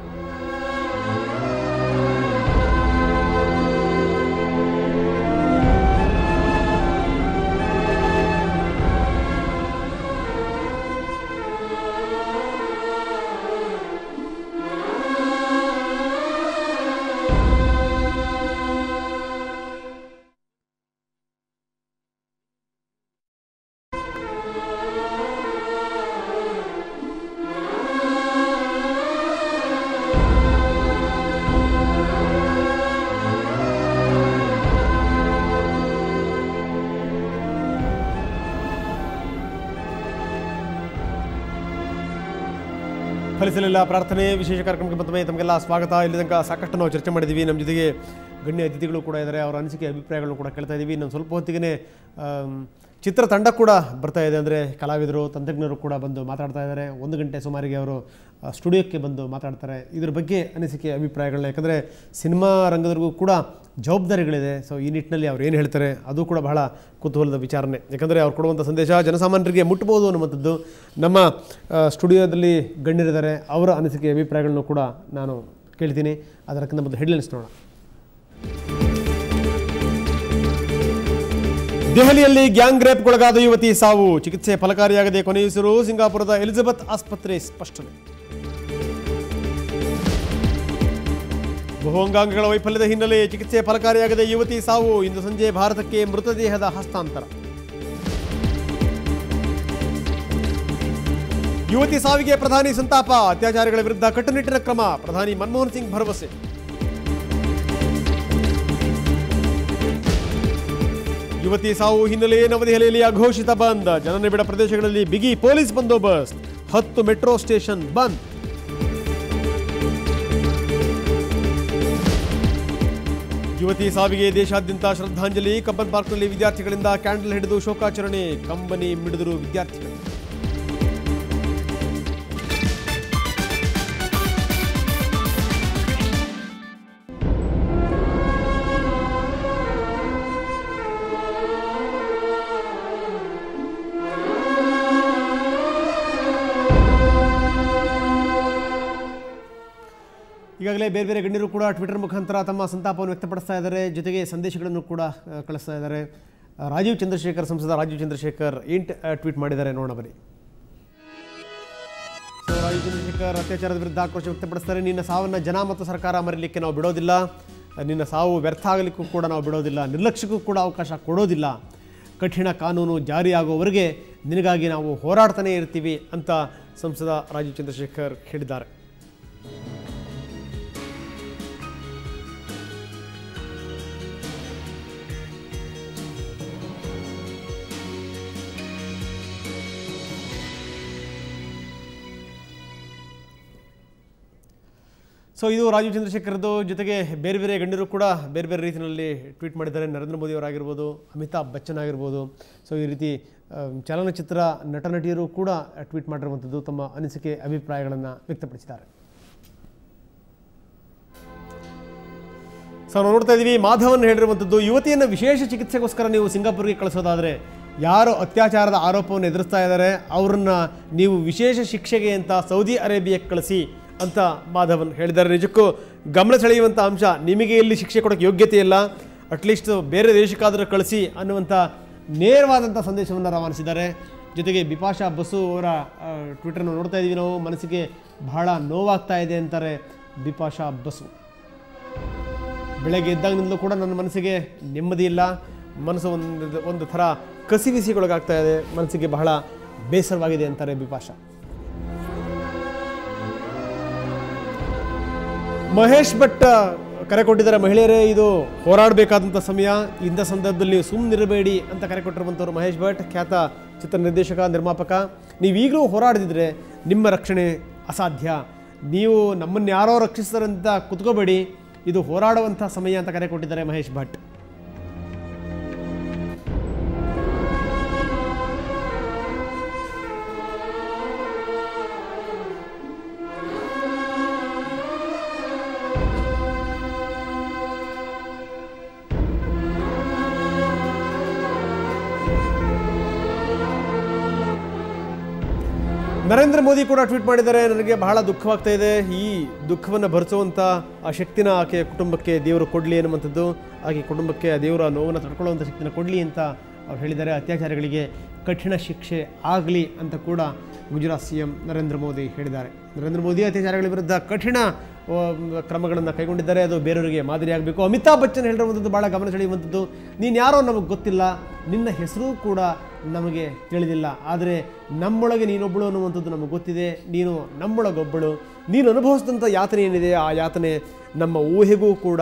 ಫಲಿಸಲಿಲ್ಲ ಪ್ರಾರ್ಥನೆ ವಿಶೇಷ ಕಾರ್ಯಕ್ರಮಕ್ಕೆ ಮತ್ತೊಮ್ಮೆ ತಮಗೆಲ್ಲ ಸ್ವಾಗತ. ಇಲ್ಲಿ ತನಕ ಸಾಕಷ್ಟು ನಾವು ಚರ್ಚೆ ಮಾಡಿದ್ದೀವಿ. ನಮ್ಮ ಜೊತೆಗೆ ಗಣ್ಯ ಅತಿಥಿಗಳು ಕೂಡ ಇದ್ದಾರೆ. ಅವರ ಅನಿಸಿಕೆ ಅಭಿಪ್ರಾಯಗಳನ್ನು ಕೂಡ ಕೇಳ್ತಾ ಇದ್ದೀವಿ. ಇನ್ನೊಂದು ಸ್ವಲ್ಪ ಹೊತ್ತಿಗೆ ಚಿತ್ರತಂಡ ಕೂಡ ಬರ್ತಾ ಇದೆ. ಅಂದರೆ ಕಲಾವಿದರು, ತಂತ್ರಜ್ಞರು ಕೂಡ ಬಂದು ಮಾತಾಡ್ತಾ ಇದ್ದಾರೆ. 1 ಗಂಟೆ ಸುಮಾರಿಗೆ ಅವರು ಸ್ಟುಡಿಯೋಕ್ಕೆ ಬಂದು ಮಾತಾಡ್ತಾರೆ. ಇದ್ರ ಬಗ್ಗೆ ಅನಿಸಿಕೆ ಅಭಿಪ್ರಾಯಗಳನ್ನ, ಯಾಕಂದರೆ ಸಿನಿಮಾ ರಂಗದವರಿಗೂ ಕೂಡ ಜವಾಬ್ದಾರಿಗಳಿದೆ. ಸೊ ಈ ನಿಟ್ಟಿನಲ್ಲಿ ಅವ್ರು ಏನು ಹೇಳ್ತಾರೆ ಅದು ಕೂಡ ಬಹಳ ಕುತೂಹಲದ ವಿಚಾರಣೆ. ಯಾಕಂದರೆ ಅವ್ರು ಕೊಡುವಂಥ ಸಂದೇಶ ಜನಸಾಮಾನ್ಯರಿಗೆ ಮುಟ್ಬೋದು ಅನ್ನುವಂಥದ್ದು. ನಮ್ಮ ಸ್ಟುಡಿಯೋದಲ್ಲಿ ಗಣ್ಯರಿದ್ದಾರೆ, ಅವರ ಅನಿಸಿಕೆ ಅಭಿಪ್ರಾಯಗಳನ್ನು ಕೂಡ ನಾನು ಕೇಳ್ತೀನಿ. ಅದಕ್ಕಿಂತ ಮೊದಲು ಹೆಡ್ಲೈನ್ಸ್ ನೋಡೋಣ. ದೆಹಲಿಯಲ್ಲಿ ಗ್ಯಾಂಗ್ ರೇಪ್ಗೊಳಗಾದ ಯುವತಿ ಸಾವು, ಚಿಕಿತ್ಸೆ ಫಲಕಾರಿಯಾಗದೆ ಕೊನೆಯುಸಿರು. ಸಿಂಗಾಪುರದ ಎಲಿಜಬೆತ್ ಆಸ್ಪತ್ರೆ ಸ್ಪಷ್ಟನೆ. ಬಹುಅಂಗಾಂಗಗಳ ವೈಫಲ್ಯದ ಹಿನ್ನೆಲೆ ಚಿಕಿತ್ಸೆ ಫಲಕಾರಿಯಾಗದೆ ಯುವತಿ ಸಾವು, ಇಂದು ಸಂಜೆ ಭಾರತಕ್ಕೆ ಮೃತದೇಹದ ಹಸ್ತಾಂತರ. ಯುವತಿ ಸಾವಿಗೆ ಪ್ರಧಾನಿ ಸಂತಾಪ, ಅತ್ಯಾಚಾರಿಗಳ ವಿರುದ್ಧ ಕಟ್ಟುನಿಟ್ಟಿನ ಕ್ರಮ, ಪ್ರಧಾನಿ ಮನಮೋಹನ್ ಸಿಂಗ್ ಭರವಸೆ. ಯುವತಿ ಸಾವು ಹಿನ್ನೆಲೆ ನವದೆಹಲಿಯಲ್ಲಿ ಅಘೋಷಿತ ಬಂದ್, ಜನನಿಬಿಡ ಪ್ರದೇಶಗಳಲ್ಲಿ ಬಿಗಿ ಪೊಲೀಸ್ ಬಂದೋಬಸ್ತ್, 10 ಮೆಟ್ರೋ ಸ್ಟೇಷನ್ ಬಂದ್. ಯುವತಿ ಸಾವಿಗೆ ದೇಶಾದ್ಯಂತ ಶ್ರದ್ಧಾಂಜಲಿ, ಕಬ್ಬನ್ ಪಾರ್ಕ್ನಲ್ಲಿ ವಿದ್ಯಾರ್ಥಿಗಳಿಂದ ಕ್ಯಾಂಡಲ್ ಹಿಡಿದು ಶೋಕಾಚರಣೆ, ಕಂಬನಿ ಮಿಡಿದರು ವಿದ್ಯಾರ್ಥಿಗಳು. ಈಗಾಗಲೇ ಬೇರೆ ಬೇರೆ ಗಣ್ಯರು ಕೂಡ ಟ್ವಿಟರ್ ಮುಖಾಂತರ ತಮ್ಮ ಸಂತಾಪವನ್ನು ವ್ಯಕ್ತಪಡಿಸ್ತಾ ಇದ್ದಾರೆ. ಜೊತೆಗೆ ಸಂದೇಶಗಳನ್ನು ಕೂಡ ಕಳಿಸ್ತಾ ಇದ್ದಾರೆ. ರಾಜೀವ್ ಚಂದ್ರಶೇಖರ್, ಸಂಸದ ರಾಜೀವ್ ಚಂದ್ರಶೇಖರ್ ಏನು ಟ್ವೀಟ್ ಮಾಡಿದ್ದಾರೆ ನೋಡೋಣ ಬನ್ನಿ. ರಾಜೀವ್ ಚಂದ್ರಶೇಖರ್ ಅತ್ಯಾಚಾರದ ವಿರುದ್ಧ ಆಕ್ರೋಶ ವ್ಯಕ್ತಪಡಿಸ್ತಾರೆ. ನಿನ್ನ ಸಾವನ್ನು ಜನ ಮತ್ತು ಸರ್ಕಾರ ಮರೀಲಿಕ್ಕೆ ನಾವು ಬಿಡೋದಿಲ್ಲ, ನಿನ್ನ ಸಾವು ವ್ಯರ್ಥ ಆಗಲಿಕ್ಕೂ ಕೂಡ ನಾವು ಬಿಡೋದಿಲ್ಲ, ನಿರ್ಲಕ್ಷ್ಯಕ್ಕೂ ಕೂಡ ಅವಕಾಶ ಕೊಡೋದಿಲ್ಲ. ಕಠಿಣ ಕಾನೂನು ಜಾರಿಯಾಗುವವರೆಗೆ ನಿನಗಾಗಿ ನಾವು ಹೋರಾಡ್ತಾನೇ ಇರ್ತೀವಿ ಅಂತ ಸಂಸದ ರಾಜೀವ್ ಚಂದ್ರಶೇಖರ್ ಹೇಳಿದ್ದಾರೆ. ಸೊ ಇದು ರಾಜೀವ್ ಚಂದ್ರಶೇಖರ್ದು. ಜೊತೆಗೆ ಬೇರೆ ಬೇರೆ ಗಣ್ಯರು ಕೂಡ ಬೇರೆ ಬೇರೆ ರೀತಿಯಲ್ಲಿ ಟ್ವೀಟ್ ಮಾಡಿದ್ದಾರೆ. ನರೇಂದ್ರ ಮೋದಿಯವರಾಗಿರ್ಬೋದು, ಅಮಿತಾಬ್ ಬಚ್ಚನ್ ಆಗಿರ್ಬೋದು. ಸೊ ಈ ರೀತಿ ಚಲನಚಿತ್ರ ನಟ ನಟಿಯರು ಕೂಡ ಟ್ವೀಟ್ ಮಾಡಿರುವಂಥದ್ದು, ತಮ್ಮ ಅನಿಸಿಕೆ ಅಭಿಪ್ರಾಯಗಳನ್ನು ವ್ಯಕ್ತಪಡಿಸಿದ್ದಾರೆ. ಸೊ ನಾವು ನೋಡ್ತಾ ಇದ್ದೀವಿ, ಮಾಧವನ್ ಹೇಳಿರುವಂಥದ್ದು, ಯುವತಿಯನ್ನು ವಿಶೇಷ ಚಿಕಿತ್ಸೆಗೋಸ್ಕರ ನೀವು ಸಿಂಗಾಪುರ್ಗೆ ಕಳಿಸೋದಾದರೆ, ಯಾರು ಅತ್ಯಾಚಾರದ ಆರೋಪವನ್ನು ಎದುರಿಸ್ತಾ ಇದ್ದಾರೆ ಅವರನ್ನು ನೀವು ವಿಶೇಷ ಶಿಕ್ಷೆಗೆ ಅಂತ ಸೌದಿ ಅರೇಬಿಯಾಕ್ಕೆ ಕಳಿಸಿ ಅಂತ ಮಾಧವನ್ ಹೇಳಿದ್ದಾರೆ. ನಿಜಕ್ಕೂ ಗಮನ ಸೆಳೆಯುವಂಥ ಅಂಶ. ನಿಮಗೆ ಇಲ್ಲಿ ಶಿಕ್ಷೆ ಕೊಡೋಕ್ಕೆ ಯೋಗ್ಯತೆ ಇಲ್ಲ, ಅಟ್ಲೀಸ್ಟ್ ಬೇರೆ ದೇಶಕ್ಕಾದರೂ ಕಳಿಸಿ ಅನ್ನುವಂಥ ನೇರವಾದಂಥ ಸಂದೇಶವನ್ನು ರವಾನಿಸಿದ್ದಾರೆ. ಜೊತೆಗೆ ಬಿಪಾಶಾ ಬಸು ಅವರ ಟ್ವಿಟರ್ನ ನೋಡ್ತಾ ಇದ್ದೀವಿ ನಾವು, ಮನಸ್ಸಿಗೆ ಬಹಳ ನೋವಾಗ್ತಾ ಇದೆ ಅಂತಾರೆ ಬಿಪಾಶಾ ಬಸು. ಬೆಳಗ್ಗೆ ಎದ್ದಾಗಿನಿಂದಲೂ ಕೂಡ ನನ್ನ ಮನಸ್ಸಿಗೆ ನೆಮ್ಮದಿ ಇಲ್ಲ, ಮನಸ್ಸು ಒಂದು ಥರ ಕಸಿವಿಸಿಗೊಳಗಾಗ್ತಾ ಇದೆ, ಮನಸ್ಸಿಗೆ ಬಹಳ ಬೇಸರವಾಗಿದೆ ಅಂತಾರೆ ಬಿಪಾಶಾ. ಮಹೇಶ್ ಭಟ್ ಕರೆ ಕೊಟ್ಟಿದ್ದಾರೆ. ಮಹಿಳೆಯರೇ, ಇದು ಹೋರಾಡಬೇಕಾದಂಥ ಸಮಯ, ಇಂಥ ಸಂದರ್ಭದಲ್ಲಿ ನೀವು ಸುಮ್ಮನಿರಬೇಡಿ ಅಂತ ಕರೆ ಕೊಟ್ಟಿರುವಂಥವ್ರು ಮಹೇಶ್ ಭಟ್, ಖ್ಯಾತ ಚಿತ್ರ ನಿರ್ದೇಶಕ, ನಿರ್ಮಾಪಕ. ನೀವೀಗಲೂ ಹೋರಾಡದಿದ್ರೆ ನಿಮ್ಮ ರಕ್ಷಣೆ ಅಸಾಧ್ಯ. ನೀವು ನಮ್ಮನ್ನು ಯಾರೋ ರಕ್ಷಿಸ್ತಾರೆ ಅಂತ ಕುತ್ಕೋಬೇಡಿ, ಇದು ಹೋರಾಡುವಂಥ ಸಮಯ ಅಂತ ಕರೆ ಕೊಟ್ಟಿದ್ದಾರೆ ಮಹೇಶ್ ಭಟ್. ನರೇಂದ್ರ ಮೋದಿ ಕೂಡ ಟ್ವೀಟ್ ಮಾಡಿದ್ದಾರೆ, ನನಗೆ ಬಹಳ ದುಃಖವಾಗ್ತಾ ಇದೆ, ಈ ದುಃಖವನ್ನು ಭರಿಸುವಂಥ ಆ ಶಕ್ತಿನ ಆಕೆಯ ಕುಟುಂಬಕ್ಕೆ ದೇವರು ಕೊಡಲಿ ಅನ್ನುವಂಥದ್ದು, ಆಕೆ ಕುಟುಂಬಕ್ಕೆ ಆ ದೇವರ ನೋವನ್ನು ತಡ್ಕೊಳ್ಳುವಂಥ ಶಕ್ತಿನ ಕೊಡಲಿ ಅಂತ ಅವ್ರು ಹೇಳಿದ್ದಾರೆ. ಅತ್ಯಾಚಾರಿಗಳಿಗೆ ಕಠಿಣ ಶಿಕ್ಷೆ ಆಗಲಿ ಅಂತ ಕೂಡ ಗುಜರಾತ್ CM ನರೇಂದ್ರ ಮೋದಿ ಹೇಳಿದ್ದಾರೆ. ನರೇಂದ್ರ ಮೋದಿ ಅತ್ಯಾಚಾರಗಳ ವಿರುದ್ಧ ಕಠಿಣ ಕ್ರಮಗಳನ್ನು ಕೈಗೊಂಡಿದ್ದಾರೆ, ಅದು ಬೇರೆಯವರಿಗೆ ಮಾದರಿಯಾಗಬೇಕು. ಅಮಿತಾಬ್ ಬಚ್ಚನ್ ಹೇಳಿರುವಂಥದ್ದು ಭಾಳ ಗಮನ ಸೆಳೆಯುವಂಥದ್ದು, ನೀನು ಯಾರೋ ನಮಗೆ ಗೊತ್ತಿಲ್ಲ, ನಿನ್ನ ಹೆಸರು ಕೂಡ ನಮಗೆ ತಿಳಿದಿಲ್ಲ, ಆದರೆ ನಮ್ಮೊಳಗೆ ನೀನೊಬ್ಬಳು ಅನ್ನುವಂಥದ್ದು ನಮಗೆ ಗೊತ್ತಿದೆ, ನೀನು ನಮ್ಮೊಳಗೊಬ್ಬಳು, ನೀನು ಅನುಭವಿಸಿದಂಥ ಯಾತನೆ ಏನಿದೆ ಆ ಯಾತನೆ ನಮ್ಮ ಊಹೆಗೂ ಕೂಡ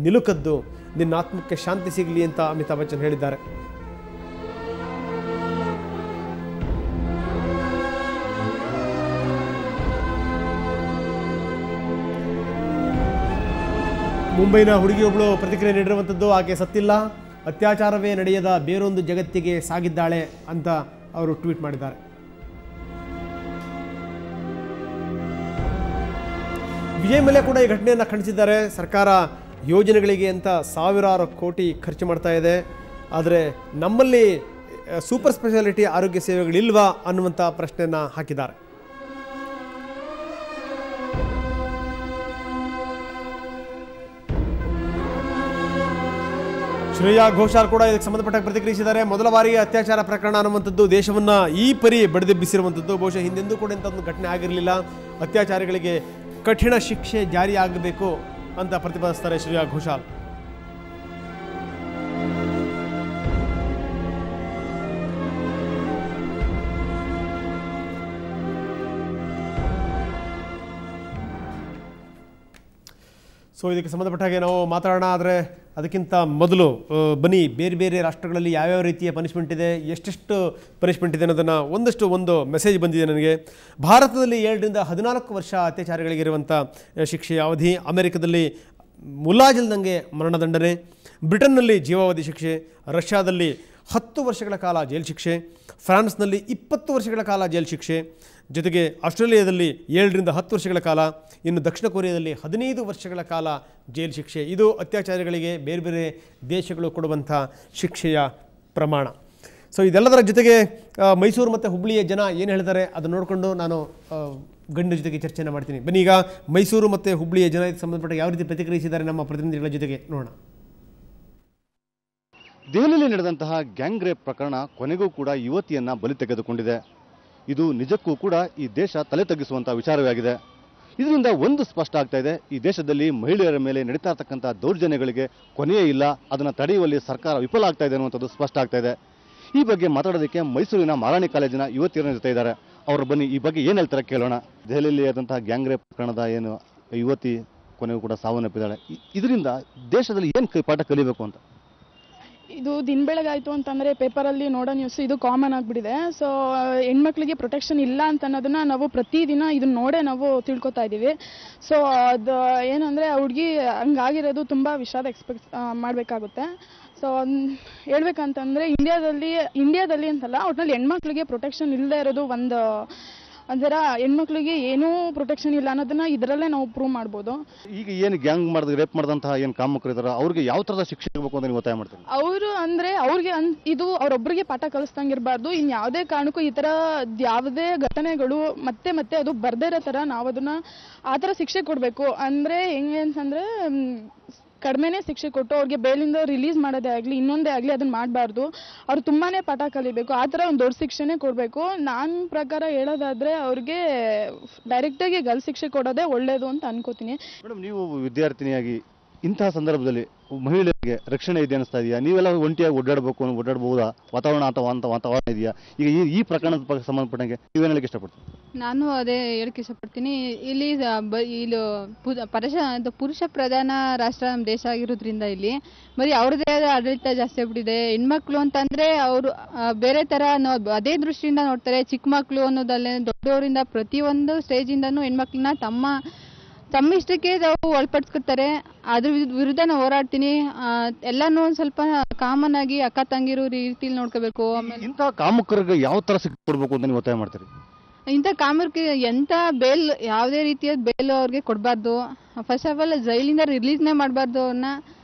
ನಿಲುಕದ್ದು, ನಿನ್ನ ಆತ್ಮಕ್ಕೆ ಶಾಂತಿ ಸಿಗಲಿ ಅಂತ ಅಮಿತಾಬ್ ಬಚ್ಚನ್ ಹೇಳಿದ್ದಾರೆ. ಮುಂಬೈನ ಹುಡುಗಿಯೊಬ್ಬಳು ಪ್ರತಿಕ್ರಿಯೆ ನೀಡಿರುವಂಥದ್ದು, ಆಕೆ ಸತ್ತಿಲ್ಲ, ಅತ್ಯಾಚಾರವೇ ನಡೆಯದ ಬೇರೊಂದು ಜಗತ್ತಿಗೆ ಸಾಗಿದ್ದಾಳೆ ಅಂತ ಅವರು ಟ್ವೀಟ್ ಮಾಡಿದ್ದಾರೆ. ವಿಜಯ್ ಮಲ್ಯ ಕೂಡ ಈ ಘಟನೆಯನ್ನು ಖಂಡಿಸಿದ್ದಾರೆ. ಸರ್ಕಾರ ಯೋಜನೆಗಳಿಗೆ ಅಂತ ಸಾವಿರಾರು ಕೋಟಿ ಖರ್ಚು ಮಾಡ್ತಾ ಇದೆ, ಆದರೆ ನಮ್ಮಲ್ಲಿ ಸೂಪರ್ ಸ್ಪೆಷಾಲಿಟಿ ಆರೋಗ್ಯ ಸೇವೆಗಳಿಲ್ವಾ ಅನ್ನುವಂಥ ಪ್ರಶ್ನೆಯನ್ನು ಹಾಕಿದ್ದಾರೆ. ಶ್ರೇಯಾ ಘೋಷಾಲ್ ಕೂಡ ಇದಕ್ಕೆ ಸಂಬಂಧಪಟ್ಟ ಪ್ರತಿಕ್ರಿಯಿಸಿದ್ದಾರೆ. ಮೊದಲ ಬಾರಿಗೆ ಅತ್ಯಾಚಾರ ಪ್ರಕರಣ ಅನ್ನುವಂಥದ್ದು ದೇಶವನ್ನು ಈ ಪರಿ ಬಡಿದೆಬ್ಬಿಸಿರುವಂಥದ್ದು, ಬಹುಶಃ ಹಿಂದೆಂದೂ ಕೂಡ ಇಂಥ ಒಂದು ಘಟನೆ ಆಗಿರಲಿಲ್ಲ. ಅತ್ಯಾಚಾರಿಗಳಿಗೆ ಕಠಿಣ ಶಿಕ್ಷೆ ಜಾರಿಯಾಗಬೇಕು ಅಂತ ಪ್ರತಿಪಾದಿಸ್ತಾರೆ ಶ್ರೇಯಾ ಘೋಷಾಲ್. ಸೊ ಇದಕ್ಕೆ ಸಂಬಂಧಪಟ್ಟ ಹಾಗೆ ನಾವು ಮಾತಾಡೋಣ. ಆದರೆ ಅದಕ್ಕಿಂತ ಮೊದಲು ಬನ್ನಿ, ಬೇರೆ ಬೇರೆ ರಾಷ್ಟ್ರಗಳಲ್ಲಿ ಯಾವ್ಯಾವ ರೀತಿಯ ಪನಿಷ್ಮೆಂಟ್ ಇದೆ, ಎಷ್ಟೆಷ್ಟು ಪನಿಷ್ಮೆಂಟ್ ಇದೆ ಅನ್ನೋದನ್ನು ಒಂದು ಮೆಸೇಜ್ ಬಂದಿದೆ ನನಗೆ. ಭಾರತದಲ್ಲಿ 7 ರಿಂದ 14 ವರ್ಷ ಅತ್ಯಾಚಾರಿಗಳಿಗಿರುವಂಥ ಶಿಕ್ಷೆಯ ಅವಧಿ, ಅಮೆರಿಕದಲ್ಲಿ ಮುಲಾಜಿಲ್ದಂಗೆ ಮರಣದಂಡನೆ, ಬ್ರಿಟನ್ನಲ್ಲಿ ಜೀವಾವಧಿ ಶಿಕ್ಷೆ, ರಷ್ಯಾದಲ್ಲಿ 10 ವರ್ಷಗಳ ಕಾಲ ಜೈಲು ಶಿಕ್ಷೆ, ಫ್ರಾನ್ಸ್ನಲ್ಲಿ 20 ವರ್ಷಗಳ ಕಾಲ ಜೈಲು ಶಿಕ್ಷೆ, ಜೊತೆಗೆ ಆಸ್ಟ್ರೇಲಿಯಾದಲ್ಲಿ 7 ರಿಂದ 10 ವರ್ಷಗಳ ಕಾಲ, ಇನ್ನು ದಕ್ಷಿಣ ಕೊರಿಯಾದಲ್ಲಿ 15 ವರ್ಷಗಳ ಕಾಲ ಜೈಲು ಶಿಕ್ಷೆ. ಇದು ಅತ್ಯಾಚಾರಿಗಳಿಗೆ ಬೇರೆ ಬೇರೆ ದೇಶಗಳು ಕೊಡುವಂಥ ಶಿಕ್ಷೆಯ ಪ್ರಮಾಣ. ಸೊ ಇದೆಲ್ಲದರ ಜೊತೆಗೆ ಮೈಸೂರು ಮತ್ತು ಹುಬ್ಬಳ್ಳಿಯ ಜನ ಏನು ಹೇಳ್ತಾರೆ ಅದನ್ನು ನೋಡಿಕೊಂಡು ನಾನು ಗಂಡ ಜೊತೆಗೆ ಚರ್ಚೆಯನ್ನು ಮಾಡ್ತೀನಿ. ಬನ್ನಿ, ಈಗ ಮೈಸೂರು ಮತ್ತು ಹುಬ್ಬಳ್ಳಿಯ ಜನ ಇದಕ್ಕೆ ಸಂಬಂಧಪಟ್ಟ ಯಾವ ರೀತಿ ಪ್ರತಿಕ್ರಿಯಿಸಿದ್ದಾರೆ ನಮ್ಮ ಪ್ರತಿನಿಧಿಗಳ ಜೊತೆಗೆ ನೋಡೋಣ. ದೆಹಲಿಯಲ್ಲಿ ನಡೆದಂತಹ ಗ್ಯಾಂಗ್ ರೇಪ್ ಪ್ರಕರಣ ಕೊನೆಗೂ ಕೂಡ ಯುವತಿಯನ್ನು ಬಲಿ ತೆಗೆದುಕೊಂಡಿದೆ. ಇದು ನಿಜಕ್ಕೂ ಕೂಡ ಈ ದೇಶ ತಲೆ ತಗ್ಗಿಸುವಂಥ ವಿಚಾರವೇ ಆಗಿದೆ. ಇದರಿಂದ ಒಂದು ಸ್ಪಷ್ಟ ಆಗ್ತಾ ಇದೆ, ಈ ದೇಶದಲ್ಲಿ ಮಹಿಳೆಯರ ಮೇಲೆ ನಡೀತಾ ಇರ್ತಕ್ಕಂಥ ದೌರ್ಜನ್ಯಗಳಿಗೆ ಕೊನೆಯೇ ಇಲ್ಲ, ಅದನ್ನು ತಡೆಯುವಲ್ಲಿ ಸರ್ಕಾರ ವಿಫಲ ಆಗ್ತಾ ಇದೆ ಅನ್ನುವಂಥದ್ದು ಸ್ಪಷ್ಟ ಆಗ್ತಾ ಇದೆ. ಈ ಬಗ್ಗೆ ಮಾತಾಡೋದಕ್ಕೆ ಮೈಸೂರಿನ ಮಾರಾಣಿ ಕಾಲೇಜಿನ ಯುವತಿಯರ ಜೊತೆ ಇದ್ದಾರೆ. ಅವರು ಬನ್ನಿ ಈ ಬಗ್ಗೆ ಏನು ಹೇಳ್ತಾರೆ ಕೇಳೋಣ. ದೆಹಲಿಯಲ್ಲಿ ಆದಂತಹ ಗ್ಯಾಂಗ್ ರೇಪ್ ಪ್ರಕರಣದ ಏನು ಯುವತಿ ಕೊನೆಗೂ ಕೂಡ ಸಾವನ್ನಪ್ಪಿದ್ದಾಳೆ, ಇದರಿಂದ ದೇಶದಲ್ಲಿ ಏನು ಪಾಠ ಕಲಿಬೇಕು ಅಂತ? ಇದು ದಿನ ಬೆಳಗಾಯಿತು ಅಂತಂದರೆ ಪೇಪರಲ್ಲಿ ನೋಡೋ ನ್ಯೂಸ್ ಇದು ಕಾಮನ್ ಆಗಿಬಿಟ್ಟಿದೆ. ಸೊ ಹೆಣ್ಮಕ್ಳಿಗೆ ಪ್ರೊಟೆಕ್ಷನ್ ಇಲ್ಲ ಅಂತ ಅನ್ನೋದನ್ನ ನಾವು ಪ್ರತಿದಿನ ಇದನ್ನ ನೋಡೇ ನಾವು ತಿಳ್ಕೊತಾ ಇದ್ದೀವಿ. ಸೊ ಅದು ಏನಂದರೆ ಆ ಹುಡುಗಿ ಹಂಗಾಗಿರೋದು ತುಂಬ ವಿಷಾದ ಎಕ್ಸ್ಪೆಕ್ಟ್ ಮಾಡಬೇಕಾಗುತ್ತೆ. ಸೊ ಹೇಳ್ಬೇಕಂತಂದರೆ ಇಂಡಿಯಾದಲ್ಲಿ ಅಂತಲ್ಲ, ಒಟ್ಟಿನಲ್ಲಿ ಹೆಣ್ಮಕ್ಳಿಗೆ ಪ್ರೊಟೆಕ್ಷನ್ ಇಲ್ಲದೆ ಇರೋದು ಒಂಥರ ಹೆಣ್ಮಕ್ಳಿಗೆ ಏನೂ ಪ್ರೊಟೆಕ್ಷನ್ ಇಲ್ಲ ಅನ್ನೋದನ್ನ ಇದರಲ್ಲೇ ನಾವು ಪ್ರೂವ್ ಮಾಡ್ಬೋದು. ಈಗ ಏನು ಗ್ಯಾಂಗ್ ಮಾಡಿದ ರೇಪ್ ಮಾಡಿದಂತಹ ಏನು ಕಾಮಕರು ಇದ್ದಾರೆ ಅವ್ರಿಗೆ ಯಾವ ಥರದ ಶಿಕ್ಷೆ ಆಗಬೇಕು ಅಂತ ನೀವು ಒತ್ತಾಯ ಮಾಡ್ತೀವಿ? ಅವರು ಅಂದರೆ ಅವ್ರಿಗೆ ಇದು ಅವರೊಬ್ಬರಿಗೆ ಪಾಠ ಕಲಿಸ್ದಂಗಿರಬಾರ್ದು. ಇನ್ನು ಯಾವುದೇ ಕಾರಣಕ್ಕೂ ಈ ಥರ ಯಾವುದೇ ಘಟನೆಗಳು ಮತ್ತೆ ಅದು ಬರ್ದೇ ಇರೋ ಥರ ನಾವು ಅದನ್ನು ಆ ಥರ ಶಿಕ್ಷೆ ಕೊಡಬೇಕು. ಅಂದರೆ ಹೆಂಗೆ ಅಂತಂದರೆ ಕಡಿಮೆನೇ ಶಿಕ್ಷೆ ಕೊಟ್ಟು ಅವ್ರಿಗೆ ಬೇಲಿಂದ ರಿಲೀಸ್ ಮಾಡೋದೇ ಆಗಲಿ ಇನ್ನೊಂದೇ ಆಗಲಿ ಅದನ್ನ ಮಾಡಬಾರ್ದು. ಅವ್ರು ತುಂಬಾ ಪಾಠ ಕಲಿಬೇಕು, ಆ ಥರ ಒಂದು ದೊಡ್ಡ ಶಿಕ್ಷೆನೇ ಕೊಡಬೇಕು. ನನ್ನ ಪ್ರಕಾರ ಹೇಳೋದಾದರೆ ಅವ್ರಿಗೆ ಡೈರೆಕ್ಟಾಗಿ ಗಲ್ ಶಿಕ್ಷೆ ಕೊಡೋದೇ ಒಳ್ಳೆಯದು ಅಂತ ಅನ್ಕೋತೀನಿ. ಮೇಡಮ್, ನೀವು ವಿದ್ಯಾರ್ಥಿನಿಯಾಗಿ ಇಂತಹ ಸಂದರ್ಭದಲ್ಲಿ ಮಹಿಳೆಯರಿಗೆ ರಕ್ಷಣೆ ಇದೆ ಅನಿಸ್ತಾ ಇದೆಯಾ? ನೀವೆಲ್ಲ ಒಂಟಿಯಾಗಿ ಓಡಾಡಬಹುದಾ? ವಾತಾವರಣ ಅಥವಾ ಅಂತ ವಾತಾವರಣ ಇದೆಯಾ? ಈಗ ಈ ಪ್ರಕರಣದ ಸಂಬಂಧಪಟ್ಟಂಗೆ ನೀವೇನು ಹೇಳಕ್ಕೆ ಇಷ್ಟಪಡ್ತೀನಿ? ನಾನು ಅದೇ ಹೇಳಕ್ಕೆ ಇಷ್ಟಪಡ್ತೀನಿ. ಇಲ್ಲಿ ಪುರುಷ ಪ್ರಧಾನ ರಾಷ್ಟ್ರ ನಮ್ಮ ದೇಶ ಆಗಿರೋದ್ರಿಂದ ಇಲ್ಲಿ ಬರೀ ಅವ್ರದ್ದೇ ಆದ ಆಡಳಿತ ಜಾಸ್ತಿ ಆಗ್ಬಿಟ್ಟಿದೆ. ಹೆಣ್ಮಕ್ಳು ಅಂತಂದರೆ ಅವರು ಬೇರೆ ಥರ ಅದೇ ದೃಷ್ಟಿಯಿಂದ ನೋಡ್ತಾರೆ. ಚಿಕ್ಕ ಮಕ್ಕಳು ಅನ್ನೋದಲ್ಲೇ ದೊಡ್ಡವರಿಂದ ಪ್ರತಿಯೊಂದು ಸ್ಟೇಜಿಂದನೂ ಹೆಣ್ಮಕ್ಳನ್ನ ತಮ್ಮ ಇಷ್ಟಕ್ಕೆ ನಾವು ಒಳಪಡಿಸ್ಕೊತಾರೆ. ಅದ್ರ ವಿರುದ್ಧ ನಾವು ಹೋರಾಡ್ತೀನಿ. ಎಲ್ಲನೂ ಒಂದು ಸ್ವಲ್ಪ ಕಾಮನ್ ಆಗಿ ಅಕ್ಕ ತಂಗಿರು ರೀತಿಲಿ ನೋಡ್ಕೋಬೇಕು. ಆಮೇಲೆ ಇಂಥ ಕಾಮಕರಿಗೆ ಯಾವ ಥರ ಶಿಕ್ಷೆ ಕೊಡಬೇಕು ಅಂತ ನೀವು ಒತ್ತಾಯ ಮಾಡ್ತೀರಿ? ಇಂಥ ಕಾಮಕ್ಕೆ ಎಂಥ ಬೇಲ್ ಯಾವುದೇ ರೀತಿಯ ಬೇಲ್ ಅವ್ರಿಗೆ ಕೊಡಬಾರ್ದು. ಫಸ್ಟ್ ಆಫ್ ಆಲ್ ಜೈಲಿಂದ ರಿಲೀಸ್ನೇ ಮಾಡಬಾರ್ದು ಅವ್ರನ್ನ.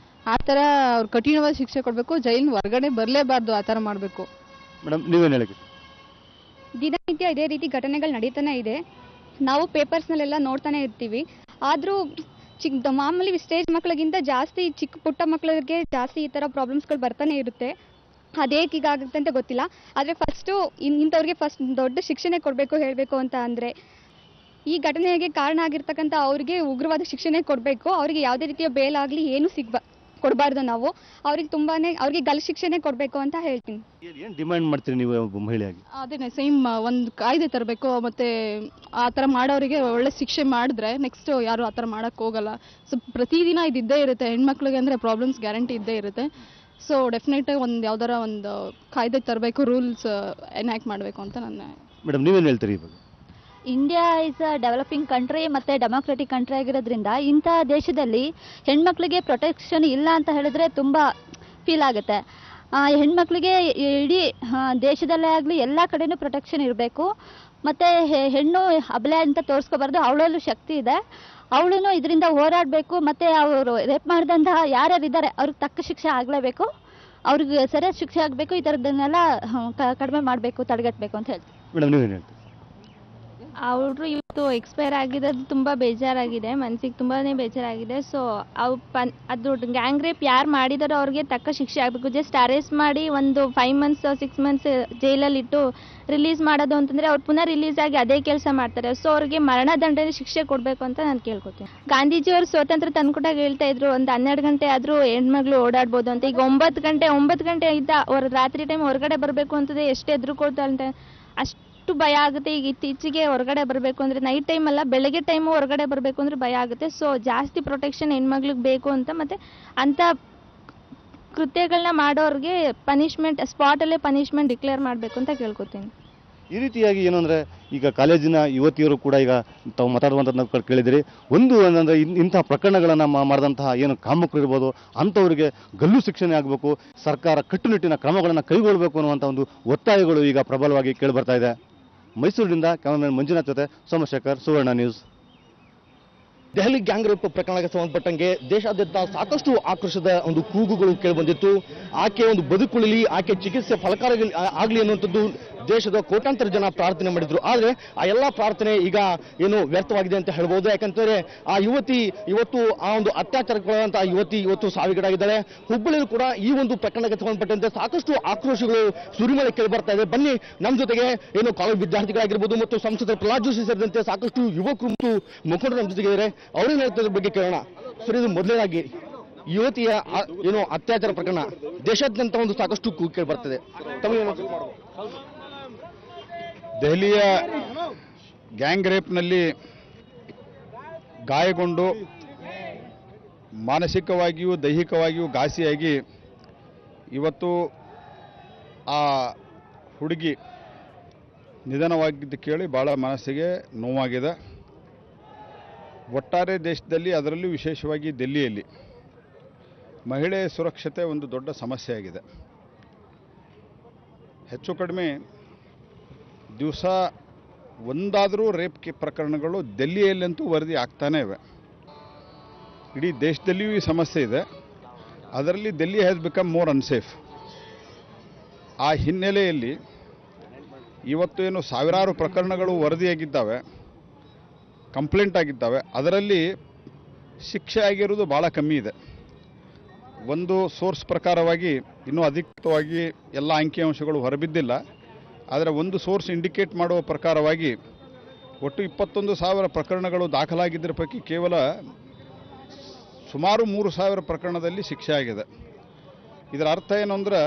ಆ ಥರ ಅವ್ರು ಕಠಿಣವಾದ ಶಿಕ್ಷೆ ಕೊಡಬೇಕು. ಜೈಲಿನ ಹೊರಗಡೆ ಬರಲೇಬಾರ್ದು, ಆ ಥರ ಮಾಡಬೇಕು. ಮೇಡಮ್, ನೀವೇನು ಹೇಳಕ್ಕೆ? ದಿನನಿತ್ಯ ಇದೇ ರೀತಿ ಘಟನೆಗಳು ನಡೀತಾನೆ ಇದೆ. ನಾವು ಪೇಪರ್ಸ್ನಲ್ಲೆಲ್ಲ ನೋಡ್ತಾನೆ ಇರ್ತೀವಿ. ಆದರೂ ಮಾಮೂಲಿ ಸ್ಟೇಜ್ ಮಕ್ಕಳಿಗಿಂತ ಜಾಸ್ತಿ ಚಿಕ್ಕ ಪುಟ್ಟ ಮಕ್ಕಳಿಗೆ ಜಾಸ್ತಿ ಈ ಥರ ಪ್ರಾಬ್ಲಮ್ಸ್ಗಳು ಬರ್ತಾನೆ ಇರುತ್ತೆ. ಅದೇಕೆ ಹೀಗಾಗುತ್ತೆ ಅಂತ ಗೊತ್ತಿಲ್ಲ. ಆದರೆ ಇಂಥವ್ರಿಗೆ ಫಸ್ಟ್ ದೊಡ್ಡ ಶಿಕ್ಷೆನೇ ಕೊಡಬೇಕು ಹೇಳಬೇಕು ಅಂತ ಅಂದರೆ ಈ ಘಟನೆಗೆ ಕಾರಣ ಆಗಿರ್ತಕ್ಕಂಥ ಅವ್ರಿಗೆ ಉಗ್ರವಾದ ಶಿಕ್ಷೆನೇ ಕೊಡಬೇಕು. ಅವರಿಗೆ ಯಾವುದೇ ರೀತಿಯ ಬೇಲಾಗಲಿ ಏನೂ ಕೊಡಬಾರ್ದು. ನಾವು ಅವ್ರಿಗೆ ಗಲ್ ಶಿಕ್ಷೆನೇ ಕೊಡಬೇಕು ಅಂತ ಹೇಳ್ತೀನಿ. ಏನು ಡಿಮ್ಯಾಂಡ್ ಮಾಡ್ತೀರಿ ನೀವು ಮಹಿಳೆಯಾಗಿ? ಅದೇ ಸೇಮ್ ಒಂದು ಕಾಯ್ದೆ ತರಬೇಕು. ಮತ್ತು ಆ ಥರ ಮಾಡೋರಿಗೆ ಒಳ್ಳೆ ಶಿಕ್ಷೆ ಮಾಡಿದ್ರೆ ನೆಕ್ಸ್ಟ್ ಯಾರು ಆ ಥರ ಮಾಡೋಕ್ಕೆ ಹೋಗಲ್ಲ. ಸೊ ಪ್ರತಿದಿನ ಇದ್ದೇ ಇರುತ್ತೆ. ಹೆಣ್ಮಕ್ಳಿಗೆ ಅಂದರೆ ಪ್ರಾಬ್ಲಮ್ಸ್ ಗ್ಯಾರಂಟಿ ಇದ್ದೇ ಇರುತ್ತೆ. ಸೊ ಡೆಫಿನೆಟಾಗಿ ಯಾವ್ದಾರ ಒಂದು ಕಾಯ್ದೆ ತರಬೇಕು, ರೂಲ್ಸ್ ಎನ್ಯಾಕ್ಟ್ ಮಾಡಬೇಕು ಅಂತ ನನ್ನ. ಮೇಡಮ್, ನೀವೇನು ಹೇಳ್ತೀರಿ ಈ ಬಗ್ಗೆ? India is a developing country ಮತ್ತು ಡೆಮೋಕ್ರೆಟಿಕ್ ಕಂಟ್ರಿ ಆಗಿರೋದ್ರಿಂದ ಇಂಥ ದೇಶದಲ್ಲಿ ಹೆಣ್ಮಕ್ಳಿಗೆ ಪ್ರೊಟೆಕ್ಷನ್ ಇಲ್ಲ ಅಂತ ಹೇಳಿದ್ರೆ ತುಂಬ ಫೀಲ್ ಆಗುತ್ತೆ. ಹೆಣ್ಮಕ್ಳಿಗೆ ಇಡೀ ದೇಶದಲ್ಲೇ ಆಗಲಿ ಎಲ್ಲ ಕಡೆನೂ ಪ್ರೊಟೆಕ್ಷನ್ ಇರಬೇಕು. ಮತ್ತು ಹೆಣ್ಣು ಅಬಲೆ ಅಂತ ತೋರಿಸ್ಕೋಬಾರ್ದು. ಅವಳಲ್ಲೂ ಶಕ್ತಿ ಇದೆ, ಅವಳು ಇದರಿಂದ ಹೋರಾಡಬೇಕು. ಮತ್ತು ಅವರು ರೇಪ್ ಮಾಡಿದಂತಹ ಯಾರ್ಯಾರಿದ್ದಾರೆ ಅವ್ರಿಗೆ ತಕ್ಕ ಶಿಕ್ಷೆ ಆಗಲೇಬೇಕು. ಅವ್ರಿಗೆ ಸರಿಯಾದ ಶಿಕ್ಷೆ ಆಗಬೇಕು. ಈ ಥರದನ್ನೆಲ್ಲ ಕಡಿಮೆ ಮಾಡಬೇಕು, ತಡೆಗಟ್ಟಬೇಕು ಅಂತ ಹೇಳ್ತೀನಿ. ಮೇಡಮ್, ನೀವೇನು ಹೇಳ್ತೀರಿ? ಅವರು ಇವತ್ತು ಎಕ್ಸ್ಪೈರ್ ಆಗಿರೋದು ತುಂಬ ಬೇಜಾರಾಗಿದೆ, ಮನಸ್ಸಿಗೆ ತುಂಬಾ ಬೇಜಾರಾಗಿದೆ. ಸೊ ಅದು ಗ್ಯಾಂಗ್ ರೇಪ್ ಯಾರು ಮಾಡಿದಾರೋ ಅವ್ರಿಗೆ ತಕ್ಕ ಶಿಕ್ಷೆ ಆಗಬೇಕು. ಜಸ್ಟ್ ಅರೆಸ್ಟ್ ಮಾಡಿ ಒಂದು 5 months 6 months ಜೈಲಲ್ಲಿ ಇಟ್ಟು ರಿಲೀಸ್ ಮಾಡೋದು ಅಂತಂದರೆ ಅವ್ರು ಪುನಃ ರಿಲೀಸ್ ಆಗಿ ಅದೇ ಕೆಲಸ ಮಾಡ್ತಾರೆ. ಸೊ ಅವ್ರಿಗೆ ಮರಣದಂಡನೆ ಶಿಕ್ಷೆ ಕೊಡಬೇಕು ಅಂತ ನಾನು ಕೇಳ್ಕೊತೀನಿ. ಗಾಂಧೀಜಿಯವರು ಸ್ವಾತಂತ್ರ್ಯ ತಂದ್ಕೊಟ್ಟಾಗ ಹೇಳ್ತಾ ಇದ್ರು ಒಂದು 12 ಗಂಟೆ ಆದರೂ ಹೆಣ್ಮಗಳು ಓಡಾಡ್ಬೋದು ಅಂತ. ಈಗ 9 ಗಂಟೆ ಇದ್ದ ಅವ್ರು ರಾತ್ರಿ ಟೈಮ್ ಹೊರಗಡೆ ಬರಬೇಕು ಅಂತಂದರೆ ಎಷ್ಟು ಹೆದರ್ಕೊಳ್ತಾರೆ, ಅಷ್ಟು ಭಯ ಆಗುತ್ತೆ. ಈಗ ಇತ್ತೀಚೆಗೆ ಹೊರಗಡೆ ಬರಬೇಕು ಅಂದರೆ ನೈಟ್ ಟೈಮ್ ಅಲ್ಲ, ಬೆಳಗ್ಗೆ ಟೈಮು ಹೊರಗಡೆ ಬರಬೇಕು ಅಂದರೆ ಭಯ ಆಗುತ್ತೆ. ಸೊ ಜಾಸ್ತಿ ಪ್ರೊಟೆಕ್ಷನ್ ಹೆಣ್ಮಕ್ಳಿಗೆ ಬೇಕು ಅಂತ, ಮತ್ತು ಅಂಥ ಕೃತ್ಯಗಳನ್ನ ಮಾಡೋರಿಗೆ ಪನಿಷ್ಮೆಂಟ್ ಸ್ಪಾಟಲ್ಲೇ ಪನಿಷ್ಮೆಂಟ್ ಡಿಕ್ಲೇರ್ ಮಾಡಬೇಕು ಅಂತ ಕೇಳ್ಕೊತೀನಿ. ಈ ರೀತಿಯಾಗಿ ಏನು ಅಂದರೆ ಈಗ ಕಾಲೇಜಿನ ಯುವತಿಯರು ಕೂಡ ಈಗ ತಾವು ಮಾತಾಡುವಂಥದ್ದು ಕೇಳಿದಿರಿ. ಒಂದು ಏನಂದರೆ ಇಂತಹ ಪ್ರಕರಣಗಳನ್ನು ಮಾಡಿದಂತಹ ಏನು ಕಾಮಕರು ಇರ್ಬೋದು ಅಂಥವರಿಗೆ ಗಲ್ಲು ಶಿಕ್ಷಣೆ ಆಗಬೇಕು, ಸರ್ಕಾರ ಕಟ್ಟುನಿಟ್ಟಿನ ಕ್ರಮಗಳನ್ನು ಕೈಗೊಳ್ಳಬೇಕು ಅನ್ನುವಂಥ ಒಂದು ಒತ್ತಾಯಗಳು ಈಗ ಪ್ರಬಲವಾಗಿ ಕೇಳಿಬರ್ತಾ ಇದೆ. ಮೈಸೂರಿನಿಂದ ಕ್ಯಾಮರಾಮನ್ ಮಂಜುನಾಥ್ ಜೊತೆ ಸೋಮಶೇಖರ್, ಸುವರ್ಣ ನ್ಯೂಸ್. ದೆಹಲಿ ಗ್ಯಾಂಗ್ ರೇಪ್ ಪ್ರಕರಣಕ್ಕೆ ಸಂಬಂಧಪಟ್ಟಂಗೆ ದೇಶಾದ್ಯಂತ ಸಾಕಷ್ಟು ಆಕ್ರೋಶದ ಒಂದು ಕೂಗುಗಳು ಕೇಳಿಬಂದಿತ್ತು. ಆಕೆ ಒಂದು ಬದುಕುಳಿಲಿ, ಆಕೆ ಚಿಕಿತ್ಸೆ ಫಲಕಾರಿ ಆಗಲಿ ಅನ್ನುವಂಥದ್ದು ದೇಶದ ಕೋಟ್ಯಾಂತರ ಜನ ಪ್ರಾರ್ಥನೆ ಮಾಡಿದ್ರು. ಆದರೆ ಆ ಎಲ್ಲ ಪ್ರಾರ್ಥನೆ ಈಗ ಏನು ವ್ಯರ್ಥವಾಗಿದೆ ಅಂತ ಹೇಳ್ಬೋದು. ಯಾಕಂತಂದ್ರೆ ಆ ಯುವತಿ ಇವತ್ತು ಆ ಒಂದು ಅತ್ಯಾಚಾರಕ್ಕೊಳಗಾದಂತಹ ಯುವತಿ ಇವತ್ತು ಸಾವಿಗೀಡಾಗಿದ್ದಾಳೆ. ಹುಬ್ಬಳ್ಳಿಯಲ್ಲೂ ಕೂಡ ಈ ಒಂದು ಪ್ರಕರಣಕ್ಕೆ ಸಂಬಂಧಪಟ್ಟಂತೆ ಸಾಕಷ್ಟು ಆಕ್ರೋಶಗಳು ಸುರಿಮಳೆ ಕೇಳಿ ಬರ್ತಾ ಇದೆ. ಬನ್ನಿ ನಮ್ಮ ಜೊತೆಗೆ ಏನು ಕಾಲೇಜ್ ವಿದ್ಯಾರ್ಥಿಗಳಾಗಿರ್ಬೋದು ಮತ್ತು ಸಂಸದ ಪ್ರಹ್ಲಾದ್ ಜೋಶಿ ಸೇರಿದಂತೆ ಸಾಕಷ್ಟು ಯುವಕರು ಮತ್ತು ಮುಖಂಡರು ನಮ್ಮ ಜೊತೆಗೆ ಇದ್ದಾರೆ. ಅವ್ರೇನು ಹೇಳ್ತಿದ್ರ ಬಗ್ಗೆ ಕೇಳೋಣ. ಸರ್, ಇದು ಮೊದಲನೇದಾಗಿ ಯುವತಿಯ ಏನು ಅತ್ಯಾಚಾರ ಪ್ರಕರಣ ದೇಶಾದ್ಯಂತ ಒಂದು ಸಾಕಷ್ಟು ಕೂಗು ಕೇಳಿ ಬರ್ತದೆ. ದೆಹಲಿಯ ಗ್ಯಾಂಗ್ ರೇಪ್ನಲ್ಲಿ ಗಾಯಗೊಂಡು ಮಾನಸಿಕವಾಗಿಯೂ ದೈಹಿಕವಾಗಿಯೂ ಘಾಸಿಯಾಗಿ ಇವತ್ತು ಆ ಹುಡುಗಿ ನಿಧನವಾಗಿದ್ದು ಕೇಳಿ ಭಾಳ ಮನಸ್ಸಿಗೆ ನೋವಾಗಿದೆ. ಒಟ್ಟಾರೆ ದೇಶದಲ್ಲಿ, ಅದರಲ್ಲೂ ವಿಶೇಷವಾಗಿ ದಿಲ್ಲಿಯಲ್ಲಿ ಮಹಿಳೆಯ ಸುರಕ್ಷತೆ ಒಂದು ದೊಡ್ಡ ಸಮಸ್ಯೆಯಾಗಿದೆ. ಹೆಚ್ಚು ಕಡಿಮೆ ದಿವಸ ಒಂದಾದರೂ ರೇಪ್ ಪ್ರಕರಣಗಳು ದಿಲ್ಲಿಯಲ್ಲಂತೂ ವರದಿ ಆಗ್ತಾನೇ ಇವೆ. ಇಡೀ ದೇಶದಲ್ಲಿಯೂ ಈ ಸಮಸ್ಯೆ ಇದೆ. ಅದರಲ್ಲಿ Delhi has become more unsafe. ಆ ಹಿನ್ನೆಲೆಯಲ್ಲಿ ಇವತ್ತು ಏನು ಸಾವಿರಾರು ಪ್ರಕರಣಗಳು ವರದಿಯಾಗಿದ್ದಾವೆ, ಕಂಪ್ಲೇಂಟ್ ಆಗಿದ್ದಾವೆ, ಅದರಲ್ಲಿ ಶಿಕ್ಷೆ ಆಗಿರೋದು ಭಾಳ ಕಮ್ಮಿ ಇದೆ. ಒಂದು ಸೋರ್ಸ್ ಪ್ರಕಾರವಾಗಿ ಇನ್ನೂ ಅಧಿಕೃತವಾಗಿ ಎಲ್ಲ ಅಂಕಿಅಂಶಗಳು ಹೊರಬಿದ್ದಿಲ್ಲ. ಆದರೆ ಒಂದು ಸೋರ್ಸ್ ಇಂಡಿಕೇಟ್ ಮಾಡುವ ಪ್ರಕಾರವಾಗಿ ಒಟ್ಟು 21,000 ಪ್ರಕರಣಗಳು ದಾಖಲಾಗಿದ್ದರ ಪೈಕಿ ಕೇವಲ ಸುಮಾರು 3,000 ಪ್ರಕರಣದಲ್ಲಿ ಶಿಕ್ಷೆ ಆಗಿದೆ. ಇದರ ಅರ್ಥ ಏನು ಅಂದ್ರೆ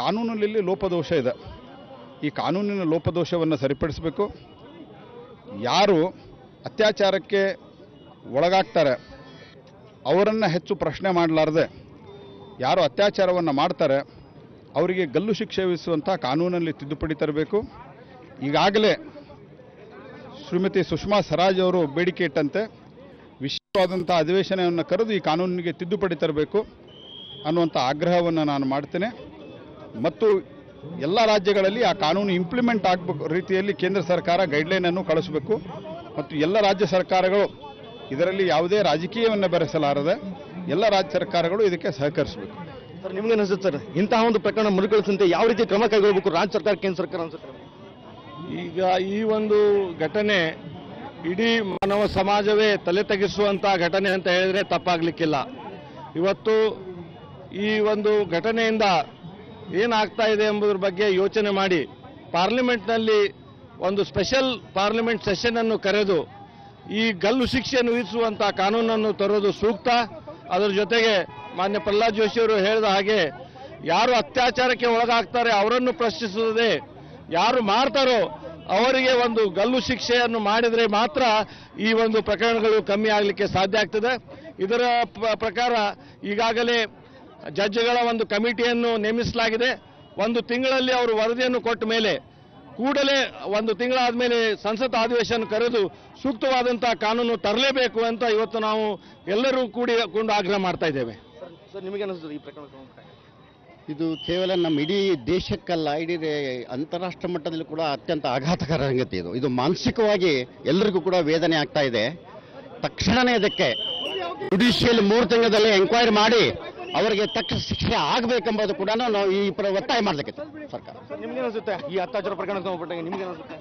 ಕಾನೂನಿನಲ್ಲಿ ಲೋಪದೋಷ ಇದೆ. ಈ ಕಾನೂನಿನ ಲೋಪದೋಷವನ್ನು ಸರಿಪಡಿಸಬೇಕು. ಯಾರು ಅತ್ಯಾಚಾರಕ್ಕೆ ಒಳಗಾಗ್ತಾರೆ ಅವರನ್ನು ಹೆಚ್ಚು ಪ್ರಶ್ನೆ ಮಾಡಲಾರದೆ ಯಾರು ಅತ್ಯಾಚಾರವನ್ನು ಮಾಡ್ತಾರೆ ಅವರಿಗೆ ಗಲ್ಲು ಶಿಕ್ಷೆ ವಿಧಿಸುವಂಥ ಕಾನೂನಲ್ಲಿ ತಿದ್ದುಪಡಿ ತರಬೇಕು. ಈಗಾಗಲೇ ಶ್ರೀಮತಿ ಸುಷ್ಮಾ ಸ್ವರಾಜ್ ಅವರು ಬೇಡಿಕೆ ಇಟ್ಟಂತೆ ವಿಶೇಷವಾದಂಥ ಅಧಿವೇಶನವನ್ನು ಕರೆದು ಈ ಕಾನೂನಿಗೆ ತಿದ್ದುಪಡಿ ತರಬೇಕು ಅನ್ನುವಂಥ ಆಗ್ರಹವನ್ನು ನಾನು ಮಾಡ್ತೇನೆ. ಮತ್ತು ಎಲ್ಲ ರಾಜ್ಯಗಳಲ್ಲಿ ಆ ಕಾನೂನು ಇಂಪ್ಲಿಮೆಂಟ್ ಆಗಬೇಕು ರೀತಿಯಲ್ಲಿ ಕೇಂದ್ರ ಸರ್ಕಾರ ಗೈಡ್ಲೈನನ್ನು ಕಳಿಸಬೇಕು. ಮತ್ತು ಎಲ್ಲ ರಾಜ್ಯ ಸರ್ಕಾರಗಳು ಇದರಲ್ಲಿ ಯಾವುದೇ ರಾಜಕೀಯವನ್ನು ಬೆರೆಸಲಾರದೆ ಎಲ್ಲ ರಾಜ್ಯ ಸರ್ಕಾರಗಳು ಇದಕ್ಕೆ ಸಹಕರಿಸಬೇಕು. ಸರ್, ನಿಮ್ಗೆ ಅನಿಸುತ್ತೆ ಸರ್ ಇಂತಹ ಒಂದು ಪ್ರಕರಣ ಮರುಕಳಿಸಂತೆ ಯಾವ ರೀತಿ ಕ್ರಮ ಕೈಗೊಳ್ಳಬೇಕು ರಾಜ್ಯ ಸರ್ಕಾರ ಕೇಂದ್ರ ಸರ್ಕಾರ ಅನ್ಸುತ್ತೆ? ಈಗ ಈ ಒಂದು ಘಟನೆ ಇಡೀ ಮಾನವ ಸಮಾಜವೇ ತಲೆ ತಗ್ಗಿಸುವಂಥ ಘಟನೆ ಅಂತ ಹೇಳಿದ್ರೆ ತಪ್ಪಾಗಲಿಕ್ಕಿಲ್ಲ. ಇವತ್ತು ಈ ಒಂದು ಘಟನೆಯಿಂದ ಏನಾಗ್ತಾ ಇದೆ ಎಂಬುದರ ಬಗ್ಗೆ ಯೋಚನೆ ಮಾಡಿ ಪಾರ್ಲಿಮೆಂಟ್ನಲ್ಲಿ ಒಂದು ಸ್ಪೆಷಲ್ ಪಾರ್ಲಿಮೆಂಟ್ ಸೆಷನ್ ಅನ್ನು ಕರೆದು ಈ ಗಲ್ಲು ಶಿಕ್ಷೆಯನ್ನು ವಿಧಿಸುವಂಥ ಕಾನೂನನ್ನು ತರೋದು ಸೂಕ್ತ. ಅದರ ಜೊತೆಗೆ ಮಾನ್ಯ ಪ್ರಹ್ಲಾದ್ ಜೋಶಿ ಅವರು ಹೇಳಿದ ಹಾಗೆ ಯಾರು ಅತ್ಯಾಚಾರಕ್ಕೆ ಒಳಗಾಗ್ತಾರೆ ಅವರನ್ನು ಪ್ರಶ್ನಿಸುತ್ತದೆ, ಯಾರು ಮಾಡ್ತಾರೋ ಅವರಿಗೆ ಒಂದು ಗಲ್ಲು ಶಿಕ್ಷೆಯನ್ನು ಮಾಡಿದರೆ ಮಾತ್ರ ಈ ಒಂದು ಪ್ರಕರಣಗಳು ಕಮ್ಮಿ ಆಗಲಿಕ್ಕೆ ಸಾಧ್ಯ ಆಗ್ತದೆ. ಇದರ ಪ್ರಕಾರ ಈಗಾಗಲೇ ಜಡ್ಜ್ಗಳ ಒಂದು ಕಮಿಟಿಯನ್ನು ನೇಮಿಸಲಾಗಿದೆ. 1 ತಿಂಗಳಲ್ಲಿ ಅವರು ವರದಿಯನ್ನು ಕೊಟ್ಟ ಮೇಲೆ ಕೂಡಲೇ 1 ತಿಂಗಳಾದ ಮೇಲೆ ಸಂಸತ್ ಅಧಿವೇಶನ ಕರೆದು ಸೂಕ್ತವಾದಂಥ ಕಾನೂನು ತರಲೇಬೇಕು ಅಂತ ಇವತ್ತು ನಾವು ಎಲ್ಲರೂ ಕೂಡಿಕೊಂಡು ಆಗ್ರಹ ಮಾಡ್ತಾ ಇದ್ದೇವೆ. ಸರ್, ನಿಮಗೆ ಅನಿಸುತ್ತದೆ ಈ ಪ್ರಕರಣ? ಇದು ಕೇವಲ ನಮ್ಮ ಇಡೀ ದೇಶಕ್ಕಲ್ಲ, ಇಡೀ ಅಂತಾರಾಷ್ಟ್ರ ಮಟ್ಟದಲ್ಲಿ ಕೂಡ ಅತ್ಯಂತ ಆಘಾತಕರ ಸಂಗತಿ ಇದು. ಇದು ಮಾನಸಿಕವಾಗಿ ಎಲ್ಲರಿಗೂ ಕೂಡ ವೇದನೆ ಆಗ್ತಾ ಇದೆ. ತಕ್ಷಣವೇ ಇದಕ್ಕೆ ಜುಡಿಷಿಯಲ್ 3 ತಿಂಗಳಲ್ಲಿ ಎಂಕ್ವೈರಿ ಮಾಡಿ ಅವರಿಗೆ ತಕ್ಕ ಶಿಕ್ಷೆ ಆಗಬೇಕೆಂಬುದು ಕೂಡ ನಾವು ಈ ಒತ್ತಾಯ ಮಾಡಲಿಕ್ಕೆ ಸರ್ಕಾರ. ನಿಮ್ಗೆ ಅನಿಸುತ್ತೆ ಈ ಅತ್ಯಾಚಾರ ಪ್ರಕರಣ ಸಂಬಂಧಪಟ್ಟಂಗೆ ನಿಮ್ಗೆ ಅನಿಸುತ್ತೆ?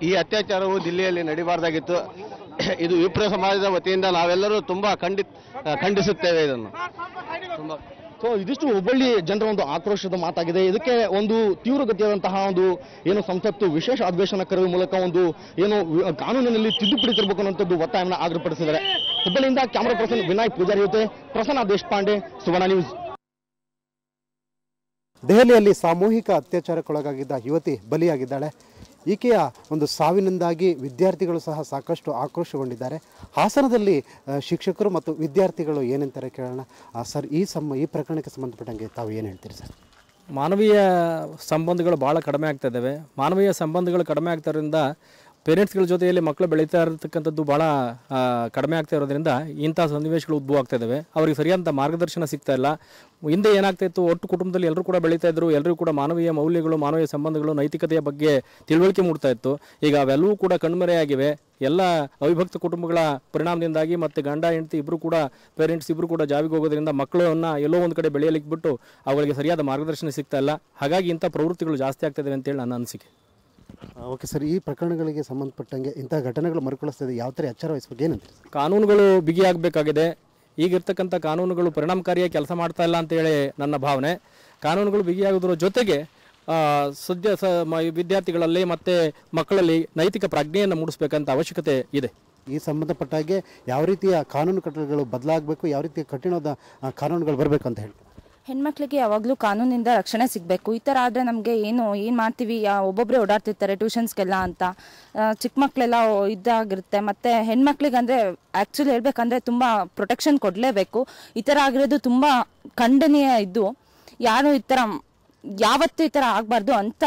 ಈ ಅತ್ಯಾಚಾರವು ದಿಲ್ಲಿಯಲ್ಲಿ ನಡೀಬಾರ್ದಾಗಿತ್ತು. ಇದು ವಿಪ್ರ ಸಮಾಜದ ವತಿಯಿಂದ ನಾವೆಲ್ಲರೂ ತುಂಬಾ ಖಂಡಿಸುತ್ತೇವೆ ಇದನ್ನು. ಸೊ ಇದಿಷ್ಟು ಹುಬ್ಬಳ್ಳಿ ಜನರ ಒಂದು ಆಕ್ರೋಶದ ಮಾತಾಗಿದೆ. ಇದಕ್ಕೆ ಒಂದು ತೀವ್ರಗತಿಯಾದಂತಹ ಒಂದು ಏನು ಸಂಸತ್ತು ವಿಶೇಷ ಅಧಿವೇಶನ ಕರೆಯುವ ಮೂಲಕ ಒಂದು ಏನು ಕಾನೂನಿನಲ್ಲಿ ತಿದ್ದುಪಡಿ ತರಬೇಕು ಅನ್ನುವಂಥದ್ದು ಒತ್ತಾಯವನ್ನು ಆಗ್ರಹಪಡಿಸಿದ್ದಾರೆ. ಹುಬ್ಬಳ್ಳಿಯಿಂದ ಕ್ಯಾಮರಾ ಪರ್ಸನ್ ವಿನಾಯಕ್ ಪೂಜಾರಿ ಜೊತೆ ಪ್ರಸನ್ನ ದೇಶಪಾಂಡೆ, ಸುವರ್ಣ ನ್ಯೂಸ್. ದೆಹಲಿಯಲ್ಲಿ ಸಾಮೂಹಿಕ ಅತ್ಯಾಚಾರಕ್ಕೊಳಗಾಗಿದ್ದ ಯುವತಿ ಬಲಿಯಾಗಿದ್ದಾಳೆ. ಈಕೆಯ ಒಂದು ಸಾವಿನಿಂದಾಗಿ ವಿದ್ಯಾರ್ಥಿಗಳು ಸಹ ಸಾಕಷ್ಟು ಆಕ್ರೋಶಗೊಂಡಿದ್ದಾರೆ. ಹಾಸನದಲ್ಲಿ ಶಿಕ್ಷಕರು ಮತ್ತು ವಿದ್ಯಾರ್ಥಿಗಳು ಏನಂತಾರೆ ಕೇಳೋಣ. ಸರ್, ಈ ಪ್ರಕರಣಕ್ಕೆ ಸಂಬಂಧಪಟ್ಟಂಗೆ ತಾವು ಏನು ಹೇಳ್ತೀರಿ ಸರ್? ಮಾನವೀಯ ಸಂಬಂಧಗಳು ಭಾಳ ಕಡಿಮೆ ಆಗ್ತಾ ಇದ್ದಾವೆ. ಮಾನವೀಯ ಸಂಬಂಧಗಳು ಕಡಿಮೆ ಆಗ್ತಾರಿಂದ ಪೇರೆಂಟ್ಸ್ಗಳ ಜೊತೆಯಲ್ಲಿ ಮಕ್ಕಳು ಬೆಳೀತಾ ಇರತಕ್ಕಂಥದ್ದು ಭಾಳ ಕಡಿಮೆ ಆಗ್ತಾ ಇರೋದ್ರಿಂದ ಇಂಥ ಸನ್ನಿವೇಶಗಳು ಉದ್ಭವ ಆಗ್ತಾ ಇದ್ದಾವೆ. ಅವರಿಗೆ ಸರಿಯಾದಂಥ ಮಾರ್ಗದರ್ಶನ ಸಿಗ್ತಾ ಇಲ್ಲ. ಹಿಂದೆ ಏನಾಗ್ತಾ ಇತ್ತು, ಒಟ್ಟು ಕುಟುಂಬದಲ್ಲಿ ಎಲ್ಲರೂ ಕೂಡ ಬೆಳೀತಾ ಇದ್ರು, ಎಲ್ಲರೂ ಕೂಡ ಮಾನವೀಯ ಮೌಲ್ಯಗಳು, ಮಾನವೀಯ ಸಂಬಂಧಗಳು, ನೈತಿಕತೆಯ ಬಗ್ಗೆ ತಿಳುವಳಿಕೆ ಮೂಡ್ತಾ ಇತ್ತು. ಈಗ ಅವೆಲ್ಲವೂ ಕೂಡ ಕಣ್ಮರೆಯಾಗಿವೆ. ಎಲ್ಲ ಅವಿಭಕ್ತ ಕುಟುಂಬಗಳ ಪರಿಣಾಮದಿಂದಾಗಿ ಮತ್ತು ಗಂಡ ಹೆಂಡತಿ ಇಬ್ಬರು ಕೂಡ ಪೇರೆಂಟ್ಸ್ ಇಬ್ಬರು ಕೂಡ ಜಾಬಿಗೆ ಹೋಗೋದ್ರಿಂದ ಮಕ್ಕಳನ್ನು ಎಲ್ಲೋ ಒಂದು ಕಡೆ ಬೆಳೆಯಲಿಕ್ಕೆ ಬಿಟ್ಟು ಅವುಗಳಿಗೆ ಸರಿಯಾದ ಮಾರ್ಗದರ್ಶನ ಸಿಗ್ತಾ ಇಲ್ಲ. ಹಾಗಾಗಿ ಇಂಥ ಪ್ರವೃತ್ತಿಗಳು ಜಾಸ್ತಿ ಆಗ್ತಾ ಇದ್ದಾವೆ ಅಂತೇಳಿ ನನ್ನ ಅನಿಸಿಕೆ. ಓಕೆ ಸರ್, ಈ ಪ್ರಕರಣಗಳಿಗೆ ಸಂಬಂಧಪಟ್ಟಂಗೆ ಇಂಥ ಘಟನೆಗಳು ಮರುಕಳಿಸ್ತಿದೆ, ಯಾವ ಥರ ಎಚ್ಚರ ವಹಿಸಬೇಕು ಏನಂತೀರಿ? ಕಾನೂನುಗಳು ಬಿಗಿಯಾಗಬೇಕಾಗಿದೆ. ಈಗಿರ್ತಕ್ಕಂಥ ಕಾನೂನುಗಳು ಪರಿಣಾಮಕಾರಿಯಾಗಿ ಕೆಲಸ ಮಾಡ್ತಾ ಇಲ್ಲ ಅಂತೇಳಿ ನನ್ನ ಭಾವನೆ. ಕಾನೂನುಗಳು ಬಿಗಿಯಾಗೋದ್ರ ಜೊತೆಗೆ ವಿದ್ಯಾರ್ಥಿಗಳಲ್ಲಿ ಮತ್ತು ಮಕ್ಕಳಲ್ಲಿ ನೈತಿಕ ಪ್ರಜ್ಞೆಯನ್ನು ಮೂಡಿಸಬೇಕಂತ ಅವಶ್ಯಕತೆ ಇದೆ. ಈ ಸಂಬಂಧಪಟ್ಟಾಗೆ ಯಾವ ರೀತಿಯ ಕಾನೂನು ಕಟ್ಟಳೆಗಳು ಬದಲಾಗಬೇಕು, ಯಾವ ರೀತಿಯ ಕಠಿಣವಾದ ಕಾನೂನುಗಳು ಬರಬೇಕು ಅಂತ ಹೇಳಿ ಹೆಣ್ಮಕ್ಳಿಗೆ ಯಾವಾಗಲೂ ಕಾನೂನಿಂದ ರಕ್ಷಣೆ ಸಿಗಬೇಕು. ಈ ಥರ ಆದರೆ ನಮಗೆ ಏನು ಮಾಡ್ತೀವಿ, ಒಬ್ಬೊಬ್ಬರೇ ಓಡಾಡ್ತಿರ್ತಾರೆ ಟ್ಯೂಷನ್ಸ್ಗೆಲ್ಲ ಅಂತ, ಚಿಕ್ಕ ಮಕ್ಕಳೆಲ್ಲ ಇದಾಗಿರುತ್ತೆ. ಮತ್ತು ಹೆಣ್ಮಕ್ಳಿಗೆ ಅಂದರೆ ಆ್ಯಕ್ಚುಲಿ ಹೇಳ್ಬೇಕಂದ್ರೆ ತುಂಬ ಪ್ರೊಟೆಕ್ಷನ್ ಕೊಡಲೇಬೇಕು. ಈ ಥರ ಆಗಿರೋದು ತುಂಬ ಖಂಡನೀಯ. ಇದ್ದು ಯಾರು ಈ ಥರ ಯಾವತ್ತೂ ಈ ಥರ ಆಗಬಾರ್ದು ಅಂತ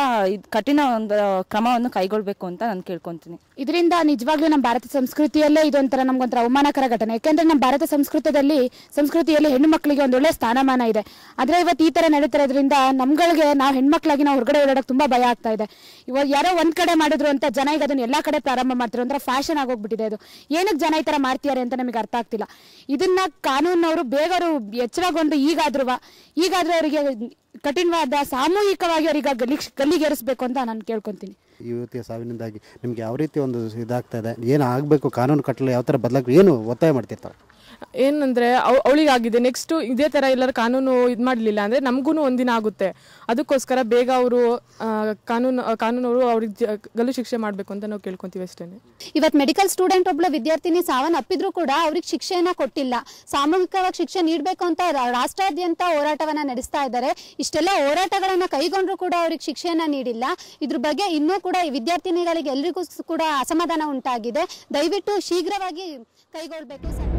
ಕಠಿಣ ಒಂದು ಕ್ರಮವನ್ನು ಕೈಗೊಳ್ಳಬೇಕು ಅಂತ ನಾನು ಕೇಳ್ಕೊತೀನಿ. ಇದರಿಂದ ನಿಜವಾಗ್ಲೂ ನಮ್ಮ ಭಾರತ ಸಂಸ್ಕೃತಿಯಲ್ಲೇ ಇದೊಂಥರ ನಮ್ಗೊಂಥರ ಅವಮಾನಕರ ಘಟನೆ. ಯಾಕೆಂದ್ರೆ ನಮ್ಮ ಭಾರತ ಸಂಸ್ಕೃತಿಯಲ್ಲಿ ಹೆಣ್ಣು ಮಕ್ಕಳಿಗೆ ಒಂದೊಳ್ಳೆ ಸ್ಥಾನಮಾನ ಇದೆ. ಆದರೆ ಇವತ್ತು ಈ ಥರ ನಡೀತಿರೋದ್ರಿಂದ ನಮ್ಗಳಿಗೆ ನಾವು ಹೆಣ್ಮಕ್ಳಾಗಿ ನಾವು ಹೊರಗಡೆ ಓಡಾಡೋಕೆ ತುಂಬ ಭಯ ಆಗ್ತಾ ಇದೆ. ಇವಾಗ ಯಾರೋ ಒಂದು ಕಡೆ ಮಾಡಿದ್ರು ಅಂತ ಜನ ಈಗ ಅದನ್ನು ಎಲ್ಲ ಕಡೆ ಪ್ರಾರಂಭ ಮಾಡ್ತಿರೋ ಒಂಥರ ಫ್ಯಾಷನ್ ಆಗೋಗ್ಬಿಟ್ಟಿದೆ. ಅದು ಏನಕ್ಕೆ ಜನ ಈ ಥರ ಮಾಡ್ತಿದ್ದಾರೆ ಅಂತ ನಮಗೆ ಅರ್ಥ ಆಗ್ತಿಲ್ಲ. ಇದನ್ನ ಕಾನೂನವರು ಬೇಗ ಅವರು ಎಚ್ಚರಗೊಂಡು ಈಗಾದ್ರೂ ಅವರಿಗೆ ಕಠಿಣವಾದ ಸಾಮೂಹಿಕವಾಗಿ ಅವರಿಗೆ ಗಲ್ಲಿಗೇರಿಸಬೇಕು ಅಂತ ನಾನು ಕೇಳ್ಕೊತೀನಿ. ಈ ಯುವತಿಯ ಸಾವಿನಿಂದಾಗಿ ನಿಮ್ಗೆ ಯಾವ ರೀತಿ ಒಂದು ಇದಾಗ್ತಾ ಇದೆ, ಏನು ಆಗಬೇಕು, ಕಾನೂನು ಕಟ್ಟಲೆ ಯಾವ ಥರ ಬದಲಾಗಬೇಕು, ಏನು ಒತ್ತಾಯ ಮಾಡ್ತಿರ್ತಾರೆ? ಏನಂದರೆ ಅವಳಿಗಾಗಿದೆ, ನೆಕ್ಸ್ಟು ಇದೇ ಥರ ಎಲ್ಲರೂ ಕಾನೂನು ಇದು ಮಾಡಲಿಲ್ಲ ಅಂದರೆ ನಮಗೂ ಒಂದಿನ ಆಗುತ್ತೆ. ಅದಕ್ಕೋಸ್ಕರ ಬೇಗ ಅವರು ಕಾನೂನವರು ಅವ್ರಿಗೆ ಗಲ್ಲು ಶಿಕ್ಷೆ ಮಾಡಬೇಕು ಅಂತ ನಾವು ಕೇಳ್ಕೊತೀವಿ ಅಷ್ಟೇ. ಇವತ್ತು ಮೆಡಿಕಲ್ ಸ್ಟೂಡೆಂಟ್ ಒಬ್ಬಳು ವಿದ್ಯಾರ್ಥಿನಿ ಸಾವನ್ನಪ್ಪಿದ್ರು ಕೂಡ ಅವ್ರಿಗೆ ಶಿಕ್ಷೆಯನ್ನು ಕೊಟ್ಟಿಲ್ಲ. ಸಾಮೂಹಿಕವಾಗಿ ಶಿಕ್ಷೆ ನೀಡಬೇಕು ಅಂತ ರಾಷ್ಟ್ರಾದ್ಯಂತ ಹೋರಾಟವನ್ನು ನಡೆಸ್ತಾ ಇದ್ದಾರೆ. ಇಷ್ಟೆಲ್ಲ ಹೋರಾಟಗಳನ್ನು ಕೈಗೊಂಡ್ರು ಕೂಡ ಅವ್ರಿಗೆ ಶಿಕ್ಷೆಯನ್ನು ನೀಡಿಲ್ಲ. ಇದ್ರ ಬಗ್ಗೆ ಇನ್ನೂ ಕೂಡ ವಿದ್ಯಾರ್ಥಿನಿಗಳಿಗೆ ಎಲ್ರಿಗೂ ಕೂಡ ಅಸಮಾಧಾನ ಉಂಟಾಗಿದೆ. ದಯವಿಟ್ಟು ಶೀಘ್ರವಾಗಿ ಕೈಗೊಳ್ಳಬೇಕು.